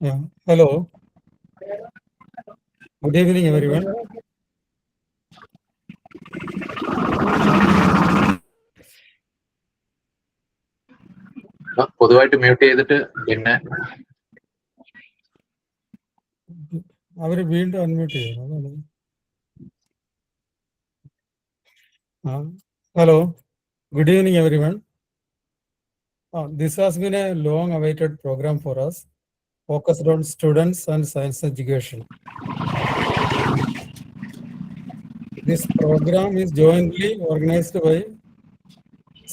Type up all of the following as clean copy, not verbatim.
Yeah. Hello. Good evening, everyone. പൊതുവായിട്ട് mute ചെയ്തിട്ട് പിന്നെ അവര് വീണ്ടും അൺമ്യൂട്ട് ചെയ്യണം. അതാണ്. Hello. Good evening, everyone. This has been a long-awaited program for us, focused on students and science education. This program is jointly organized by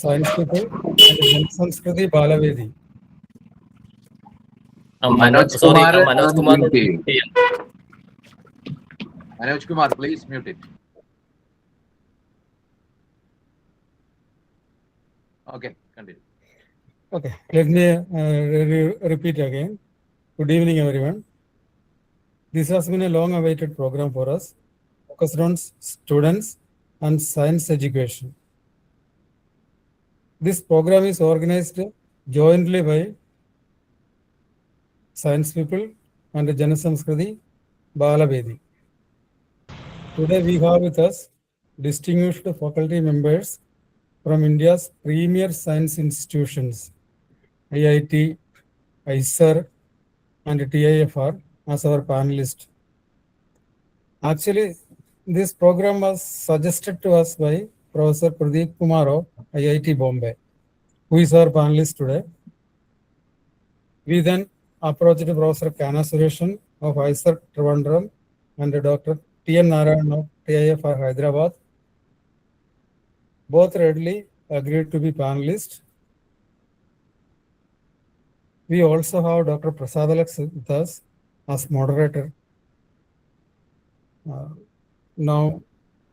Science People and Janasamskriti Balavedi. Manoj Kumar Manoj Manoj Kumar please mute it. Okay, continue. Okay, let me repeat again. Good evening, everyone. This has been a long-awaited program for us, focused on students and science education. This program is organized jointly by Science People and Janasamskriti Balavedi. Today we have with us distinguished faculty members from India's premier science institutions, IIT, IISER, and TIFR as our panelist. Actually, this program was suggested to us by Professor Pradeep Kumar of IIT Bombay, who is our panelist today. We then approached Professor Kana Sureshan of IISER Trivandrum and Dr. T.N. Narayan of TIFR Hyderabad. Both readily agreed to be panelists. We also have Dr. Prasad Alex with us as moderator. Now,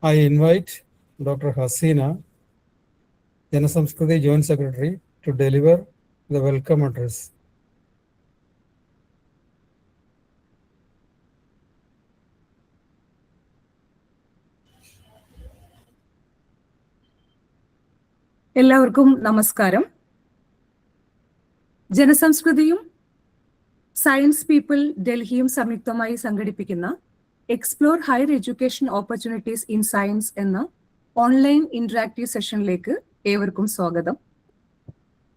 I invite Dr. Hasina, Janasamskriti Joint Secretary, to deliver the welcome address. എല്ലാവർക്കും നമസ്കാരം. ജനസംസ്കൃതിയും science people ഡൽഹിയും സംയുക്തമായി സംഘടിപ്പിക്കുന്ന explore higher education opportunities in science എന്ന online interactive സെഷനിലേക്ക് ഏവർക്കും സ്വാഗതം.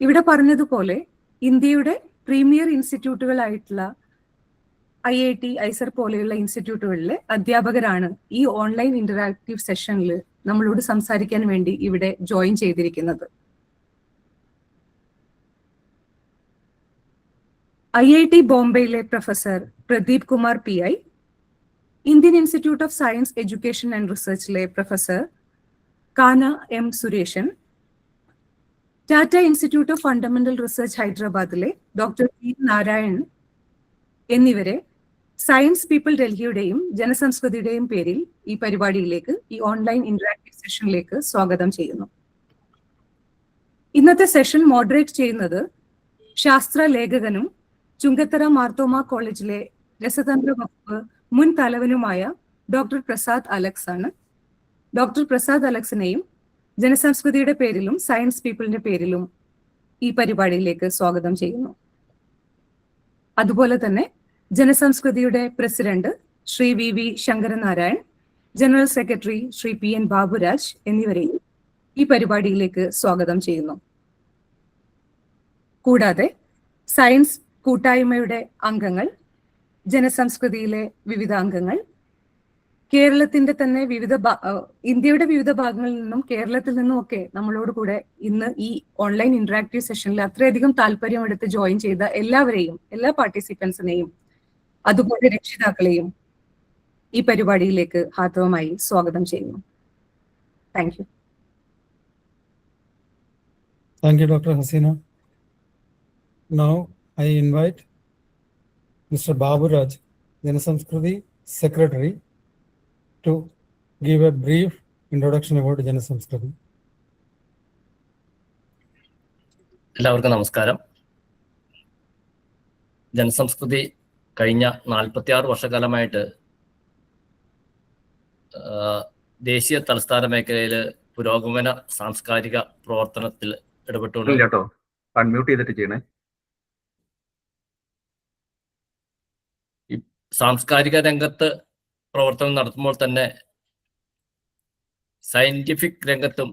ഇവിടെ പറഞ്ഞതുപോലെ ഇന്ത്യയുടെ പ്രീമിയർ ഇൻസ്റ്റിറ്റ്യൂട്ടുകളായിട്ടുള്ള IIT, IISER പോലെയുള്ള ഇൻസ്റ്റിറ്റ്യൂട്ടുകളിലെ അധ്യാപകരാണ് ഈ ഓൺലൈൻ ഇന്ററാക്റ്റീവ് സെഷനിൽ നമ്മളോട് സംസാരിക്കാൻ വേണ്ടി ഇവിടെ ജോയിൻ ചെയ്തിരിക്കുന്നത്. IIT ബോംബെയിലെ professor Pradeep Kumar PI, Indian institute of science education and റിസർച്ചിലെ professor Kana M. Sureshan, Tata institute of fundamental research ഹൈദരാബാദിലെ ഡോക്ടർ T. നാരായൺ എന്നിവരെ സയൻസ് പീപ്പിൾ ഡൽഹിയുടെയും ജനസംസ്കൃതിയുടെയും പേരിൽ ഈ പരിപാടിയിലേക്ക്, ഈ ഓൺലൈൻ ഇന്ററാക്റ്റീവ് സെഷനിലേക്ക് സ്വാഗതം ചെയ്യുന്നു. ഇന്നത്തെ സെഷൻ മോഡറേറ്റ് ചെയ്യുന്നത് ശാസ്ത്ര ലേഖകനും ചുങ്കത്തറ മാർത്തോമ കോളേജിലെ രസതന്ത്ര വകുപ്പ് മുൻ തലവനുമായ ഡോക്ടർ പ്രസാദ് അലക്സ് ആണ്. ഡോക്ടർ പ്രസാദ് അലക്സിനെയും ജനസംസ്കൃതിയുടെ പേരിലും സയൻസ് പീപ്പിളിന്റെ പേരിലും ഈ പരിപാടിയിലേക്ക് സ്വാഗതം ചെയ്യുന്നു. അതുപോലെ തന്നെ ജനസംസ്കൃതിയുടെ president Shri VV Sankaranarayan, general secretary Shri PN Baburaj എന്നിവരെയും ഈ പരിപാടിയിലേക്ക് സ്വാഗതം ചെയ്യുന്നു. കൂടാതെ സയൻസ് കൂട്ടായ്മയുടെ അംഗങ്ങൾ, ജനസംസ്കൃതിയിലെ വിവിധ അംഗങ്ങൾ, കേരളത്തിന്റെ തന്നെ ഇന്ത്യയുടെ വിവിധ ഭാഗങ്ങളിൽ നിന്നും കേരളത്തിൽ നിന്നും ഒക്കെ നമ്മളോട് കൂടെ ഇന്ന് ഈ ഓൺലൈൻ ഇന്ററാക്റ്റീവ് സെഷനിൽ അത്രയധികം താല്പര്യമെടുത്ത് ജോയിൻ ചെയ്ത എല്ലാവരെയും, എല്ലാ പാർട്ടിസിപ്പൻസിനെയും അതുപോലെ രക്ഷിതാക്കളെയും ഈ പരിപാടിയിലേക്ക് ഹാർദവമായി സ്വാഗതം ചെയ്യുന്നു. Thank you. Thank you, Dr. Hasina. Now, I invite Mr. Baburaj, Janasamskriti Secretary, to give a brief introduction about Janasamskriti. എല്ലാവർക്കും നമസ്കാരം. ജനസംസ്കൃതി കഴിഞ്ഞ 46 വർഷക്കാലമായിട്ട് ദേശീയ തലസ്ഥാന മേഖലയിൽ പുരോഗമന സാംസ്കാരിക പ്രവർത്തനത്തിൽ ഇടപെട്ടുകൊണ്ട് കേട്ടോ, അൺമ്യൂട്ട് ചെയ്തിട്ട് ചെയ്യണേ. സാംസ്കാരിക രംഗത്ത് പ്രവർത്തനം നടത്തുമ്പോൾ തന്നെ സയന്റിഫിക് രംഗത്തും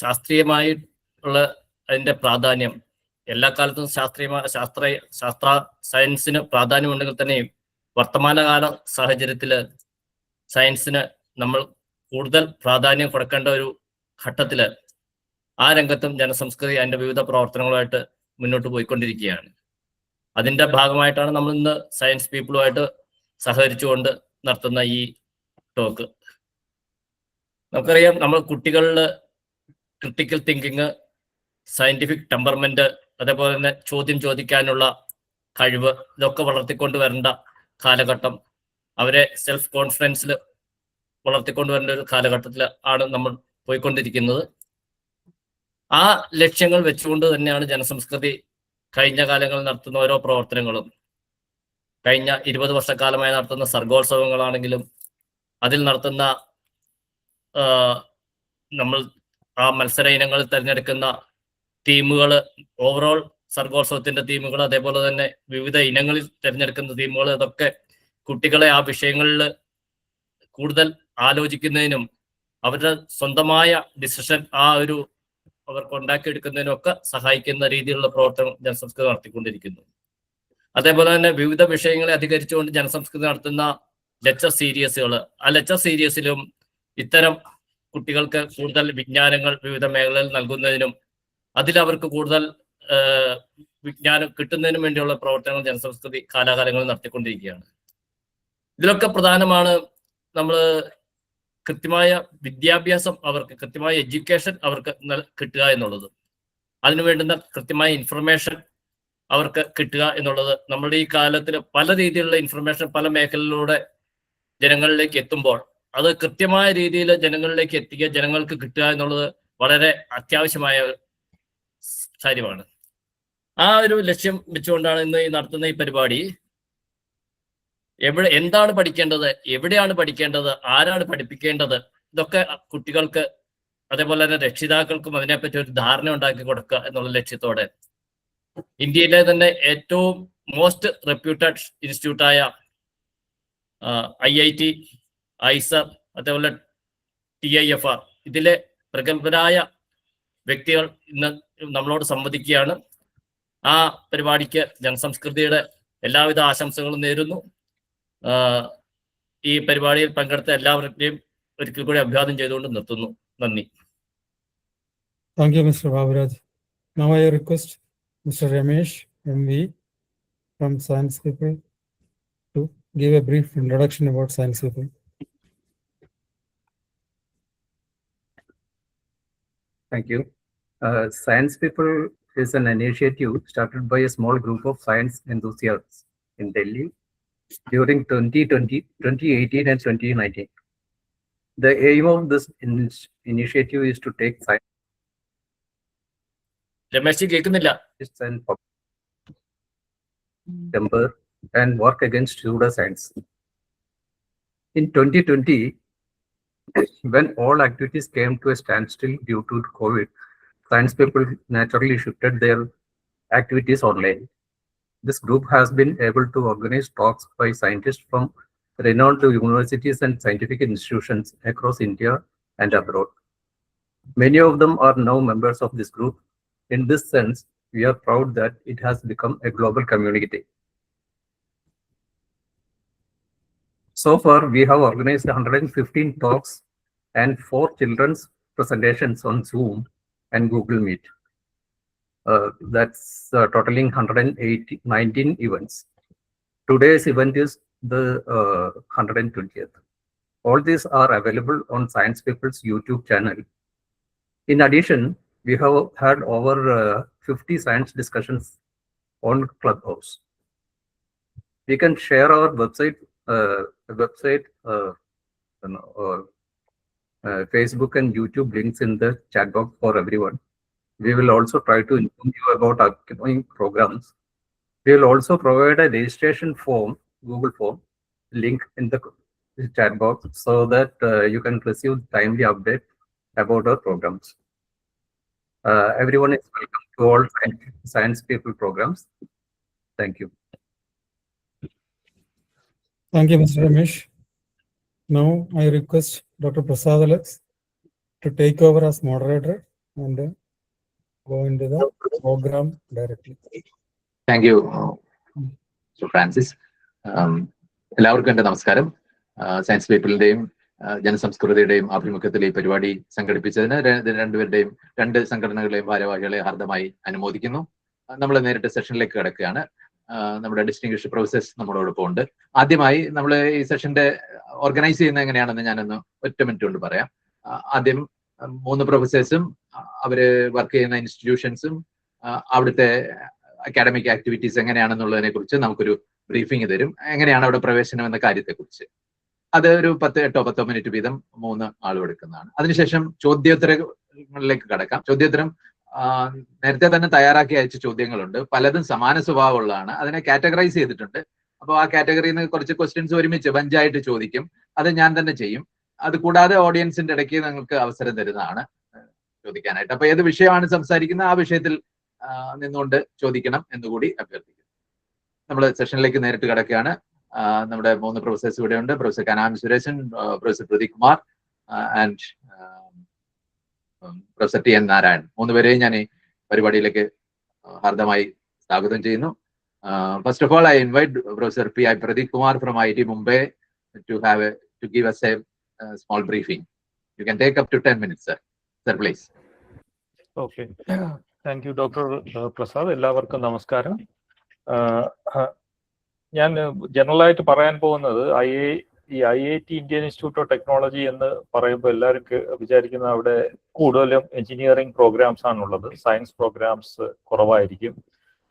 ശാസ്ത്രീയമായിട്ടുള്ള അതിൻ്റെ പ്രാധാന്യം എല്ലാ കാലത്തും ശാസ്ത്ര സയൻസിന് പ്രാധാന്യമുണ്ടെങ്കിൽ തന്നെയും വർത്തമാനകാല സാഹചര്യത്തിൽ സയൻസിന് നമ്മൾ കൂടുതൽ പ്രാധാന്യം കൊടുക്കേണ്ട ഒരു ഘട്ടത്തിൽ ആ രംഗത്തും ജനസംസ്കൃതി അതിൻ്റെ വിവിധ പ്രവർത്തനങ്ങളുമായിട്ട് മുന്നോട്ട് പോയിക്കൊണ്ടിരിക്കുകയാണ്. അതിൻ്റെ ഭാഗമായിട്ടാണ് നമ്മൾ ഇന്ന് സയൻസ് പീപ്പിളുമായിട്ട് സഹകരിച്ചുകൊണ്ട് നടത്തുന്ന ഈ ടോക്ക്. നമുക്കറിയാം, നമ്മൾ കുട്ടികളിൽ ക്രിട്ടിക്കൽ തിങ്കിങ്, സയന്റിഫിക് ടെമ്പർമെന്റ്, അതേപോലെ തന്നെ ചോദ്യം ചോദിക്കാനുള്ള കഴിവ്, ഇതൊക്കെ വളർത്തിക്കൊണ്ട് വരേണ്ട കാലഘട്ടം, അവരെ സെൽഫ് കോൺഫിഡൻസിൽ വളർത്തിക്കൊണ്ട് വരേണ്ട ഒരു കാലഘട്ടത്തിൽ ആണ് നമ്മൾ പോയിക്കൊണ്ടിരിക്കുന്നത്. ആ ലക്ഷ്യങ്ങൾ വെച്ചുകൊണ്ട് തന്നെയാണ് ജനസംസ്കൃതി കഴിഞ്ഞ കാലങ്ങളിൽ നടത്തുന്ന ഓരോ പ്രവർത്തനങ്ങളും. കഴിഞ്ഞ 20 വർഷക്കാലമായി നടത്തുന്ന സർഗോത്സവങ്ങളാണെങ്കിലും അതിൽ നടത്തുന്ന നമ്മൾ ആ മത്സര ഇനങ്ങളിൽ തിരഞ്ഞെടുക്കുന്ന തീമുകൾ, ഓവറോൾ സർഗോത്സവത്തിന്റെ തീമുകൾ, അതേപോലെ തന്നെ വിവിധ ഇനങ്ങളിൽ തിരഞ്ഞെടുക്കുന്ന തീമുകൾ, അതൊക്കെ കുട്ടികളെ ആ വിഷയങ്ങളിൽ കൂടുതൽ ആലോചിക്കുന്നതിനും അവരുടെ സ്വന്തമായ ഡിസിഷൻ അവർക്ക് ഉണ്ടാക്കിയെടുക്കുന്നതിനും ഒക്കെ സഹായിക്കുന്ന രീതിയിലുള്ള പ്രവർത്തനം ജനസംസ്കൃതി നടത്തിക്കൊണ്ടിരിക്കുന്നു. അതേപോലെ തന്നെ വിവിധ വിഷയങ്ങളെ അധികരിച്ചുകൊണ്ട് ജനസംസ്കൃതി നടത്തുന്ന ലെക്ചർ സീരീസുകൾ, ആ ലെക്ചർ സീരീസിലും ഇത്തരം കുട്ടികൾക്ക് കൂടുതൽ വിജ്ഞാനങ്ങൾ വിവിധ മേഖലകളിൽ നൽകുന്നതിനും അതിലവർക്ക് കൂടുതൽ വിജ്ഞാനം കിട്ടുന്നതിനും വേണ്ടിയുള്ള പ്രവർത്തനങ്ങൾ ജനസംസ്കൃതി കാലാകാലങ്ങളിൽ നടത്തിക്കൊണ്ടിരിക്കുകയാണ്. ഇതിലൊക്കെ പ്രധാനമാണ് നമ്മൾ കൃത്യമായ വിദ്യാഭ്യാസം, അവർക്ക് കൃത്യമായ എഡ്യൂക്കേഷൻ അവർക്ക് കിട്ടുക എന്നുള്ളത്, അതിനു വേണ്ടുന്ന കൃത്യമായ ഇൻഫർമേഷൻ അവർക്ക് കിട്ടുക എന്നുള്ളത്. നമ്മുടെ ഈ കാലത്തിൽ പല രീതിയിലുള്ള ഇൻഫർമേഷൻ പല മേഖലയിലൂടെ ജനങ്ങളിലേക്ക് എത്തുമ്പോൾ അത് കൃത്യമായ രീതിയിൽ ജനങ്ങളിലേക്ക് എത്തിക്കുക, ജനങ്ങൾക്ക് കിട്ടുക എന്നുള്ളത് വളരെ അത്യാവശ്യമായ കാര്യമാണ്. ആ ഒരു ലക്ഷ്യം വെച്ചുകൊണ്ടാണ് ഇന്ന് നടത്തുന്ന ഈ പരിപാടി. എന്താണ് പഠിക്കേണ്ടത്, എവിടെയാണ് പഠിക്കേണ്ടത്, ആരാണ് പഠിപ്പിക്കേണ്ടത്, ഇതൊക്കെ കുട്ടികൾക്ക് അതേപോലെ തന്നെ രക്ഷിതാക്കൾക്കും അതിനെപ്പറ്റി ഒരു ധാരണ ഉണ്ടാക്കി കൊടുക്കുക എന്നുള്ള ലക്ഷ്യത്തോടെ ഇന്ത്യയിലെ തന്നെ ഏറ്റവും മോസ്റ്റ് റെപ്യൂട്ടഡ് ഇൻസ്റ്റിറ്റ്യൂട്ടായ IIT, ഐസർ, അതേപോലെ TIFR, ഇതിലെ പ്രഗത്ഭരായ വ്യക്തികൾ ഇന്ന് നമ്മളോട് സംവദിക്കുകയാണ്. ആ പരിപാടിക്ക് ജനസംസ്കൃതിയുടെ എല്ലാവിധ ആശംസകളും നേരുന്നു. ഈ പരിപാടിയിൽ പങ്കെടുത്ത എല്ലാവരുടെയും ഒരിക്കൽ കൂടി അഭിവാദ്യം ചെയ്തുകൊണ്ട് നിർത്തുന്നു. നന്ദി. Thank you, Mr. Baburaj. Now I request Mr. Ramesh MV from Science People to give a brief introduction about Science People. Thank you. Science People is an initiative started by a small group of science enthusiasts in Delhi during 2018 and 2019. The aim of this initiative is to take science and temper and work against pseudoscience. In 2020, when all activities came to a standstill due to COVID, Science People naturally shifted their activities online. This group has been able to organize talks by scientists from renowned universities and scientific institutions across India and abroad. Many of them are now members of this group. In this sense, we are proud that it has become a global community. So far, we have organized 115 talks and 4 children's presentations on Zoom and Google Meet. That's totaling 119 events. Today's event is the 120th. All these are available on Science People's YouTube channel. In addition, we have had over 50 science discussions on Clubhouse. We can share our website, Facebook and YouTube links in the chat box for everyone. We will also try to inform you about upcoming programs. We will also provide a registration form, Google form, link in the chat box so that you can receive timely update about our programs. Everyone is welcome to all Science People programs. Thank you. Thank you, Mr. Ramesh. Now I request Dr. Prasad Alex to take over as moderator and go into the program directly. Thank you Francis. എല്ലാവർക്കും എൻ്റെ നമസ്കാരം. Science പീപ്പിളിന്റെയും ജനസംസ്കൃതിയുടെയും ആഭിമുഖ്യത്തിൽ ഈ പരിപാടി സംഘടിപ്പിച്ചതിന് രണ്ടുപേരുടെയും രണ്ട് സംഘടനകളെയും ഭാരവാഹികളെ ഹാർദമായി അനുമോദിക്കുന്നു. നമ്മൾ നേരിട്ട് സെഷനിലേക്ക് കിടക്കുകയാണ്. നമ്മുടെ ഡിസ്റ്റിംഗ്വിഷ്ഡ് പ്രൊഫസേഴ്സ് നമ്മളോടൊപ്പം ഉണ്ട്. ആദ്യമായി നമ്മൾ ഈ സെഷന്റെ ഓർഗനൈസ് ചെയ്യുന്നത് എങ്ങനെയാണെന്ന് ഞാനൊന്ന് ഒറ്റ മിനിറ്റ് കൊണ്ട് പറയാം. ആദ്യം 3 പ്രൊഫസേഴ്സും അവര് വർക്ക് ചെയ്യുന്ന ഇൻസ്റ്റിറ്റ്യൂഷൻസും അവിടുത്തെ അക്കാഡമിക് ആക്ടിവിറ്റീസ് എങ്ങനെയാണെന്നുള്ളതിനെ കുറിച്ച് നമുക്കൊരു ബ്രീഫിംഗ് തരും. എങ്ങനെയാണ് അവിടെ പ്രവേശനം എന്ന കാര്യത്തെക്കുറിച്ച്. അത് ഒരു 8-10 മിനിറ്റ് വീതം 3 ആളും എടുക്കുന്നതാണ്. അതിനുശേഷം ചോദ്യോത്തരങ്ങളിലേക്ക് കടക്കാം. ചോദ്യോത്തരം നേരത്തെ തന്നെ തയ്യാറാക്കി അയച്ച ചോദ്യങ്ങളുണ്ട്. പലതും സമാന സ്വഭാവമുള്ളതാണ്. അതിനെ കാറ്റഗറൈസ് ചെയ്തിട്ടുണ്ട്. അപ്പോൾ ആ കാറ്റഗറിയിൽ നിന്ന് കുറച്ച് ക്വസ്റ്റ്യൻസ് ഒരുമിച്ച് ബഞ്ചായിട്ട് ചോദിക്കും. അത് ഞാൻ തന്നെ ചെയ്യും. അത് കൂടാതെ ഓഡിയൻസിന്റെ ഇടയ്ക്ക് നിങ്ങൾക്ക് അവസരം തരുന്നതാണ് ചോദിക്കാനായിട്ട്. അപ്പൊ ഏത് വിഷയമാണ് സംസാരിക്കുന്നത് ആ വിഷയത്തിൽ നിന്നുകൊണ്ട് ചോദിക്കണം എന്നുകൂടി അഭ്യർത്ഥിക്കുന്നു. നമ്മൾ സെഷനിലേക്ക് നേരിട്ട് കിടക്കുകയാണ്. നമ്മുടെ 3 പ്രൊഫസേഴ്സ് ഇവിടെ ഉണ്ട്. Professor Kanami Suresan, professor Pradeep Kumar and professor TN Narayan. 3 പേരെയും ഞാൻ ഈ പരിപാടിയിലേക്ക് ഹാർദമായി സ്വാഗതം ചെയ്യുന്നു. First of all I invite professor PI Pradeep Kumar from IIT Mumbai to give us a small briefing. You can take up to 10 minutes, sir. Sir, please. Okay. Thank you, Dr. Prasad. എല്ലാവർക്കും നമസ്കാരം. ഞാൻ ജനറലായിട്ട് പറയാൻ പോകുന്നത് ഈ IIT Indian institute of technology എന്ന് പറയുമ്പോൾ എല്ലാവരും വിചാരിക്കുന്നത് അവിടെ കൂടുതലും എഞ്ചിനീയറിംഗ് പ്രോഗ്രാംസ് ആണുള്ളത്, സയൻസ് പ്രോഗ്രാംസ് കുറവായിരിക്കും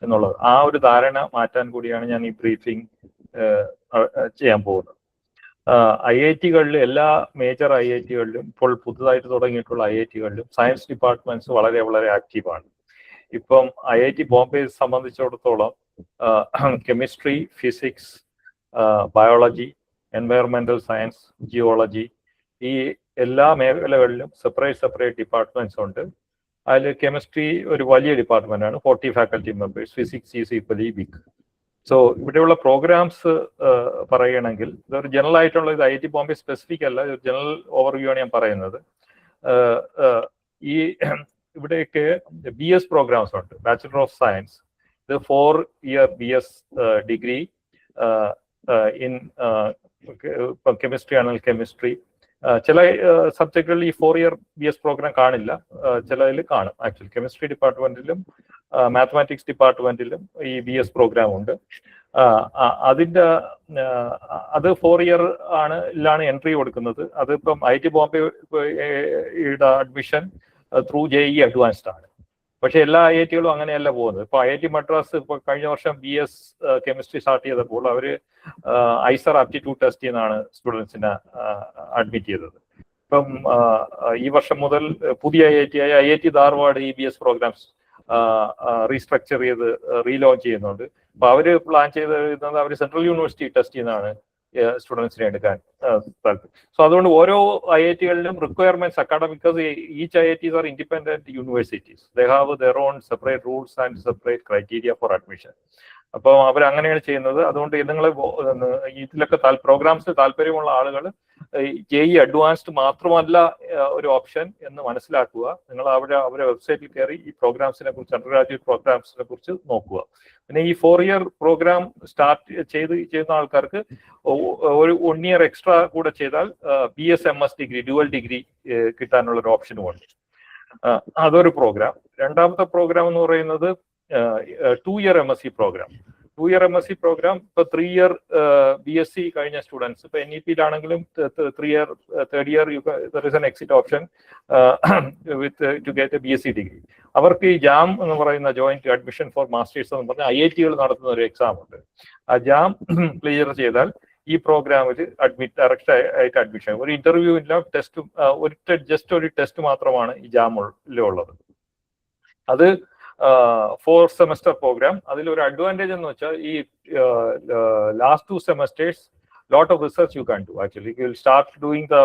എന്നുള്ളത്. ആ ഒരു ധാരണ മാറ്റാൻ കൂടിയാണ് ഞാൻ ഈ ബ്രീഫിംഗ് ചെയ്യാൻ പോകുന്നത്. IIT-കളിൽ എല്ലാ മേജർ IIT-കളിലും ഇപ്പോൾ പുതുതായിട്ട് തുടങ്ങിയിട്ടുള്ള IIT-കളിലും സയൻസ് ഡിപ്പാർട്ട്മെന്റ്സ് വളരെ വളരെ ആക്റ്റീവാണ്. ഇപ്പം IIT ബോംബെയെ സംബന്ധിച്ചിടത്തോളം chemistry, physics, biology, environmental science, geology, ഈ എല്ലാ മേഖലകളിലും സെപ്പറേറ്റ് ഡിപ്പാർട്ട്മെന്റ്സ് ഉണ്ട്. അതിൽ കെമിസ്ട്രി ഒരു വലിയ ഡിപ്പാർട്ട്മെന്റ് ആണ്, 40 faculty members. Physics is equally big. So ഇവിടെയുള്ള പ്രോഗ്രാംസ് പറയുകയാണെങ്കിൽ ഇതൊരു ജനറൽ ആയിട്ടുള്ള ഇത് IIT ബോംബെ സ്പെസിഫിക് അല്ല, ഒരു ജനറൽ ഓവർവ്യൂ ആണ് ഞാൻ പറയുന്നത്. ഈ ഇവിടെയൊക്കെ BS പ്രോഗ്രാംസ് ഉണ്ട്, ബാച്ചുലർ ഓഫ് സയൻസ്. ഇത് 4-year BS degree in chemistry ആണെങ്കിൽ കെമിസ്ട്രി. ചില സബ്ജക്റ്റുകളിൽ ഈ 4-year BS പ്രോഗ്രാം കാണില്ല, ചിലതിൽ കാണും. ആക്ച്വലി കെമിസ്ട്രി ഡിപ്പാർട്ട്മെന്റിലും മാത്തമാറ്റിക്സ് ഡിപ്പാർട്ട്മെന്റിലും ഈ BS പ്രോഗ്രാം ഉണ്ട്. അത് 4-year ലാണ് എൻട്രി കൊടുക്കുന്നത്. അതിപ്പം IIT ബോംബെയുടെ അഡ്മിഷൻ ത്രൂ JEE അഡ്വാൻസ്ഡ് ആണ്. പക്ഷെ എല്ലാ IIT-കളും അങ്ങനെയല്ല പോകുന്നത്. ഇപ്പൊ IIT മദ്രാസ് ഇപ്പൊ കഴിഞ്ഞ വർഷം BS കെമിസ്ട്രി സ്റ്റാർട്ട് ചെയ്തപ്പോൾ അവര് ഐസർ ആപ്റ്റിറ്റ്യൂഡ് ടെസ്റ്റ് ചെയ്യുന്നതാണ് സ്റ്റുഡൻസിനെ അഡ്മിറ്റ് ചെയ്തത്. ഇപ്പം ഈ വർഷം മുതൽ പുതിയ IIT ആയ IIT ധാർവാഡ് ഈ BS പ്രോഗ്രാംസ് റീസ്ട്രക്ചർ ചെയ്ത് റീലോഞ്ച് ചെയ്യുന്നുണ്ട്. അപ്പൊ അവര് പ്ലാൻ ചെയ്തിരുന്നത് അവർ സെൻട്രൽ യൂണിവേഴ്സിറ്റി ടെസ്റ്റ് ചെയ്യുന്നതാണ് സ്റ്റുഡൻസിനെ എടുക്കാൻ താല്പര്യം. സോ അതുകൊണ്ട് ഓരോ IIT-കളിലും requirements academic, because each IITs are independent universities. They have their own separate rules and separate criteria for admission. അപ്പോൾ അവരങ്ങനെയാണ് ചെയ്യുന്നത്. അതുകൊണ്ട് നിങ്ങൾ ഇതിലൊക്കെ പ്രോഗ്രാംസ് താല്പര്യമുള്ള ആളുകൾ JEE അഡ്വാൻസ്ഡ് മാത്രമല്ല ഒരു ഓപ്ഷൻ എന്ന് മനസ്സിലാക്കുക. നിങ്ങൾ അവരെ വെബ്സൈറ്റിൽ കയറി ഈ പ്രോഗ്രാംസിനെ കുറിച്ച്, അണ്ടർ ഗ്രാജുവേറ്റ് പ്രോഗ്രാംസിനെ കുറിച്ച് നോക്കുക. പിന്നെ ഈ 4-year പ്രോഗ്രാം സ്റ്റാർട്ട് ചെയ്യുന്ന ആൾക്കാർക്ക് ഒരു 1 year എക്സ്ട്രാ കൂടെ ചെയ്താൽ BS MS degree, dual degree കിട്ടാനുള്ള ഒരു ഓപ്ഷനും ഉണ്ട്. അതൊരു പ്രോഗ്രാം. രണ്ടാമത്തെ പ്രോഗ്രാം എന്ന് പറയുന്നത് 2-year MSc programme. 2-year MSc programme ഇപ്പൊ 3-year BSc കഴിഞ്ഞ സ്റ്റുഡൻസ്, ഇപ്പൊ NEP-ലാണെങ്കിലും 3-year, third year there is an exit option to get a BSc degree. അവർക്ക് ഈ JAM എന്ന് പറയുന്ന ജോയിന്റ് അഡ്മിഷൻ ഫോർ മാസ്റ്റേഴ്സ് എന്ന് പറഞ്ഞ IIT-കൾ നടത്തുന്ന ഒരു എക്സാം ഉണ്ട്. ആ JAM ക്ലിയർ ചെയ്താൽ ഈ പ്രോഗ്രാമിൽ ഡയറക്റ്റ് ആയിട്ട് അഡ്മിഷൻ. ഒരു ഇന്റർവ്യൂ ഇല്ല, ടെസ്റ്റും ജസ്റ്റ് ഒരു ടെസ്റ്റ് മാത്രമാണ് ഈ JAM-ലുള്ളത്. അത് 4 semester പ്രോഗ്രാം. അതിലൊരു അഡ്വാൻറ്റേജ് എന്ന് വെച്ചാൽ ഈ last 2 semesters lot of research you can do. Actually you will start doing the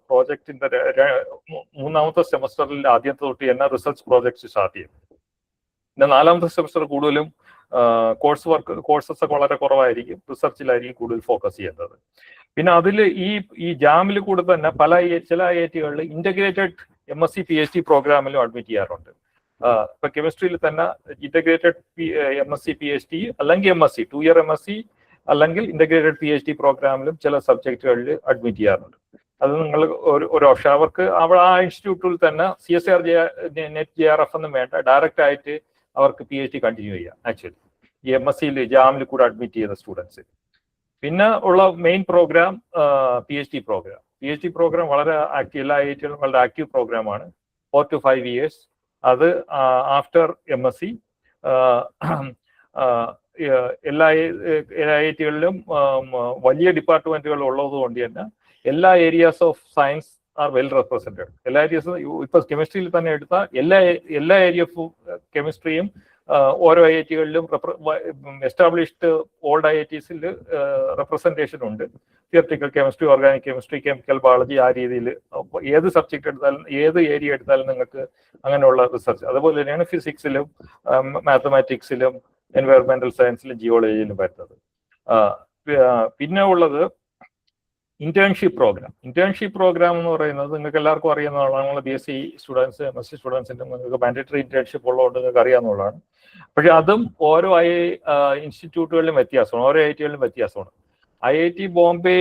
project in the 3rd semester. ആദ്യത്തെ തൊട്ട് തന്നെ റിസർച്ച് പ്രോജക്ട്സ് സ്റ്റാർട്ട് ചെയ്യും. പിന്നെ 4ാമത്തെ സെമസ്റ്റർ കൂടുതലും കോഴ്സസ് ഒക്കെ വളരെ കുറവായിരിക്കും, റിസർച്ചിലായിരിക്കും കൂടുതൽ ഫോക്കസ് ചെയ്യുന്നത്. പിന്നെ അതിൽ ഈ ജാമിൽ കൂടെ തന്നെ ചില IIT-കളിൽ ഇന്റഗ്രേറ്റഡ് MSc PhD പ്രോഗ്രാമിലും അഡ്മിറ്റ് ചെയ്യാറുണ്ട്. ഇപ്പൊ കെമിസ്ട്രിയിൽ തന്നെ ഇന്റഗ്രേറ്റഡ് MSc PhD അല്ലെങ്കിൽ MSc 2 year MSc അല്ലെങ്കിൽ ഇന്റഗ്രേറ്റഡ് PhD പ്രോഗ്രാമിലും ചില സബ്ജക്റ്റുകളിൽ അഡ്മിറ്റ് ചെയ്യാറുണ്ട്. അത് നിങ്ങൾ ഒരു ഓപ്ഷൻ അവർക്ക് ആ ഇൻസ്റ്റിറ്റ്യൂട്ടിൽ തന്നെ CSIR നെറ്റ് JRF ഒന്നും വേണ്ട, ഡയറക്റ്റ് ആയിട്ട് അവർക്ക് PhD കണ്ടിന്യൂ ചെയ്യാം. ആക്ച്വലി ഈ MSc ജാമിൽ കൂടെ അഡ്മിറ്റ് ചെയ്ത സ്റ്റുഡൻസ്. പിന്നെ ഉള്ള മെയിൻ പ്രോഗ്രാം PhD പ്രോഗ്രാം വളരെ ആക്റ്റീവ്, എല്ലാ IIT-കളും വളരെ ആക്റ്റീവ് പ്രോഗ്രാമാണ്. 4 to 5 years. അത് ആഫ്റ്റർ MSc എല്ലാ IIT-കളിലും വലിയ ഡിപ്പാർട്ട്മെന്റുകൾ ഉള്ളതുകൊണ്ട് തന്നെ എല്ലാ areas of science are well represented. എല്ലാ ഏരിയാസും ഇപ്പൊ കെമിസ്ട്രിയിൽ തന്നെ എടുത്ത എല്ലാ ഏരിയ ഓഫ് കെമിസ്ട്രിയും ഓരോ IIT-കളിലും എസ്റ്റാബ്ലിഷ്ഡ് ഓൾഡ് IITs-ൽ റെപ്രസെന്റേഷൻ ഉണ്ട്. Theoretical chemistry, organic chemistry, chemical biology, ആ രീതിയിൽ ഏത് സബ്ജക്ട് എടുത്താലും ഏത് ഏരിയ എടുത്താലും നിങ്ങൾക്ക് അങ്ങനെയുള്ള റിസർച്ച്. അതുപോലെ തന്നെയാണ് ഫിസിക്സിലും മാത്തമാറ്റിക്സിലും എൻവയറമെന്റൽ സയൻസിലും ജിയോളജിയിലും വരുന്നത്. പിന്നെ ഉള്ളത് ഇന്റേൺഷിപ്പ് പ്രോഗ്രാം എന്ന് പറയുന്നത് നിങ്ങൾക്ക് എല്ലാവർക്കും അറിയാവുന്നതാണ്. നമ്മൾ BSc സ്റ്റുഡൻസ്, MSc സ്റ്റുഡൻസിന്റെ നിങ്ങൾക്ക് മാൻഡേറ്ററി ഇന്റേൺഷിപ്പ് ഉള്ളതുകൊണ്ട് നിങ്ങൾക്ക് അറിയാവുന്നതാണ്. പക്ഷെ അതും ഓരോ ഇൻസ്റ്റിറ്റ്യൂട്ടുകളിലും വ്യത്യാസമാണ്, ഓരോ IIT-കളിലും വ്യത്യാസമാണ്. IIT ബോംബെ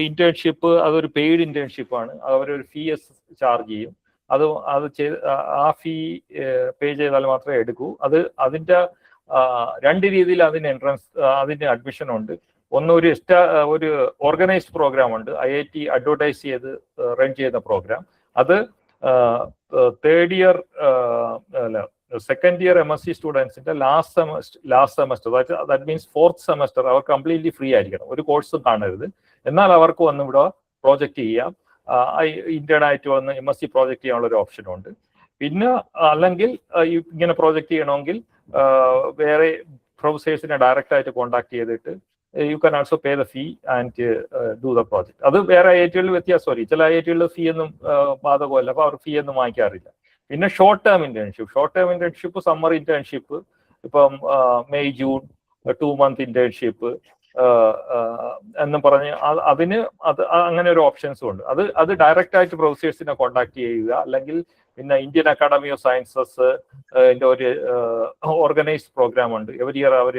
ഇന്റേൺഷിപ്പ് അതൊരു പെയ്ഡ് ഇന്റേൺഷിപ്പ് ആണ്. അവരൊരു ഫീ ചാർജ് ചെയ്യും. അത് ചെയ്ത് ആ ഫീ പേ ചെയ്താൽ മാത്രമേ എടുക്കൂ. അതിന്റെ 2 രീതിയിൽ അതിന് അഡ്മിഷൻ ഉണ്ട്. ഒന്ന് ഒരു ഓർഗനൈസ്ഡ് പ്രോഗ്രാം ഉണ്ട്, IIT അഡ്വർടൈസ് ചെയ്ത് റൺ ചെയ്യുന്ന പ്രോഗ്രാം. അത് സെക്കൻഡ് ഇയർ MSc സ്റ്റുഡൻസിന്റെ last semester that means 4th semester അവർ കംപ്ലീറ്റ്ലി ഫ്രീ ആയിരിക്കണം, ഒരു കോഴ്സും കാണരുത്. എന്നാൽ അവർക്ക് വന്ന് ഇവിടെ പ്രോജക്റ്റ് ചെയ്യാം, ഇന്റേൺ ആയിട്ട് വന്ന് MSc പ്രോജക്റ്റ് ചെയ്യാനുള്ള ഒരു ഓപ്ഷൻ ഉണ്ട്. പിന്നെ അല്ലെങ്കിൽ ഇങ്ങനെ പ്രോജക്റ്റ് ചെയ്യണമെങ്കിൽ വേറെ പ്രൊഫസേഴ്സിനെ ഡയറക്റ്റ് ആയിട്ട് കോൺടാക്ട് ചെയ്തിട്ട് you can also pay the fee and do the project. അത് വേറെ IIT-കളിൽ വ്യത്യാസമായിരിക്കും. ചില IIT-കളിൽ ഫീ ഒന്നും ബാധകമല്ല, അപ്പൊ അവർ ഫീ ഒന്നും വാങ്ങിക്കാറില്ല. പിന്നെ short term internship, summer internship, ഇപ്പം മെയ് ജൂൺ 2 month ഇന്റേൺഷിപ്പ് എന്നും പറഞ്ഞ് അങ്ങനെ ഒരു ഓപ്ഷൻസും ഉണ്ട്. അത് ഡയറക്റ്റ് ആയിട്ട് പ്രൊഫസേഴ്സിനെ കോൺടാക്ട് ചെയ്യുക, അല്ലെങ്കിൽ പിന്നെ ഇന്ത്യൻ അക്കാഡമി ഓഫ് സയൻസസ് ഒരു ഓർഗനൈസ്ഡ് പ്രോഗ്രാം ഉണ്ട്. എവരി ഇയർ അവർ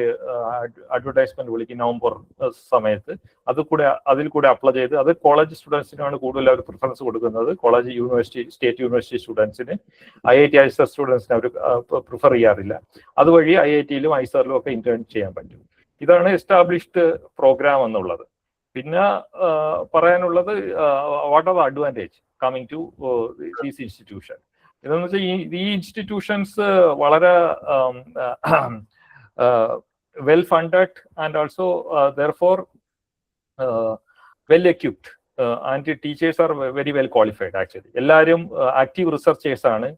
അഡ്വർടൈസ്മെന്റ് വിളിക്കും നവംബർ സമയത്ത്. അതിൽ കൂടെ അപ്ലൈ ചെയ്ത്, അത് കോളേജ് സ്റ്റുഡൻസിനാണ് കൂടുതൽ അവർ പ്രിഫറൻസ് കൊടുക്കുന്നത്. കോളേജ്, യൂണിവേഴ്സിറ്റി, സ്റ്റേറ്റ് യൂണിവേഴ്സിറ്റി സ്റ്റുഡൻസിന്. IIT IISER സ്റ്റുഡൻസിന് അവർ പ്രിഫർ ചെയ്യാറില്ല. അതുവഴി IIT-ലും IISER-ലും ഒക്കെ ഇന്റേൺ ചെയ്യാൻ പറ്റും. ഇതാണ് എസ്റ്റാബ്ലിഷ്ഡ് പ്രോഗ്രാം എന്നുള്ളത്. പിന്നെ പറയാനുള്ളത് what are the advantage coming to these institution. ഇതെന്ന് വെച്ചാൽ ഈ ഇൻസ്റ്റിറ്റ്യൂഷൻസ് വളരെ well funded and also therefore well equipped and teachers are very well qualified. Actually എല്ലാവരും ആക്റ്റീവ് റിസർച്ചേഴ്സ് ആണ്.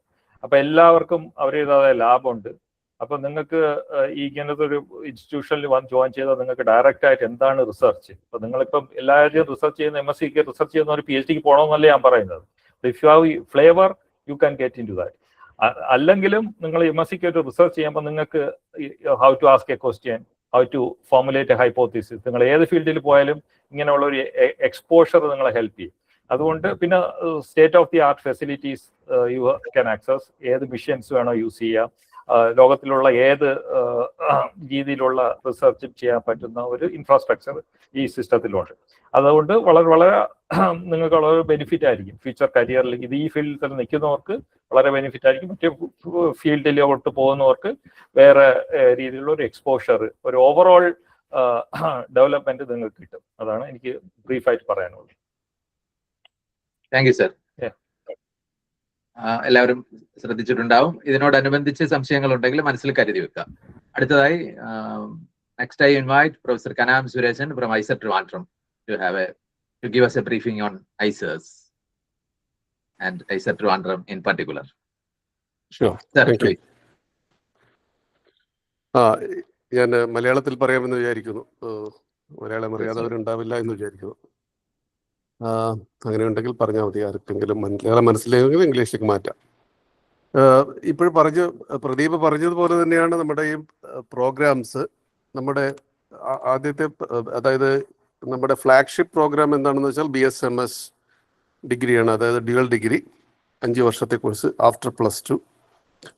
അപ്പൊ എല്ലാവർക്കും അവരുടേതായ ലാബുണ്ട്. അപ്പൊ നിങ്ങൾക്ക് ഇങ്ങനത്തെ ഒരു ഇൻസ്റ്റിറ്റ്യൂഷനിൽ വന്ന് ജോയിൻ ചെയ്താൽ നിങ്ങൾക്ക് ഡയറക്റ്റ് ആയിട്ട് എന്താണ് റിസർച്ച്, ഇപ്പൊ നിങ്ങളിപ്പം എല്ലാവരും റിസർച്ച് ചെയ്യുന്ന MSc-ക്ക് റിസർച്ച് ചെയ്യുന്ന ഒരു PhD-ക്ക് പോകണമെന്നല്ലേ ഞാൻ പറയുന്നത്. If you have flavour you can get into that. അല്ലെങ്കിലും നിങ്ങൾ MSc-ക്ക് ഒരു റിസർച്ച് ചെയ്യുമ്പോൾ നിങ്ങൾക്ക് how to ask a question, how to formulate a hypothesis, നിങ്ങൾ ഏത് ഫീൽഡിൽ പോയാലും ഇങ്ങനെയുള്ള ഒരു എക്സ്പോഷർ നിങ്ങളെ ഹെൽപ്പ് ചെയ്യും. അതുകൊണ്ട് പിന്നെ state of the art facilities you can access, ഏത് മിഷൻസ് വേണോ യൂസ് ചെയ്യാം, ലോകത്തിലുള്ള ഏത് രീതിയിലുള്ള റിസർച്ചും ചെയ്യാൻ പറ്റുന്ന ഒരു ഇൻഫ്രാസ്ട്രക്ചർ ഈ സിസ്റ്റത്തിലുണ്ട്. അതുകൊണ്ട് വളരെ നിങ്ങൾക്ക് വളരെ ബെനിഫിറ്റ് ആയിരിക്കും ഫ്യൂച്ചർ കരിയറിൽ. ഈ ഫീൽഡിൽ തന്നെ നിൽക്കുന്നവർക്ക് വളരെ ബെനിഫിറ്റ് ആയിരിക്കും. മറ്റേ ഫീൽഡിലോട്ട് പോകുന്നവർക്ക് വേറെ രീതിയിലുള്ള ഒരു എക്സ്പോഷർ, ഒരു ഓവറോൾ ഡെവലപ്മെന്റ് നിങ്ങൾക്ക് കിട്ടും. അതാണ് എനിക്ക് ബ്രീഫായിട്ട് പറയാനുള്ളത്. Thank you sir. എല്ലാവരും ശ്രദ്ധിച്ചിട്ടുണ്ടാവും. ഇതിനോടനുബന്ധിച്ച് സംശയങ്ങൾ ഉണ്ടെങ്കിൽ മനസ്സിൽ കരുതി വെക്കാം. അടുത്തതായി next I invite professor Kanam Suresan from IISER Trivandrum to give us a briefing on IISERs and IISER Trivandrum in particular. Sure. Thank you. ഞാൻ മലയാളത്തിൽ പറയാമെന്ന് വിചാരിക്കുന്നു. മലയാളം അറിയാത്തവരുണ്ടാവില്ല എന്ന് വിചാരിക്കുന്നു. അങ്ങനെ ഉണ്ടെങ്കിൽ പറഞ്ഞാൽ മതി. ആർക്കെങ്കിലും മലയാളം മനസ്സിലായെങ്കിൽ ഇംഗ്ലീഷിലേക്ക് മാറ്റാം. ഇപ്പോൾ പ്രദീപ് പറഞ്ഞതുപോലെ തന്നെയാണ് നമ്മുടെ ഈ പ്രോഗ്രാംസ്. നമ്മുടെ ആദ്യത്തെ അതായത് നമ്മുടെ ഫ്ലാഗ്ഷിപ്പ് പ്രോഗ്രാം എന്താണെന്ന് വെച്ചാൽ BSMS ഡിഗ്രിയാണ്, അതായത് ഡ്യുവൽ ഡിഗ്രി 5 വർഷത്തെ കോഴ്സ് ആഫ്റ്റർ +2.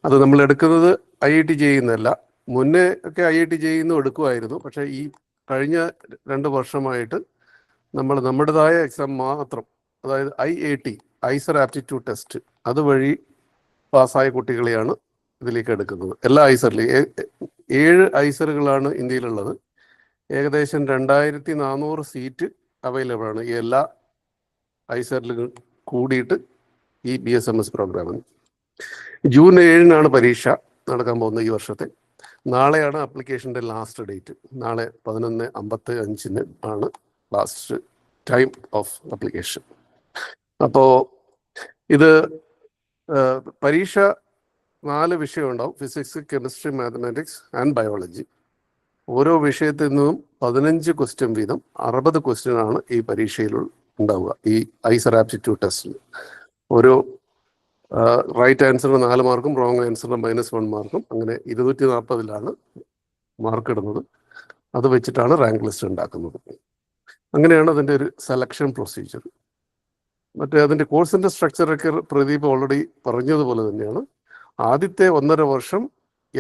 അത് നമ്മൾ എടുക്കുന്നത് IIT ചെയ്യുന്നതല്ല. മുന്നേ ഒക്കെ IIT ചെയ്യുന്നു എടുക്കുമായിരുന്നു. പക്ഷേ ഈ കഴിഞ്ഞ 2 വർഷമായിട്ട് നമ്മൾ നമ്മുടേതായ എക്സാം മാത്രം, അതായത് IAT ഐസർ ആപ്റ്റിറ്റ്യൂഡ് ടെസ്റ്റ് അതുവഴി പാസ്സായ കുട്ടികളെയാണ് ഇതിലേക്ക് എടുക്കുന്നത്. എല്ലാ ഐസറിലെയും 7 ഐസറുകളാണ് ഇന്ത്യയിലുള്ളത്. ഏകദേശം 2400 സീറ്റ് അവൈലബിൾ ആണ് ഈ എല്ലാ ഐസറിലും കൂടിയിട്ട് ഈ BSMS പ്രോഗ്രാമിന്. ജൂൺ 7-നാണ് പരീക്ഷ നടക്കാൻ പോകുന്നത് ഈ വർഷത്തെ. നാളെയാണ് ആപ്ലിക്കേഷൻ്റെ ലാസ്റ്റ് ഡേറ്റ്. നാളെ 11:55 ആണ് ലാസ്റ്റ് ടൈം ഓഫ് ആപ്ലിക്കേഷൻ. അപ്പോൾ ഇത് പരീക്ഷ 4 വിഷയം ഉണ്ടാവും: physics, chemistry, mathematics and biology. ഓരോ വിഷയത്തിൽ നിന്നും 15 ക്വസ്റ്റ്യൻ വീതം 60 ക്വസ്റ്റ്യൻ ആണ് ഈ പരീക്ഷയിൽ ഉണ്ടാവുക. ഈ ഐസർ ആപ്റ്റിറ്റ്യൂഡ് ടെസ്റ്റിൽ ഓരോ റൈറ്റ് ആൻസറിന് 4 മാർക്കും റോങ് ആൻസറിന് -1 മാർക്കും, അങ്ങനെ 240-ലാണ് മാർക്ക് ഇടുന്നത്. അത് വെച്ചിട്ടാണ് റാങ്ക് ലിസ്റ്റ് ഉണ്ടാക്കുന്നത്. അങ്ങനെയാണ് അതിൻ്റെ ഒരു സെലക്ഷൻ പ്രൊസീജിയർ. മറ്റേ അതിൻ്റെ കോഴ്സിൻ്റെ സ്ട്രക്ചറൊക്കെ പ്രദീപ് ഓൾറെഡി പറഞ്ഞതുപോലെ തന്നെയാണ്. ആദ്യത്തെ 1.5 വർഷം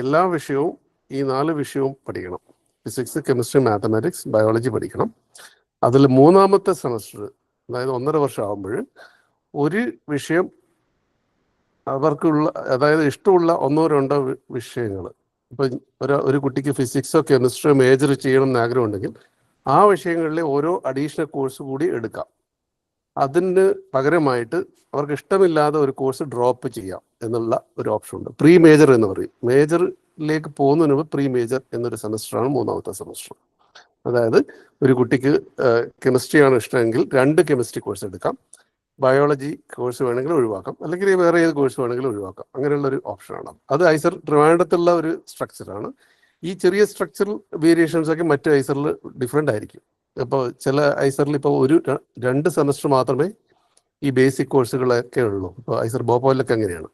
എല്ലാ വിഷയവും ഈ 4 വിഷയവും പഠിക്കണം. ഫിസിക്സ്, കെമിസ്ട്രി, മാത്തമാറ്റിക്സ്, ബയോളജി പഠിക്കണം. അതിൽ 3-ാമത്തെ സെമസ്റ്റർ, അതായത് 1.5 വർഷം ആകുമ്പോൾ ഒരു വിഷയം അവർക്കുള്ള, അതായത് ഇഷ്ടമുള്ള 1-2 വിഷയങ്ങൾ. ഇപ്പം ഒരു കുട്ടിക്ക് ഫിസിക്സോ കെമിസ്ട്രിയോ മേജർ ചെയ്യണം എന്ന് ആഗ്രഹമുണ്ടെങ്കിൽ ആ വിഷയങ്ങളിലെ ഓരോ അഡീഷണൽ കോഴ്സ് കൂടി എടുക്കാം. അതിന് പകരമായിട്ട് അവർക്ക് ഇഷ്ടമില്ലാതെ ഒരു കോഴ്സ് ഡ്രോപ്പ് ചെയ്യാം എന്നുള്ള ഒരു ഓപ്ഷൻ ഉണ്ട്. പ്രീ മേജർ എന്ന് പറയും. മേജറിലേക്ക് പോകുന്നതിന് മുമ്പ് പ്രീ മേജർ എന്നൊരു സെമസ്റ്ററാണ് 3-ാമത്തെ സെമസ്റ്റർ. അതായത് ഒരു കുട്ടിക്ക് കെമിസ്ട്രിയാണ് ഇഷ്ടമെങ്കിൽ 2 കെമിസ്ട്രി കോഴ്സ് എടുക്കാം. ബയോളജി കോഴ്സ് വേണമെങ്കിൽ ഒഴിവാക്കാം, അല്ലെങ്കിൽ വേറെ ഏത് കോഴ്സ് വേണമെങ്കിലും ഒഴിവാക്കാം. അങ്ങനെയുള്ളൊരു ഓപ്ഷനാണ്. അത് ഐസർ ട്രിവാൻഡ്രത്തുള്ള ഒരു സ്ട്രക്ചറാണ്. ഈ ചെറിയ സ്ട്രക്ചറൽ വേരിയേഷൻസ് ഒക്കെ മറ്റ് ഐസറിൽ ഡിഫറെൻ്റ് ആയിരിക്കും. അപ്പോൾ ചില ഐസറിൽ ഇപ്പോൾ 2 സെമസ്റ്റർ മാത്രമേ ഈ ബേസിക് കോഴ്സുകളൊക്കെ ഉള്ളൂ. ഇപ്പോൾ ഐസർ ഭോപ്പാലിലൊക്കെ അങ്ങനെയാണ്.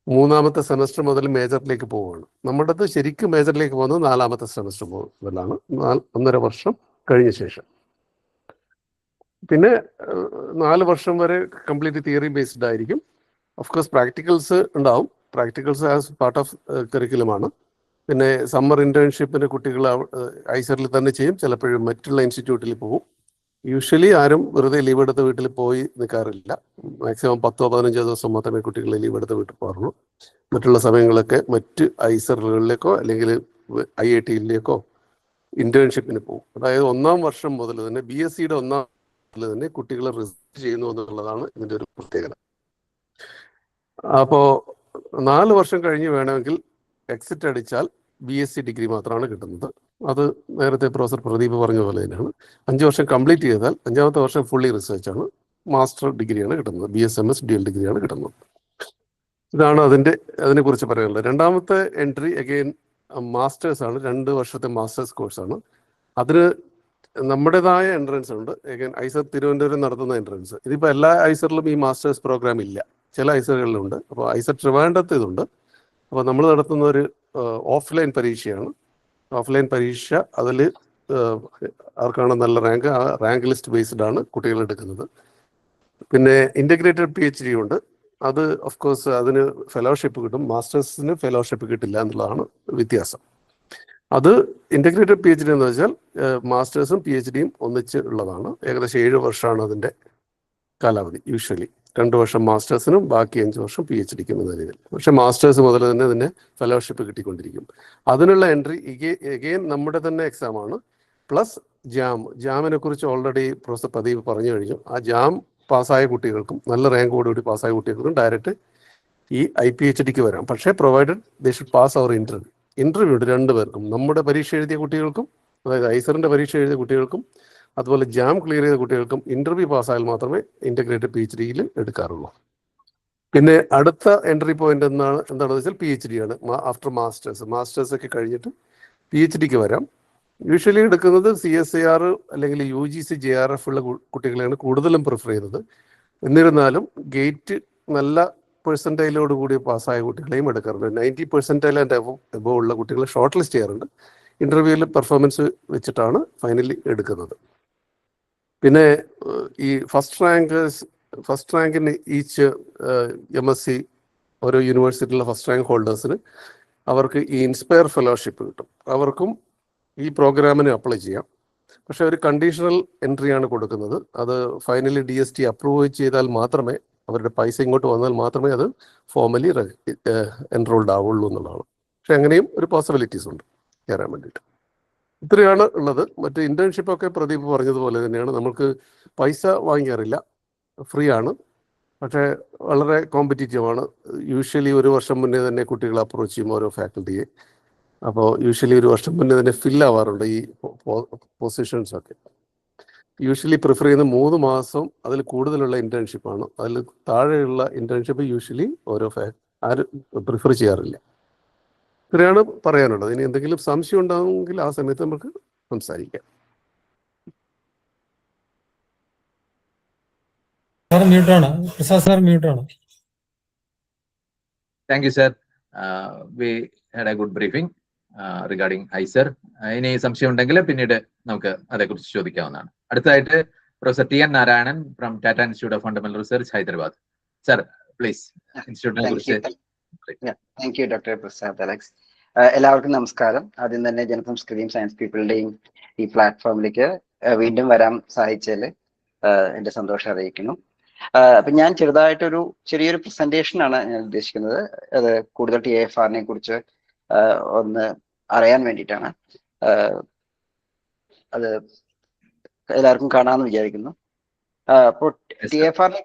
3-ാമത്തെ സെമസ്റ്റർ മുതൽ മേജറിലേക്ക് പോവുകയാണ്. നമ്മുടേത് ശരിക്കും മേജറിലേക്ക് പോകുന്നത് 4-ാമത്തെ സെമസ്റ്റർ മുതലാണ്, 1.5 വർഷം കഴിഞ്ഞ ശേഷം. പിന്നെ 4 വർഷം വരെ കംപ്ലീറ്റ് തിയറി ബേസ്ഡ് ആയിരിക്കും. ഓഫ്കോഴ്സ് പ്രാക്ടിക്കൽസ് ഉണ്ടാവും. പ്രാക്ടിക്കൽസ് ആസ് പാർട്ട് ഓഫ് കരിക്കുലമാണ്. പിന്നെ സമ്മർ ഇന്റേൺഷിപ്പിന് കുട്ടികൾ ഐസറിൽ തന്നെ ചെയ്യും. ചിലപ്പോഴും മറ്റുള്ള ഇൻസ്റ്റിറ്റ്യൂട്ടിൽ പോകും. യൂഷ്വലി ആരും വെറുതെ ലീവ് എടുത്ത് വീട്ടിൽ പോയി നിൽക്കാറില്ല. മാക്സിമം 10-15 ദിവസം മാത്രമേ കുട്ടികൾ ലീവ് എടുത്ത് വീട്ടിൽ പോകാറുള്ളൂ. മറ്റുള്ള സമയങ്ങളൊക്കെ മറ്റ് ഐസറുകളിലേക്കോ അല്ലെങ്കിൽ IIT-യിലേക്കോ ഇന്റേൺഷിപ്പിന് പോകും. അതായത് 1-ാം വർഷം മുതൽ തന്നെ BSc-യുടെ 1-ാം തന്നെ കുട്ടികളെ റിസൾട്ട് ചെയ്യുന്നു എന്നുള്ളതാണ് ഇതിൻ്റെ ഒരു പ്രത്യേകത. അപ്പോൾ 4 വർഷം കഴിഞ്ഞ് വേണമെങ്കിൽ എക്സിറ്റ് അടിച്ചാൽ BSc ഡിഗ്രി മാത്രമാണ് കിട്ടുന്നത്. അത് നേരത്തെ പ്രൊഫസർ പ്രദീപ് പറഞ്ഞ പോലെ തന്നെയാണ്. 5 വർഷം കംപ്ലീറ്റ് ചെയ്താൽ 5-ാമത്തെ വർഷം ഫുള്ളി റിസർച്ചാണ്, മാസ്റ്റർ ഡിഗ്രിയാണ് കിട്ടുന്നത്. BSMS ഡ്യുവൽ ഡിഗ്രിയാണ് കിട്ടുന്നത്. ഇതാണ് അതിനെക്കുറിച്ച് പറയാനുള്ളത്. 2-ാമത്തെ എൻട്രി അഗെയിൻ മാസ്റ്റേഴ്സാണ്. 2 വർഷത്തെ മാസ്റ്റേഴ്സ് കോഴ്സാണ്. അതിന് നമ്മുടേതായ എൻട്രൻസ് ഉണ്ട്. അഗെയിൻ ഐസർ തിരുവനന്തപുരം നടത്തുന്ന എൻട്രൻസ്. ഇതിപ്പോൾ എല്ലാ ഐസറിലും ഈ മാസ്റ്റേഴ്സ് പ്രോഗ്രാം ഇല്ല, ചില ഐസറുകളിലുണ്ട്. അപ്പോൾ ഐസർ ട്രിവാൻഡ്രത്ത് ഇതുണ്ട്. അപ്പോൾ നമ്മൾ നടത്തുന്ന ഒരു ഓഫ്ലൈൻ പരീക്ഷയാണ്. ഓഫ്ലൈൻ പരീക്ഷ അതിൽ ആർക്കാണ് നല്ല റാങ്ക്, ആ റാങ്ക് ലിസ്റ്റ് ബേസ്ഡ് ആണ് കുട്ടികൾ എടുക്കുന്നത്. പിന്നെ ഇൻ്റഗ്രേറ്റഡ് PhD ഉണ്ട്. അത് ഓഫ് കോഴ്സ് അതിന് ഫെലോഷിപ്പ് കിട്ടും. മാസ്റ്റേഴ്സിന് ഫെലോഷിപ്പ് കിട്ടില്ല എന്നുള്ളതാണ് വ്യത്യാസം. അത് ഇൻ്റഗ്രേറ്റഡ് PhD എന്ന് വെച്ചാൽ മാസ്റ്റേഴ്സും PhD-യും ഒന്നിച്ച് ഉള്ളതാണ്. ഏകദേശം 7 വർഷമാണ് അതിൻ്റെ കാലാവധി. യൂഷ്വലി 2 വർഷം മാസ്റ്റേഴ്സിനും ബാക്കി 5 വർഷം PhD-ക്കും എന്ന രീതിയിൽ. പക്ഷെ മാസ്റ്റേഴ്സ് മുതൽ തന്നെ ഇതിന് ഫെലോഷിപ്പ് കിട്ടിക്കൊണ്ടിരിക്കും. അതിനുള്ള എൻട്രി എഗെയിൻ നമ്മുടെ തന്നെ എക്സാമാണ്. പ്ലസ് ജാമിനെ കുറിച്ച് ഓൾറെഡി പ്രൊഫസർ പ്രദീപ് പറഞ്ഞു കഴിഞ്ഞു. ആ ജാം പാസ്സായ കുട്ടികൾക്കും നല്ല റാങ്കോടുകൂടി പാസ്സായ കുട്ടികൾക്കും ഡയറക്റ്റ് ഈ IPHD-ക്ക് വരാം. പക്ഷേ പ്രൊവൈഡഡ് ദേ ഷുഡ് പാസ് അവർ ഇന്റർവ്യൂ ഉണ്ട് 2 പേർക്കും. നമ്മുടെ പരീക്ഷ എഴുതിയ കുട്ടികൾക്കും, അതായത് ഐസറിൻ്റെ പരീക്ഷ എഴുതിയ കുട്ടികൾക്കും, അതുപോലെ ജാം ക്ലിയർ ചെയ്ത കുട്ടികൾക്കും ഇന്റർവ്യൂ പാസ്സായാൽ മാത്രമേ ഇൻ്റഗ്രേറ്റഡ് PhD-യിൽ എടുക്കാറുള്ളൂ. പിന്നെ അടുത്ത എൻട്രി പോയിന്റ് എന്താണെന്ന് വെച്ചാൽ PhD ആണ്. ആഫ്റ്റർ മാസ്റ്റേഴ്സ് ഒക്കെ കഴിഞ്ഞിട്ട് PhD-ക്ക് വരാം. യൂഷ്വലി എടുക്കുന്നത് CSIR അല്ലെങ്കിൽ UGC JRF ഉള്ള കുട്ടികളെയാണ് കൂടുതലും പ്രിഫർ ചെയ്യുന്നത്. എന്നിരുന്നാലും ഗേറ്റ് നല്ല പെർസെൻറ്റൈലോട് കൂടി പാസ്സായ കുട്ടികളെയും എടുക്കാറുണ്ട്. 90% ആൻഡ് എബോവ് ഉള്ള കുട്ടികളെ ഷോർട്ട് ലിസ്റ്റ് ചെയ്യാറുണ്ട്. ഇൻ്റർവ്യൂവിൽ പെർഫോമൻസ് വെച്ചിട്ടാണ് ഫൈനലി എടുക്കുന്നത്. പിന്നെ ഈ ഫസ്റ്റ് റാങ്കിന് ഈച്ച് MSc ഓരോ യൂണിവേഴ്സിറ്റിയിലുള്ള ഫസ്റ്റ് റാങ്ക് ഹോൾഡേഴ്സിന് അവർക്ക് ഈ ഇൻസ്പയർ ഫെലോഷിപ്പ് കിട്ടും. അവർക്കും ഈ പ്രോഗ്രാമിന് അപ്ലൈ ചെയ്യാം. പക്ഷേ ഒരു കണ്ടീഷണൽ എൻട്രിയാണ് കൊടുക്കുന്നത്. അത് ഫൈനലി DST അപ്രൂവ് ചെയ്താൽ മാത്രമേ, അവരുടെ പൈസ ഇങ്ങോട്ട് വന്നാൽ മാത്രമേ അത് ഫോർമലി എൻറോൾഡ് ആവുള്ളൂ എന്നുള്ളതാണ്. പക്ഷെ അങ്ങനെയും ഒരു പോസിബിലിറ്റീസ് ഉണ്ട് കയറാൻ വേണ്ടിയിട്ട്. ഇത്രയാണ് ഉള്ളത്. മറ്റ് ഇന്റേൺഷിപ്പൊക്കെ പ്രദീപ് പറഞ്ഞതുപോലെ തന്നെയാണ്. നമുക്ക് പൈസ വാങ്ങിക്കാറില്ല, ഫ്രീ ആണ്. പക്ഷേ വളരെ കോമ്പറ്റീറ്റീവാണ്. യൂഷ്വലി ഒരു വർഷം മുന്നേ തന്നെ കുട്ടികൾ അപ്രോച്ച് ചെയ്യും ഓരോ ഫാക്കൽറ്റിയെ. അപ്പോൾ യൂഷ്വലി ഒരു വർഷം മുന്നേ തന്നെ ഫില്ലാവാറുണ്ട് ഈ പൊസിഷൻസൊക്കെ. യൂഷ്വലി പ്രിഫർ ചെയ്യുന്ന 3 മാസം അതിൽ കൂടുതലുള്ള ഇന്റേൺഷിപ്പാണ്. അതിൽ താഴെയുള്ള ഇന്റേൺഷിപ്പ് യൂഷ്വലി ആരും പ്രിഫർ ചെയ്യാറില്ല. ഇത്രയാണ് പറയാനുള്ളത്. ഇനി എന്തെങ്കിലും സംശയം ഉണ്ടാകുമെങ്കിൽ ആ സമയത്ത് നമുക്ക് സംസാരിക്കാം. സാർ മ്യൂട്ടാണ്. പ്രസാദ് സാർ മ്യൂട്ടാണ്. Thank you sir. We had a good briefing regarding IISER. ഇനി സംശയം ഉണ്ടെങ്കിൽ പിന്നീട് നമുക്ക് അതേക്കുറിച്ച് ചോദിക്കാവുന്നതാണ്. അടുത്തതായിട്ട് professor TN Narayanan from Tata institute of fundamental research, Hyderabad. Sir please ഇൻസ്റ്റിറ്റ്യൂട്ടിനെ കുറിച്ച്. Thank you doctor Prasad Alex. എല്ലാവർക്കും നമസ്കാരം. ആദ്യം തന്നെ ജനസംസ്കൃതിയും സയൻസ് പീപ്പിളുടെയും ഈ പ്ലാറ്റ്ഫോമിലേക്ക് വീണ്ടും വരാൻ സാധിച്ചതിൽ എന്റെ സന്തോഷം അറിയിക്കുന്നു. അപ്പൊ ഞാൻ ചെറിയൊരു പ്രസന്റേഷൻ ആണ് ഞാൻ ഉദ്ദേശിക്കുന്നത്. അത് കൂടുതൽ TIFR-നെ കുറിച്ച് ഒന്ന് അറിയാൻ വേണ്ടിയിട്ടാണ്. അത് എല്ലാവർക്കും കാണാമെന്ന് വിചാരിക്കുന്നു. അപ്പോൾ TIFR-നെ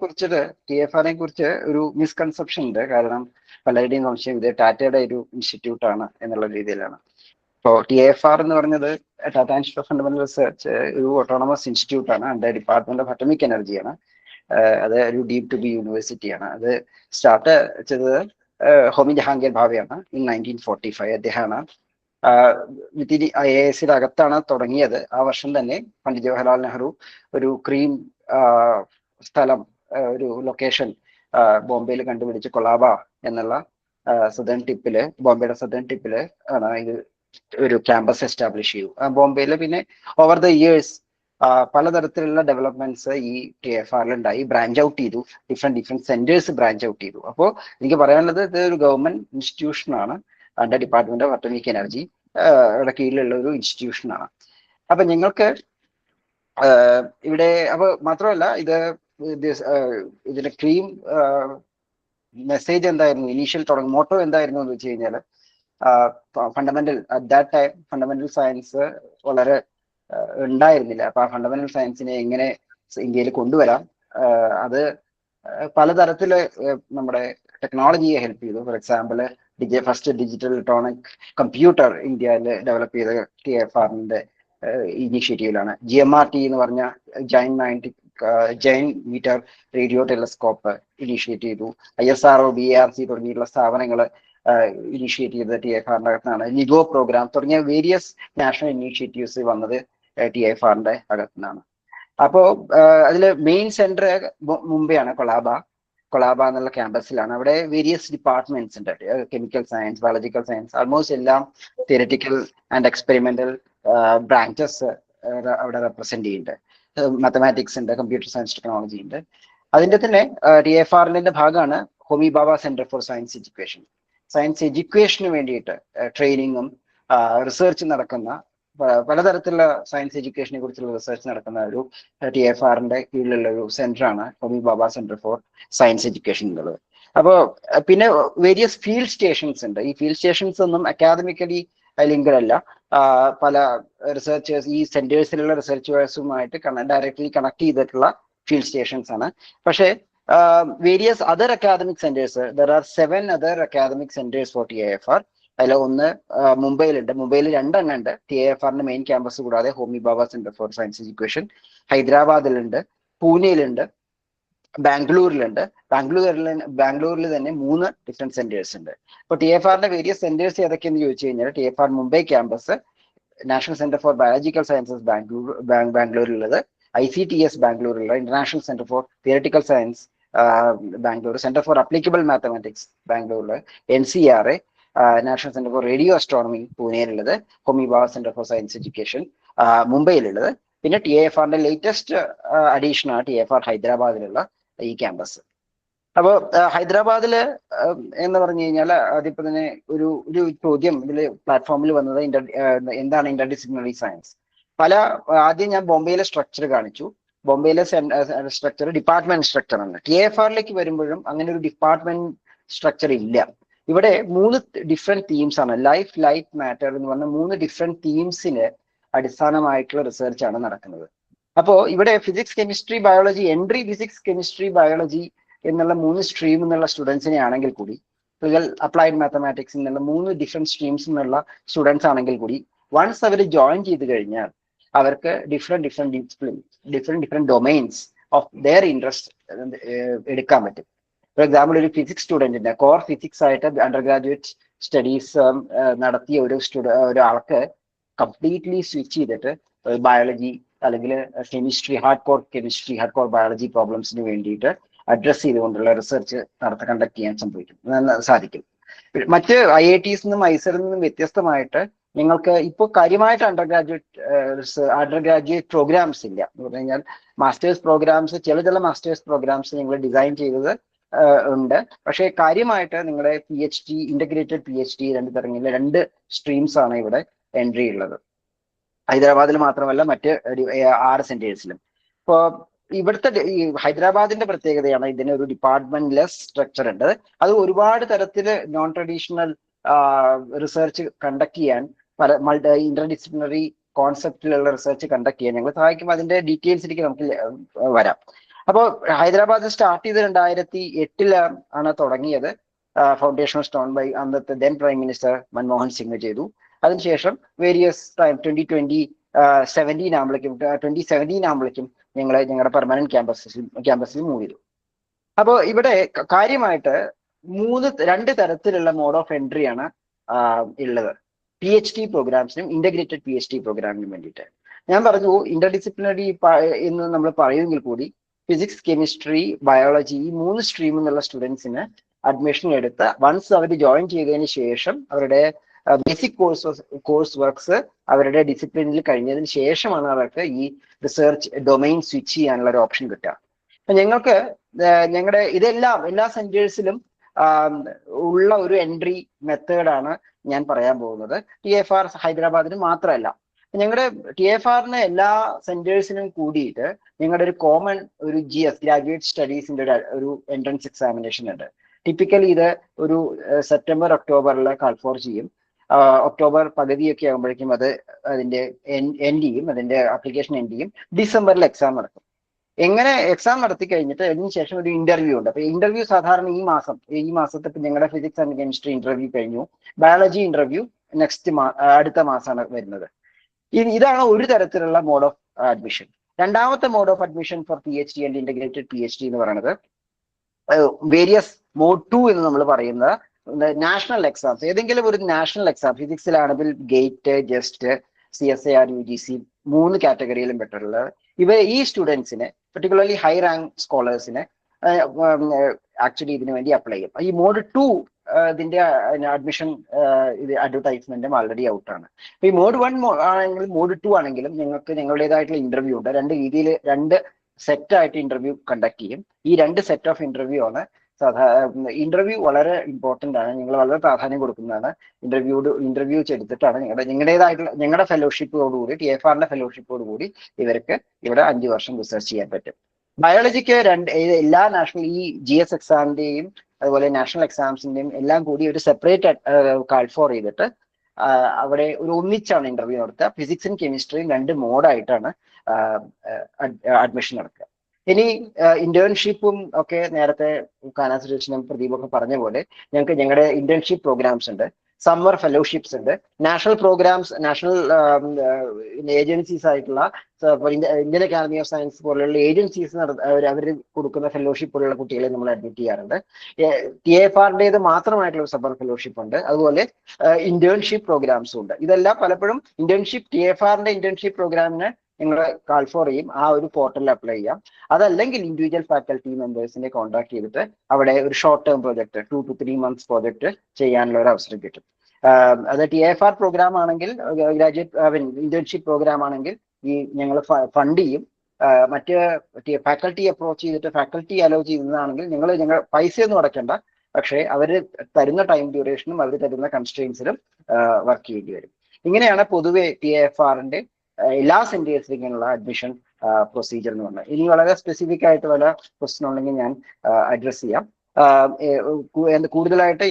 കുറിച്ച് ഒരു മിസ്കൺസെപ്ഷൻ ഉണ്ട്. കാരണം പലരുടെയും സംശയം ഇത് ടാറ്റയുടെ ഒരു ഇൻസ്റ്റിറ്റ്യൂട്ട് ആണ് എന്നുള്ള രീതിയിലാണ്. ഇപ്പോൾ TIFR എന്ന് പറഞ്ഞത് Tata institute of fundamental research ഒരു ഓട്ടോണമസ് ഇൻസ്റ്റിറ്റ്യൂട്ട് ആണ്. അതിന്റെ ഡിപ്പാർട്ട്മെന്റ് ഓഫ് അറ്റോമിക് എനർജിയാണ്. അത് ഒരു ഡീപ് ടു ബി യൂണിവേഴ്സിറ്റിയാണ്. അത് സ്റ്റാർട്ട് ചെയ്തത് ഹോമി ജഹാംഗീർ ഭാവെയാണ് ഇൻ 1945. അദ്ദേഹമാണ് വിത്തിൻ IISc അകത്താണ് തുടങ്ങിയത്. ആ വർഷം തന്നെ പണ്ഡിറ്റ് ജവഹർലാൽ നെഹ്റു ഒരു ക്രീം സ്ഥലം, ഒരു ലൊക്കേഷൻ ബോംബെയിൽ കണ്ടുപിടിച്ച് കൊളാബ എന്നുള്ള ബോംബെയുടെ സദേൺ ടിപ്പില് ആണ് ഇത് ഒരു ക്യാമ്പസ് എസ്റ്റാബ്ലിഷ് ചെയ്തു. ബോംബെയിൽ പിന്നെ ഓവർ ദ ഇയേഴ്സ് പലതരത്തിലുള്ള ഡെവലപ്മെന്റ്സ് ഈ TIFR-ൽ ഉണ്ടായി. ബ്രാഞ്ച് ഔട്ട് ചെയ്തു, ഡിഫറെന്റ് സെന്റേഴ്സ് ബ്രാഞ്ച് ഔട്ട് ചെയ്തു. അപ്പോൾ എനിക്ക് പറയാനുള്ളത്, ഇത് ഒരു ഗവൺമെന്റ് ഇൻസ്റ്റിറ്റ്യൂഷനാണ്. Under department of atomic energy കീഴിലുള്ള ഒരു ഇൻസ്റ്റിറ്റ്യൂഷനാണ്. അപ്പൊ ഞങ്ങൾക്ക് ഇവിടെ മാത്രമല്ല, ഇതിന്റെ ക്രീം മെസ്സേജ് എന്തായിരുന്നു, ഇനീഷ്യൽ മോട്ടോ എന്തായിരുന്നു എന്ന് വെച്ച് കഴിഞ്ഞാൽ, ഫണ്ടമെന്റൽ സയൻസ് വളരെ ഉണ്ടായിരുന്നില്ല. അപ്പൊ ആ ഫണ്ടമെന്റൽ സയൻസിനെ എങ്ങനെ ഇന്ത്യയിൽ കൊണ്ടുവരാം, അത് പലതരത്തില് നമ്മുടെ ടെക്നോളജിയെ ഹെൽപ്പ് ചെയ്തു. For example, first digital electronic computer ഇന്ത്യയിൽ ഡെവലപ്പ് ചെയ്ത TIFR-ന്റെ ഇനീഷ്യേറ്റീവിലാണ്. GMRT എന്ന് പറഞ്ഞ giant metre radio telescope initiate ചെയ്തു. ISRO, BARC തുടങ്ങിയിട്ടുള്ള സ്ഥാപനങ്ങൾ ഇനീഷ്യേറ്റ് ചെയ്തത് TIFR-ന്റെ അകത്താണ്. LIGO പ്രോഗ്രാം തുടങ്ങിയ വേരിയസ് നാഷണൽ ഇനീഷ്യേറ്റീവ്സ് വന്നത് TIFR-ന്റെ അകത്തുനിന്നാണ്. അപ്പോ അതില് മെയിൻ സെന്റർ മുംബൈയാണ്, കൊളാബ എന്നുള്ള ക്യാമ്പസിലാണ്. അവിടെ വേരിയസ് ഡിപ്പാർട്ട്മെന്റ്സ് ഉണ്ട്. Chemical science, biological science, almost എല്ലാം തിയററ്റിക്കൽ ആൻഡ് എക്സ്പെരിമെന്റൽ ബ്രാഞ്ചസ് അവിടെ റെപ്രസെന്റ് ചെയ്യുന്നുണ്ട്. മാത്തമാറ്റിക്സ് ഉണ്ട്, കമ്പ്യൂട്ടർ സയൻസ്, ടെക്നോളജി ഉണ്ട്. അതിന്റെ തന്നെ TIFR-ന്റെ ഭാഗമാണ് Homi Bhabha centre for science education. സയൻസ് എഡ്യൂക്കേഷന് വേണ്ടിയിട്ട് ട്രെയിനിങ്ങും റിസർച്ചും നടക്കുന്ന, പലതരത്തിലുള്ള സയൻസ് എഡ്യൂക്കേഷനെ കുറിച്ചുള്ള റിസർച്ച് നടക്കുന്ന ഒരു TIFR-ന്റെ കീഴിലുള്ള ഒരു സെന്ററാണ് Homi Bhabha centre for science education എന്നുള്ളത്. അപ്പോൾ പിന്നെ വേരിയസ് ഫീൽഡ് സ്റ്റേഷൻസ് ഉണ്ട്. ഈ ഫീൽഡ് സ്റ്റേഷൻസ് ഒന്നും അക്കാദമിക്കലി ലിങ്ക്ഡ് അല്ല. പല റിസർച്ചേഴ്സ്, ഈ സെന്റേഴ്സിലുള്ള റിസർച്ചേഴ്സുമായിട്ട് ഡയറക്ട്ലി കണക്ട് ചെയ്തിട്ടുള്ള ഫീൽഡ് സ്റ്റേഷൻസ് ആണ്. പക്ഷേ various other academic centres, there are 7 other academic centers for TIFR. അതിൽ ഒന്ന് മുംബൈയിലുണ്ട്. മുംബൈയിൽ 2 എണ്ണം ഉണ്ട്. TIFR-ന്റെ മെയിൻ ക്യാമ്പസ് കൂടാതെ Homi Bhabha centre for science education. ഹൈദരാബാദിലുണ്ട്, പൂനെയിലുണ്ട്, ബാംഗ്ലൂരിലുണ്ട്. ബാംഗ്ലൂരിൽ തന്നെ 3 ഡിഫറെന്റ് സെന്റേഴ്സ് ഉണ്ട്. അപ്പോൾ TIFR-ന്റെ വേരിയസ് സെന്റേഴ്സ് ഏതൊക്കെയെന്ന് ചോദിച്ചു കഴിഞ്ഞാൽ, TIFR Mumbai campus, national centre for biological sciences ബാംഗ്ലൂരിലുള്ളത്, ICTS ബാംഗ്ലൂരിലുള്ള international centre for theoretical science Bangalore, centre for applicable mathematics ബാംഗ്ലൂരിൽ, NCRA national centre for radio astronomy പൂനെയിലുള്ളത്, Homi Bhabha centre for science education മുംബൈയിലുള്ളത്, പിന്നെ TIFRന്റെ ലേറ്റസ്റ്റ് അഡീഷൻ ആണ് TIFR ഹൈദരാബാദിലുള്ള ഈ ക്യാമ്പസ്. അപ്പോൾ ഹൈദരാബാദില് എന്ന് പറഞ്ഞു കഴിഞ്ഞാൽ അതിപ്പോ തന്നെ ഒരു ചോദ്യം ഇതിൽ പ്ലാറ്റ്ഫോമിൽ വന്നത് എന്താണ് ഇന്റർഡിസിപ്ലിനറി സയൻസ്. ആദ്യം ഞാൻ ബോംബെയിലെ സ്ട്രക്ചർ കാണിച്ചു. ബോംബെയിലെ സ്ട്രക്ചർ ഡിപ്പാർട്ട്മെന്റ് സ്ട്രക്ചർ ആണ്. TIFRലേക്ക് വരുമ്പോഴും അങ്ങനെ ഒരു ഡിപ്പാർട്ട്മെന്റ് സ്ട്രക്ചർ ഇല്ല. ഇവിടെ 3 ഡിഫറെന്റ് തീംസ് ആണ്. ലൈഫ്, ലൈറ്റ്, മാറ്റർ എന്ന് പറഞ്ഞ 3 ഡിഫറെന്റ് തീംസിന് അടിസ്ഥാനമായിട്ടുള്ള റിസർച്ച് ആണ് നടക്കുന്നത്. അപ്പോൾ ഇവിടെ physics, chemistry, biology, entry physics, chemistry, biology എന്നുള്ള 3 സ്ട്രീം എന്നുള്ള സ്റ്റുഡൻസിനെ ആണെങ്കിൽ കൂടി, അപ്ലൈഡ് മാത്തമാറ്റിക്സ് എന്നുള്ള 3 ഡിഫറെന്റ് സ്ട്രീംസ് എന്നുള്ള സ്റ്റുഡൻസ് ആണെങ്കിൽ കൂടി, വൺസ് അവർ ജോയിൻ ചെയ്ത് കഴിഞ്ഞാൽ അവർക്ക് different domains of their interest എടുക്കാൻ പറ്റും. ഫോർ എക്സാമ്പിൾ, ഒരു ഫിസിക്സ് സ്റ്റുഡന്റിന്റെ കോർ ഫിസിക്സ് ആയിട്ട് അണ്ടർ ഗ്രാജുവേറ്റ് സ്റ്റഡീസ് നടത്തിയ ഒരാൾക്ക് കംപ്ലീറ്റ്ലി സ്വിച്ച് ചെയ്തിട്ട് ബയോളജി അല്ലെങ്കിൽ കെമിസ്ട്രി, ഹാർഡ് കോർ ബയോളജി പ്രോബ്ലംസിന് വേണ്ടിയിട്ട് അഡ്രസ് ചെയ്തുകൊണ്ടുള്ള റിസർച്ച് കണ്ടക്ട് ചെയ്യാൻ സാധിക്കും. മറ്റ് IITs നിന്നും ഐസറിൽ നിന്നും വ്യത്യസ്തമായിട്ട് നിങ്ങൾക്ക് ഇപ്പോൾ കാര്യമായിട്ട് അണ്ടർ ഗ്രാജുവേറ്റ് പ്രോഗ്രാംസ് ഇല്ല. എന്ന് പറഞ്ഞു കഴിഞ്ഞാൽ മാസ്റ്റേഴ്സ് പ്രോഗ്രാംസ്, ചില മാസ്റ്റേഴ്സ് പ്രോഗ്രാംസ് നിങ്ങൾ ഡിസൈൻ ചെയ്തത് ഉണ്ട്. പക്ഷേ കാര്യമായിട്ട് നിങ്ങളുടെ PhD, ഇന്റഗ്രേറ്റഡ് PhD 2 തരങ്ങളിലെ 2 സ്ട്രീംസ് ആണ് ഇവിടെ എൻട്രി ഉള്ളത്. ഹൈദരാബാദിൽ മാത്രമല്ല മറ്റ് 6 സെന്റേഴ്സിലും. ഇപ്പോൾ ഇവിടുത്തെ ഈ ഹൈദരാബാദിന്റെ പ്രത്യേകതയാണ് ഇതിന് ഒരു ഡിപ്പാർട്ട്മെന്റ് ലെസ് സ്ട്രക്ചർ ഉണ്ട്. അത് ഒരുപാട് തരത്തിൽ നോൺ ട്രഡീഷണൽ റിസർച്ച് കണ്ടക്ട് ചെയ്യാൻ, ഇന്റർഡിസിപ്ലിനറി കോൺസെപ്റ്റിലുള്ള റിസർച്ച് കണ്ടക്ട് ചെയ്യാൻ ഞങ്ങൾ സഹായിക്കും. അതിന്റെ ഡീറ്റെയിൽസിലേക്ക് നമുക്ക് വരാം. അപ്പോൾ ഹൈദരാബാദ് സ്റ്റാർട്ട് ചെയ്ത് 2008 ആണ് തുടങ്ങിയത്. ഫൗണ്ടേഷൻ സ്റ്റോൺ ബൈ അന്നത്തെ then prime minister Manmohan Singh ചെയ്തു. അതിനുശേഷം വേരിയസ് ടൈം 2017 ആകുമ്പോഴേക്കും ഞങ്ങളുടെ പെർമനന്റ് ക്യാമ്പസിൽ മൂവ് ചെയ്തു. അപ്പോൾ ഇവിടെ കാര്യമായിട്ട് 2 തരത്തിലുള്ള മോഡ് ഓഫ് എൻട്രി ആണ് ഉള്ളത്. PhD പ്രോഗ്രാംസിനും ഇന്റഗ്രേറ്റഡ് PhD പ്രോഗ്രാമിനും വേണ്ടിയിട്ട്. ഞാൻ പറഞ്ഞു ഇന്റർഡിസിപ്ലിനറി എന്ന് നമ്മൾ പറയുമെങ്കിൽ കൂടി ഫിസിക്സ്, കെമിസ്ട്രി, ബയോളജി ഈ 3 സ്ട്രീം എന്നുള്ള സ്റ്റുഡൻസിന് അഡ്മിഷൻ എടുത്ത് വൺസ് അവർ ജോയിൻ ചെയ്തതിന് ശേഷം അവരുടെ ബേസിക് കോഴ്സ് വർക്ക്സ് അവരുടെ ഡിസിപ്ലിനിൽ കഴിഞ്ഞതിന് ശേഷമാണ് അവർക്ക് ഈ റിസർച്ച് ഡൊമൈൻ സ്വിച്ച് ചെയ്യാനുള്ള ഒരു ഓപ്ഷൻ കിട്ടുക. അപ്പൊ ഞങ്ങളുടെ എല്ലാ സെന്റേഴ്സിലും ഉള്ള ഒരു എൻട്രി മെത്തേഡാണ് ഞാൻ പറയാൻ പോകുന്നത്. TIFR ഹൈദരാബാദിന് മാത്രമല്ല, ഞങ്ങളുടെ TIFRന് എല്ലാ സെന്റേഴ്സിനും കൂടിയിട്ട് ഞങ്ങളുടെ ഒരു കോമൺ ഒരു GS ഗ്രാജുവേറ്റ് സ്റ്റഡീസിന്റെ ഒരു എൻട്രൻസ് എക്സാമിനേഷൻ ഉണ്ട്. ടിപ്പിക്കലി ഇത് ഒരു സെപ്റ്റംബർ ഒക്ടോബറിൽ കാൽഫോർ ചെയ്യും. ഒക്ടോബർ പകുതിയൊക്കെ ആകുമ്പോഴേക്കും അതിന്റെ എൻഡ് ചെയ്യും, അതിന്റെ ആപ്ലിക്കേഷൻ എൻഡ് ചെയ്യും. ഡിസംബറിൽ എക്സാം നടക്കും. എങ്ങനെ എക്സാം നടത്തി കഴിഞ്ഞിട്ട് അതിന് ശേഷം ഒരു ഇന്റർവ്യൂ ഉണ്ട്. അപ്പൊ ഇന്റർവ്യൂ സാധാരണ ഈ മാസത്തെ ഇപ്പൊ ഞങ്ങളുടെ ഫിസിക്സ് ആൻഡ് കെമിസ്ട്രി ഇന്റർവ്യൂ കഴിഞ്ഞു. ബയോളജി ഇന്റർവ്യൂ അടുത്ത മാസമാണ് വരുന്നത്. ഇതാണ് ഒരു തരത്തിലുള്ള മോഡ് ഓഫ് അഡ്മിഷൻ. രണ്ടാമത്തെ mode of admission for PhD and integrated PhD എന്ന് പറയുന്നത് വേരിയസ് മോഡ് 2 എന്ന് നമ്മൾ പറയുന്നത് നാഷണൽ എക്സാംസ്. ഏതെങ്കിലും ഒരു നാഷണൽ എക്സാം ഫിസിക്സിലാണെങ്കിൽ ഗേറ്റ്, ജസ്റ്റ്, CSIR, UGC 3 കാറ്റഗറിയിലും പെട്ടിട്ടുള്ളത്. ഈ സ്റ്റുഡൻസിനെ പെർട്ടിക്കുലർലി ഹൈ റാങ്ക് സ്കോളേഴ്സിനെ ആക്ച്വലി ഇതിനു വേണ്ടി അപ്ലൈ ചെയ്യും. ഈ മോഡ് 2 ഇതിന്റെ അഡ്മിഷൻ അഡ്വർടൈസ്മെന്റും ആൾറെഡി ഔട്ടാണ്. അപ്പൊ ഈ മോഡ് 1 ആണെങ്കിലും മോഡ് 2 ആണെങ്കിലും ഞങ്ങളുടേതായിട്ടുള്ള ഇന്റർവ്യൂ ഉണ്ട്. 2 രീതിയിൽ 2 സെറ്റായിട്ട് ഇന്റർവ്യൂ കണ്ടക്ട് ചെയ്യും. ഈ 2 സെറ്റ് ഓഫ് ഇന്റർവ്യൂ ആണ് ഇന്റർവ്യൂ വളരെ ഇമ്പോർട്ടന്റ് ആണ്. നിങ്ങൾ വളരെ പ്രാധാന്യം കൊടുക്കുന്നതാണ്. ഇന്റർവ്യൂ ചെയ്തിട്ടാണ് ഞങ്ങളുടെ ഫെലോഷിപ്പോടുകൂടി TIFRന്റെ ഫെലോഷിപ്പോടുകൂടി ഇവർക്ക് ഇവിടെ 5 വർഷം റിസർച്ച് ചെയ്യാൻ പറ്റും. ബയോളജിക്ക് എല്ലാ നാഷണൽ ഈ GS എക്സാമിന്റെയും അതുപോലെ നാഷണൽ എക്സാംസിന്റെയും എല്ലാം കൂടി ഒരു സെപ്പറേറ്റ് കാൽഫോർ ചെയ്തിട്ട് അവിടെ ഒരു ഒന്നിച്ചാണ് ഇന്റർവ്യൂ നടത്തുക. ഫിസിക്സും കെമിസ്ട്രിയും 2 മോഡായിട്ടാണ് അഡ്മിഷൻ നടക്കുക. ഇനി ഇന്റേൺഷിപ്പും ഒക്കെ നേരത്തെ കാന സുരേഷിനും പ്രദീപൊക്കെ പറഞ്ഞ പോലെ ഞങ്ങളുടെ ഇന്റേൺഷിപ്പ് പ്രോഗ്രാംസ് ഉണ്ട്, സമ്മർ ഫെലോഷിപ്സ് ഉണ്ട്, നാഷണൽ പ്രോഗ്രാംസ്, നാഷണൽ ഏജൻസീസ് ആയിട്ടുള്ള ഇന്ത്യൻ അക്കാദമി ഓഫ് സയൻസ് പോലെയുള്ള ഏജൻസീസ് അവർ കൊടുക്കുന്ന ഫെലോഷിപ്പ് പോലുള്ള കുട്ടികളെ നമ്മൾ അഡ്മിറ്റ് ചെയ്യാറുണ്ട്. TIFRന്റേത് മാത്രമായിട്ടുള്ള ഒരു സമ്മർ ഫെലോഷിപ്പ് ഉണ്ട്. അതുപോലെ ഇന്റേൺഷിപ്പ് പ്രോഗ്രാംസും ഉണ്ട്. ഇതെല്ലാം പലപ്പോഴും TIFRന്റെ ഇന്റേൺഷിപ്പ് പ്രോഗ്രാമിന് നിങ്ങൾ കാൾ ഫോർ ചെയ്യും, ആ ഒരു പോർട്ടലിൽ അപ്ലൈ ചെയ്യാം. അതല്ലെങ്കിൽ ഇൻഡിവിജ്വൽ ഫാക്കൽറ്റി മെമ്പേഴ്സിനെ കോൺടാക്ട് ചെയ്തിട്ട് അവിടെ ഒരു short term project 2 to 3 months project ചെയ്യാനുള്ള ഒരു അവസരം കിട്ടും. അത് TFR പ്രോഗ്രാം ആണെങ്കിൽ, ഗ്രാജുവേറ്റ് ഇന്റേൺഷിപ്പ് പ്രോഗ്രാം ആണെങ്കിൽ ഈ ഞങ്ങൾ ഫണ്ട് ചെയ്യും. മറ്റ് ഫാക്കൽറ്റി അപ്രോച്ച് ചെയ്തിട്ട് ഫാക്കൽറ്റി അലോ ചെയ്യുന്നതാണെങ്കിൽ ഞങ്ങൾ പൈസയൊന്നും അടയ്ക്കണ്ട, പക്ഷേ അവർ തരുന്ന ടൈം ഡ്യൂറേഷനും അവർ തരുന്ന കൺസ്ട്രെയിൻസിലും വർക്ക് ചെയ്യേണ്ടി വരും. ഇങ്ങനെയാണ് പൊതുവെ TFRന്റെ എല്ലാ സെന്റേഴ്സിലേക്കുള്ള അഡ്മിഷൻ പ്രൊസീജിയർ എന്ന് പറഞ്ഞത്. ഇനി വളരെ സ്പെസിഫിക് ആയിട്ട് വല്ല ക്വസ്റ്റ്യൻ ഉണ്ടെങ്കിൽ ഞാൻ അഡ്രസ് ചെയ്യാം. കൂടുതലായിട്ട്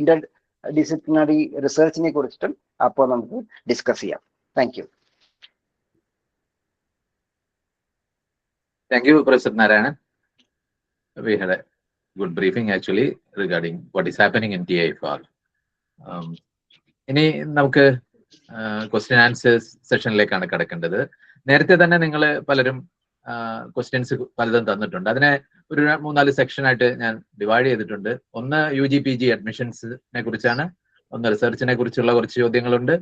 ഇന്റർ ഡിസിപ്ലിനറി റിസർച്ചിനെ കുറിച്ചിട്ടും അപ്പോൾ നമുക്ക് ഡിസ്കസ് ചെയ്യാം. Thank you. Thank you, Professor Narayanan. We had a good briefing actually regarding what is happening in TIFR. ഇനി നമുക്ക് ക്വസ്റ്റ്യൻ ആൻസേഴ്സ് സെഷനിലേക്കാണ് കിടക്കേണ്ടത്. നേരത്തെ തന്നെ നിങ്ങൾ പലരും ക്വസ്റ്റ്യൻസ് പലതും തന്നിട്ടുണ്ട്. അതിനെ ഒരു 3-4 സെക്ഷനായിട്ട് ഞാൻ ഡിവൈഡ് ചെയ്തിട്ടുണ്ട്. ഒന്ന് UG PG അഡ്മിഷൻസിനെ കുറിച്ചാണ്, ഒന്ന് റിസർച്ചിനെ കുറിച്ചുള്ള കുറച്ച് ചോദ്യങ്ങളുണ്ട്,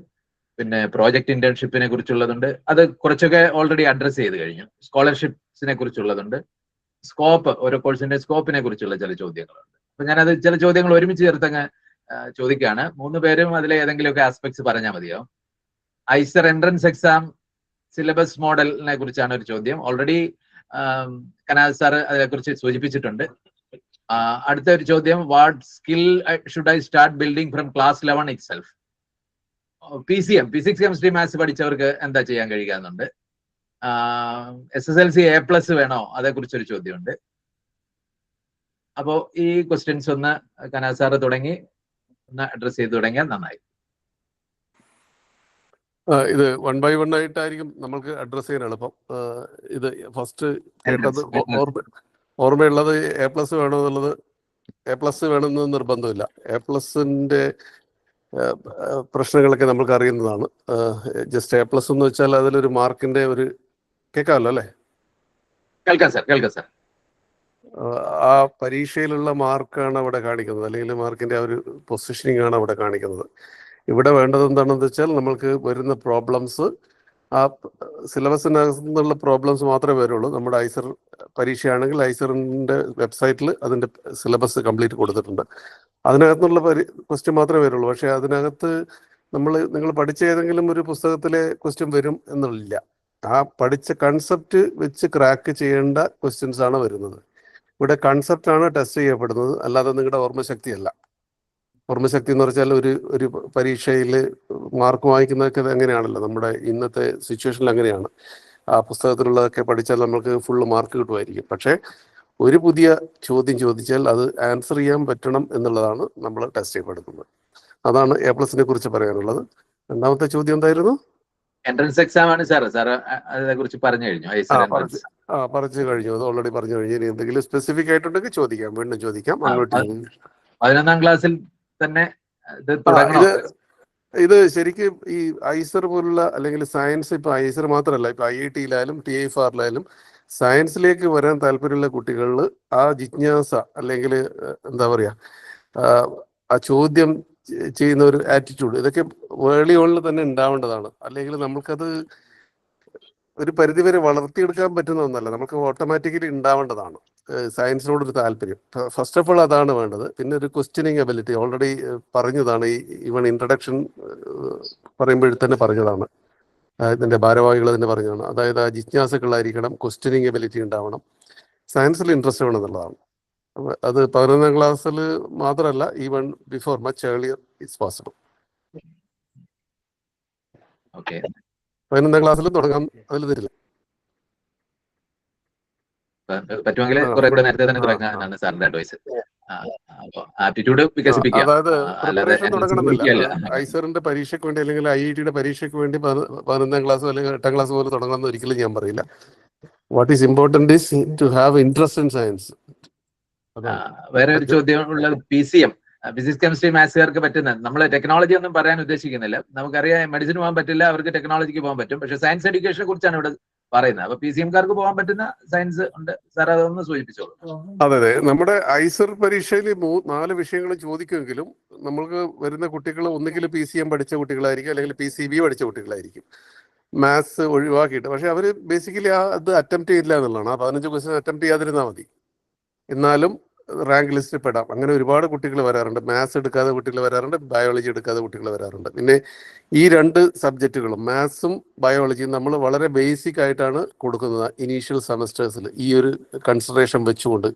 പിന്നെ പ്രോജക്ട് ഇന്റേൺഷിപ്പിനെ കുറിച്ചുള്ളതുണ്ട്. അത് കുറച്ചൊക്കെ ഓൾറെഡി അഡ്രസ് ചെയ്ത് കഴിഞ്ഞു. സ്കോളർഷിപ്സിനെ കുറിച്ചുള്ളതുണ്ട്, സ്കോപ്പ്, ഓരോ കോഴ്സിന്റെ സ്കോപ്പിനെ കുറിച്ചുള്ള ചില ചോദ്യങ്ങളുണ്ട്. അപ്പൊ ഞാനത് ചില ചോദ്യങ്ങൾ ഒരുമിച്ച് ചേർത്തങ്ങ് ചോദിക്കുകയാണ്. 3 പേരും അതിലെ ഏതെങ്കിലുമൊക്കെ ആസ്പെക്ട്സ് പറഞ്ഞാൽ മതിയോ? ഐസർ എൻട്രൻസ് എക്സാം സിലബസ് മോഡലിനെ കുറിച്ചാണ് ഒരു ചോദ്യം. ഓൾറെഡി കനാൽ സാർ അതിനെക്കുറിച്ച് സൂചിപ്പിച്ചിട്ടുണ്ട്. അടുത്ത ഒരു ചോദ്യം, what skill should I start building from class 11 itself? PCM, physics chemistry maths പഠിച്ചവർക്ക് എന്താ ചെയ്യാൻ കഴിയുന്നുണ്ട്? SSLC A+ വേണോ? അതേക്കുറിച്ചൊരു ചോദ്യമുണ്ട്. അപ്പോ ഈ ക്വസ്റ്റ്യൻസ് ഒന്ന് കനാൽ സാറ് തുടങ്ങി ഒന്ന് അഡ്രസ് ചെയ്ത് തുടങ്ങിയാൽ നന്നായി. ഇത് 1 by 1 ആയിട്ടായിരിക്കും നമ്മൾക്ക് അഡ്രസ് ചെയ്യാൻ എളുപ്പം. ഇത് ഫസ്റ്റ് കേട്ടത് ഓർമ്മയുള്ളത് A+ വേണമെന്നുള്ളത്. A+ വേണമെന്ന് നിർബന്ധമില്ല. A+ന്റെ പ്രശ്നങ്ങളൊക്കെ നമുക്ക് അറിയുന്നതാണ്. ജസ്റ്റ് A+ എന്ന് വെച്ചാൽ അതിലൊരു മാർക്കിന്റെ ഒരു കേൾക്കാമല്ലോ അല്ലേ? കേൾക്കാം സാർ. ആ പരീക്ഷയിലുള്ള മാർക്കാണ് അവിടെ കാണിക്കുന്നത്, അല്ലെങ്കിൽ മാർക്കിന്റെ ആ ഒരു പൊസിഷനിങ് ആണ് അവിടെ കാണിക്കുന്നത്. ഇവിടെ വേണ്ടത് എന്താണെന്ന് വെച്ചാൽ നമ്മൾക്ക് വരുന്ന പ്രോബ്ലംസ് ആ സിലബസിനകത്ത് നിന്നുള്ള പ്രോബ്ലംസ് മാത്രമേ വരുള്ളൂ. നമ്മുടെ ഐസർ പരീക്ഷയാണെങ്കിൽ ഐസറിന്റെ വെബ്സൈറ്റിൽ അതിന്റെ സിലബസ് കംപ്ലീറ്റ് കൊടുത്തിട്ടുണ്ട്. അതിനകത്തുള്ള ക്വസ്റ്റ്യൻ മാത്രമേ വരുള്ളൂ. പക്ഷെ അതിനകത്ത് നിങ്ങൾ പഠിച്ച ഏതെങ്കിലും ഒരു പുസ്തകത്തിലെ ക്വസ്റ്റ്യൻ വരും എന്നുള്ളില്ല. ആ പഠിച്ച കൺസെപ്റ്റ് വെച്ച് ക്രാക്ക് ചെയ്യേണ്ട ക്വസ്റ്റ്യൻസ് ആണ് വരുന്നത്. ഇവിടെ കൺസെപ്റ്റ് ആണ് ടെസ്റ്റ് ചെയ്യപ്പെടുന്നത്, അല്ലാതെ നിങ്ങളുടെ ഓർമ്മശക്തിയല്ല. ഓർമ്മശക്തി എന്ന് പറഞ്ഞാൽ ഒരു പരീക്ഷയിൽ മാർക്ക് വാങ്ങിക്കുന്നതൊക്കെ എങ്ങനെയാണല്ലോ, നമ്മുടെ ഇന്നത്തെ സിറ്റുവേഷനിൽ അങ്ങനെയാണ്. ആ പുസ്തകത്തിലുള്ളതൊക്കെ പഠിച്ചാൽ നമുക്ക് ഫുള്ള് മാർക്ക് കിട്ടുമായിരിക്കും. പക്ഷേ ഒരു പുതിയ ചോദ്യം ചോദിച്ചാൽ അത് ആൻസർ ചെയ്യാൻ പറ്റണം എന്നുള്ളതാണ് നമ്മൾ ടെസ്റ്റ് ചെയ്യപ്പെടുന്നത്. അതാണ് A+നെ കുറിച്ച് പറയാനുള്ളത്. രണ്ടാമത്തെ ചോദ്യം എന്തായിരുന്നു? എൻട്രൻസ് എക്സാം ആണ് സാർ അതിനെ കുറിച്ച് പറഞ്ഞു കഴിഞ്ഞു. പറഞ്ഞു കഴിഞ്ഞു. അത് ഓൾറെഡി പറഞ്ഞു കഴിഞ്ഞു. ഇനി എന്തെങ്കിലും സ്പെസിഫിക് ആയിട്ടുണ്ടെങ്കിൽ ചോദിക്കാം, വീണ്ടും ചോദിക്കാം. 11ാം ക്ലാസ്സിൽ തന്നെ ഇത് ശരിക്കും ഈ ഐസർ പോലുള്ള അല്ലെങ്കിൽ സയൻസ്, ഇപ്പൊ ഐസർ മാത്രമല്ല, ഇപ്പൊ IIT-യിലായാലും TIFR-ലായാലും സയൻസിലേക്ക് വരാൻ താല്പര്യമുള്ള കുട്ടികളിൽ ആ ജിജ്ഞാസ അല്ലെങ്കിൽ എന്താ പറയാ, ആ ചോദ്യം ചെയ്യുന്ന ഒരു ആറ്റിറ്റ്യൂഡ്, ഇതൊക്കെ ഏർലി ഓണിൽ തന്നെ ഉണ്ടാവേണ്ടതാണ്. അല്ലെങ്കിൽ നമുക്കത് ഒരു പരിധിവരെ വളർത്തിയെടുക്കാൻ പറ്റുന്ന ഒന്നല്ല, നമുക്ക് ഓട്ടോമാറ്റിക്കലി ഉണ്ടാവേണ്ടതാണ് സയൻസിനോടൊരു താല്പര്യം. ഫസ്റ്റ് ഓഫ് ഓൾ അതാണ് വേണ്ടത്. പിന്നെ ഒരു ക്വസ്റ്റ്യനിങ് എബിലിറ്റി ഓൾറെഡി പറഞ്ഞതാണ്. ഈവൺ ഇൻട്രഡക്ഷൻ പറയുമ്പോഴത്തന്നെ പറഞ്ഞതാണ്, ഇതിന്റെ ഭാരവാഹികൾ തന്നെ പറഞ്ഞതാണ്. അതായത് ആ ജിജ്ഞാസകളായിരിക്കണം, ക്വസ്റ്റ്യനിങ് എബിലിറ്റി ഉണ്ടാവണം, സയൻസിൽ ഇൻട്രസ്റ്റ് വേണം എന്നുള്ളതാണ്. അത് 11ാം ക്ലാസ്സിൽ മാത്രമല്ല, even before, much earlier it's possible. 11ാം ക്ലാസ്സിൽ തുടങ്ങാൻ അതിൽ തരില്ല. പറ്റുമെങ്കിൽ കുറെ കൂടെ നേരത്തെ തന്നെ തുടങ്ങാനാണ് സാറിന്റെ അഡ്വൈസ്. ആപ്റ്റിറ്റ്യൂഡ് വികസിപ്പിക്കുക, അതായത് പ്രിപ്പറേഷൻ തുടങ്ങണമെന്നില്ല. ഐസറിന്റെ പരീക്ഷയ്ക്ക് വേണ്ടി അല്ലെങ്കിൽ IIT-യുടെ പരീക്ഷയ്ക്ക് വേണ്ടി 11ാം ക്ലാസ് അല്ലെങ്കിൽ 8ാം ക്ലാസ് പോലെ തുടങ്ങാമെന്ന് ഒരിക്കലും ഞാൻ പറയില്ല. What is important is to have interest in science. വേറെ ഒരു ചോദ്യം ഉള്ളത് PCM, ഫിസിക്സ് കെമിസ്ട്രി മാത്സുകാർക്ക് പറ്റുന്ന, നമ്മൾ ടെക്നോളജി ഒന്നും പറയാൻ ഉദ്ദേശിക്കുന്നില്ല. നമുക്കറിയാം മെഡിസിന് പോകാൻ പറ്റില്ല, അവർക്ക് ടെക്നോളജിക്ക് പോകാൻ പറ്റും. പക്ഷെ സയൻസ് എഡ്യൂക്കേഷനെ കുറിച്ചാണ് ഇവിടെ പറയുന്നത്. അപ്പൊ PCM-കാർക്ക് പോകാൻ പറ്റുന്ന സയൻസ് ഉണ്ട് സാർ, അതൊന്ന് സൂചിപ്പിച്ചോളൂ. അതെ, നമ്മുടെ ഐസർ പരീക്ഷയിൽ 4 വിഷയങ്ങൾ ചോദിക്കുമെങ്കിലും നമ്മൾക്ക് വരുന്ന കുട്ടികൾ ഒന്നുകിൽ PCM പഠിച്ച കുട്ടികളായിരിക്കും, അല്ലെങ്കിൽ PCB പഠിച്ച കുട്ടികളായിരിക്കും. മാത്സ് ഒഴിവാക്കിയിട്ട്. പക്ഷെ അവർ ബേസിക്കലി അത് അറ്റംപ്റ്റ് ചെയ്യില്ല എന്നുള്ളതാണ്. ആ 15 ക്വസ്റ്റ്യൻ അറ്റംപ്റ്റ് ചെയ്യാതിരുന്നാൽ മതി, എന്നാലും റാങ്ക് ലിസ്റ്റിൽ പെടാം. അങ്ങനെ ഒരുപാട് കുട്ടികൾ വരാറുണ്ട്. മാത്സ് എടുക്കാതെ കുട്ടികൾ വരാറുണ്ട്, ബയോളജി എടുക്കാതെ കുട്ടികൾ വരാറുണ്ട്. പിന്നെ ഈ 2 സബ്ജക്റ്റുകളും മാത്സും ബയോളജിയും നമ്മൾ വളരെ ബേസിക് ആയിട്ടാണ് കൊടുക്കുന്നത് ഇനീഷ്യൽ സെമസ്റ്റേഴ്സിൽ, ഈ ഒരു കൺസിഡറേഷൻ വെച്ചുകൊണ്ട്.